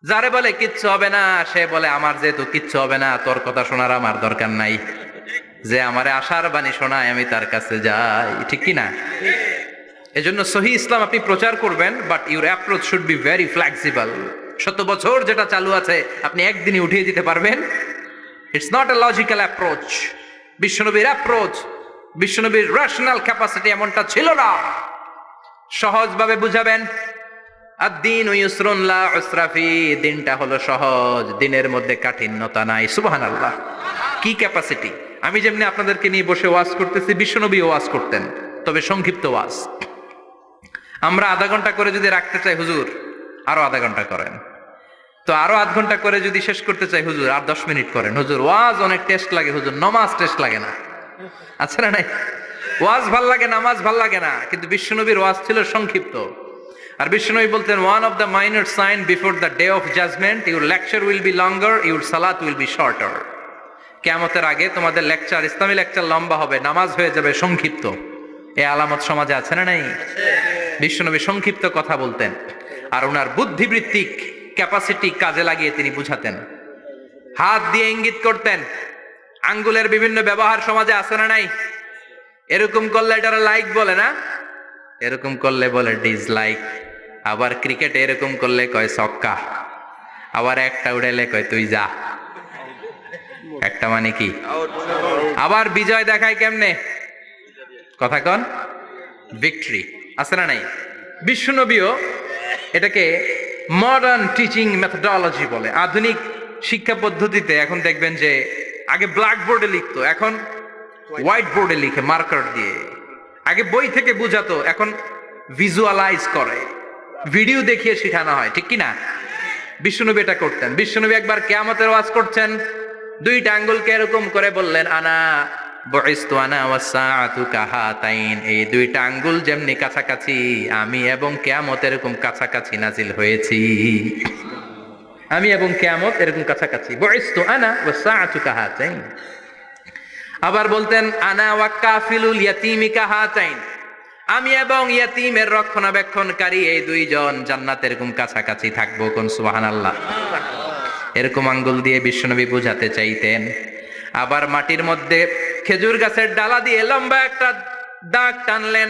যারে বলে কিচ্ছু হবে না, সে বলে আমার যেহেতু কিচ্ছু হবে না, তোর কথা শোনার আমার দরকার নাই। যে আমারে আশার বাণী শোনায় আমি তার কাছে যাই, ঠিক কি না? এজন্য সহি ইসলাম আপনি প্রচার করবেন, but your approach should be very flexible. 100 বছর যেটা চালু আছে আপনি একদিনই উঠিয়ে দিতে পারবেন it's not a logical approach. বিশ্বনবীর অ্যাপ্রোচ, বিশ্বনবীর রেশনাল ক্যাপাসিটি এমনটা ছিল না। সহজভাবে বুঝাবেন, আদ-দীনু ইউসরুন লা উসরা ফি, দিনটা হলো সহজ, দিনের মধ্যে কাঠিন্যতা নাই। সুবহানাল্লাহ। কি ক্যাপাসিটি! আমি যেমনি আপনাদেরকে নিয়ে বসে ওয়াজ করতেছি, বিশ্বনবী ওয়াজ করতেন, তবে সংক্ষিপ্ত ওয়াজ। আমরা আধা ঘন্টা করে যদি রাখতে চাই, হুজুর আরো আধা ঘন্টা করেন। তো আরো আধ ঘন্টা করে যদি শেষ করতে চাই, হুজুর আর 10 মিনিট করেন। হুজুর ওয়াজ অনেক টেস্ট লাগে, হুজুর নমাজ টেস্ট লাগে না। আচ্ছা না নাই? ওয়াজ ভাল লাগে, নামাজ ভাল লাগে না, কিন্তু বিশ্বনবীর ওয়াজ ছিল সংক্ষিপ্ত। আর বিশ্বনবী বলতেন, one of the minor sign before the day of judgement, your lecture will be longer, your সালাত উইল বি শর্টার। কিয়ামতের আগে তোমাদের লেকচার, ইসলামী লেকচার লম্বা হবে, নামাজ হয়ে যাবে সংক্ষিপ্ত। এই আলামত সমাজে আছে না নাই? বিশ্বনবী সংক্ষিপ্ত কথা বলতেন, আর ওনার বুদ্ধিবৃত্তিক ক্যাপাসিটি কাজে লাগিয়ে তিনি বুঝাতেন। হাত দিয়ে ইঙ্গিত করতেন, আঙ্গুলের বিভিন্ন ব্যবহার সমাজে আছে না নাই? এরকম করলে এটারা লাইক বলে না, এরকম করলে বলে ডিসলাইক। আবার ক্রিকেটে এরকম করলে কয় ছক্কা, আবার একটা উড়াইলে কয় তুই যা। একটা মানে কি? আবার বিজয় দেখায় কেমনে? কথা কন, ভিক্টরি। আছে না নাই? বিশ্বনবীও এটাকে মডার্ন টিচিং মেথডোলজি বলে। আধুনিক শিক্ষা পদ্ধতিতে এখন দেখবেন যে আগে ব্ল্যাক বোর্ডে লিখতো, এখন হোয়াইট বোর্ডে লিখে মার্কার দিয়ে। আগে বই থেকে বুঝাতো, এখন ভিজুয়ালাইজ করে, ভিডিও দেখিয়ে শেখানো হয়, ঠিক কি না? বিশ্বনবী এটা করতেন। বিশ্বনবী একবার কিয়ামতের ওয়াজ করছেন, দুইটা আঙ্গুলকে এরকম করে বললেন, আনা বুইসতু আনা ওয়াসসাআতু কাহাতাইন, এই দুইটা আঙ্গুল যেমনি কাছাকাছি, আমি এবং কিয়ামত এরকম কাছাকাছি নাজিল হয়েছি। আমি এবং কিয়ামত এরকম কাছাকাছি। বুইসতু আনা ওয়াসসাআতু কাহাতাইন। আবার বলতেন, আনা ওয়া কাফিলুল ইয়াতীমি কাহাতাইন, আমি এবং ইয়াতীমের রক্ষণাবেক্ষণকারী এই দুইজন জান্নাতে এরকম কাছাকাছি থাকবো। কোন সুবহানাল্লাহ। এরকম আঙ্গুল দিয়ে বিশ্বনবী বুঝাতে চাইতেন। আবার মাটির মধ্যে খেজুর গাছের ডালা দিয়ে লম্বা একটা দাগ টানলেন,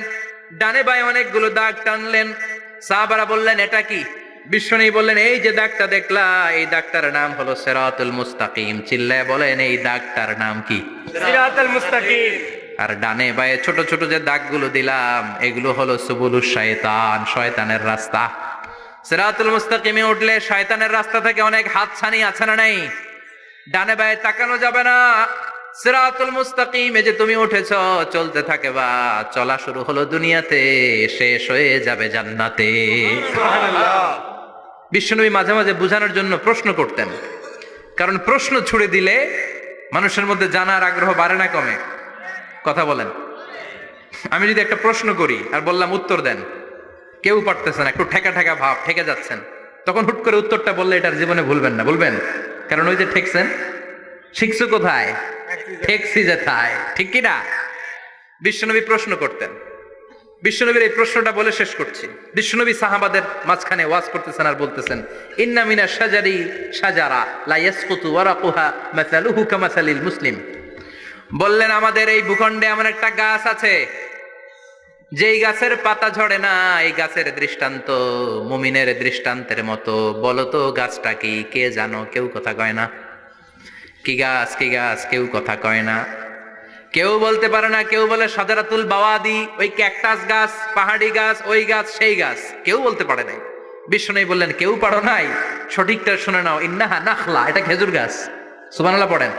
ডানে বায়ে অনেকগুলো দাগ টানলেন। সাহাবারা বললেন, এটা কি? বিশ্বনবী বললেন, এই যে দাগটা দেখলা, এই দাগটার নাম হলো সিরাতুল মুস্তাকিম। চিল্লায় বলেন, এই দাগটার নাম কি?
সিরাতুল মুস্তাকিম।
আর ডানে বায়ে ছোট ছোট যে দাগগুলো দিলাম, এগুলো হলো সুবুলুশ শয়তান, শয়তানের রাস্তা। সিরাতুল মুস্তাকিমে উঠলে শয়তানের রাস্তা থেকে অনেক হাতছানি, আছে না নাই? ডানে বায়ে তাকানো যাবে না। সিরাতুল মুস্তাকিমে যে তুমি উঠেছো, চলতে থাকে বা চলা শুরু হলো দুনিয়াতে, শেষ হয়ে যাবে জান্নাতে। বিশ্বনবী মাঝে মাঝে বুঝানোর জন্য প্রশ্ন করতেন, কারণ প্রশ্ন ছুড়ে দিলে মানুষের মধ্যে জানার আগ্রহ বাড়ে না কমে? কথা বলেন। আমি যদি একটা প্রশ্ন করি আর বললাম উত্তর দেন, কেউ পারতেছে না, একটু ঠেকা ঠেকা ভাব, ঠেকে যাচ্ছেন, তখন হুট করে উত্তরটা বললে এটার জীবনে ভুলবেন না, বলবেন? কারণ ওই যে ঠেকছেন, শিখছো কোথায়? ঠেকছি যেথায়, ঠিক কি না? বিশ্বনবী প্রশ্ন করতেন। বিশ্বনবীর এই প্রশ্নটা বলে শেষ করছি। বিশ্বনবী সাহাবাদের মাঝখানে ওয়াজ করতেছেন আর বলতেছেন, ইন্না মিনা শাজারি শাজারা লা ইয়াসকুতু ওয়ারাকুহা মাসালুহু কামাসালিল মুসলিম। বললেন, আমাদের এই ভূখণ্ডে এমন একটা গাছ আছে, যেই গাছের পাতা ঝরে না, এই গাছের দৃষ্টান্ত মুমিনের দৃষ্টান্তের মতো। বলো তো গাছটা কি? কে জানো? কেউ কথা কয় না। কি গাছ? কি গাছ? কেউ কথা কয় না, কেউ বলতে পারে না। কেউ বলে শাজারাতুল বাওয়াদি, ওই ক্যাকটাস গাছ, পাহাড়ি গাছ, ওই গাছ, সেই গাছ, কেউ বলতে পারে নাই। বিশ্বনবী বললেন, কেউ পারো নাই? সঠিকটা শুনে নাও, ইন্নাহা নাখলা, এটা খেজুর গাছ। সুবহানাল্লাহ পড়েন।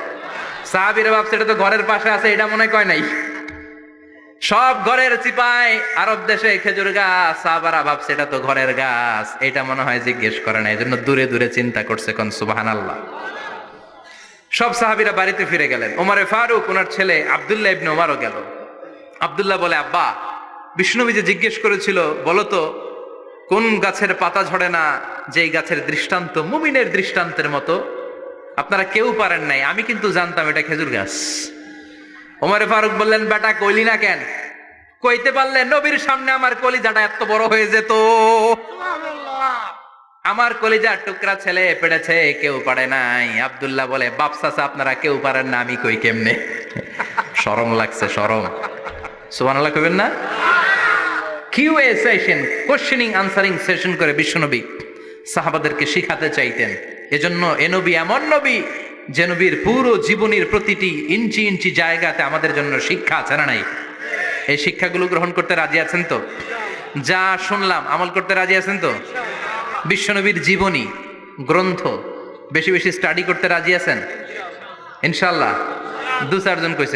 সাহাবীরা ভাবছে এটা তো ঘরের পাশে আছে, এটা মনে কয় নাই। সব ঘরের চিপায় আরব দেশে খেজুর গাছ, সাহাবারা ভাবছে এটা তো ঘরের গাছ, এটা মনে হয় জিজ্ঞেস করে না, এই জন্য দূরে দূরে চিন্তা করছে। কোন সুবহানাল্লাহ। সব সাহাবীরা বাড়িতে ফিরে গেলেন। ওমরে ফারুক, ওনার ছেলে আব্দুল্লাহ ইবনে ওমরও গেল। আব্দুল্লাহ বলে, আব্বা, বিষ্ণুবী যে জিজ্ঞেস করেছিল, বলো তো কোন গাছের পাতা ঝরে না, যেই গাছের দৃষ্টান্ত মুমিনের দৃষ্টান্তের মতো? আপনারা কেউ পারেন নাই, আমি কিন্তু জানতাম এটা খেজুর গাছ। ওমরে ফারুক বললেন, বেটা কইলি না কেন? কইতে পারলে নবীর সামনে আমার কলিজাটা এত বড় হয়ে যেত। আমার কলিজার টুকরা ছেলে পেড়েছে, কেউ পারে নাই। আব্দুল্লাহ বলে, বাপ চাচা আপনারা কেউ পারেন না, আমি কই কেমনে? শরম লাগছে, শরম। সুবহানাল্লাহ কইবেন না? QA session, questioning answering session করে বিশ্বনবী সাহাবাদেরকে শিখাতে চাইতেন। এজন্য এ নবী এমন নবী যে নবীর পুরো জীবনের প্রতিটি ইঞ্চি ইঞ্চি জায়গাতে আমাদের জন্য শিক্ষা আছে না নাই? এই শিক্ষাগুলো গ্রহণ করতে রাজি আছেন তো? যা শুনলাম আমল করতে রাজি আছেন তো? বিশ্বনবীর জীবনী গ্রন্থ বেশি বেশি স্টাডি করতে রাজি আছেন ইনশাআল্লাহ? 2-4 জন কইছে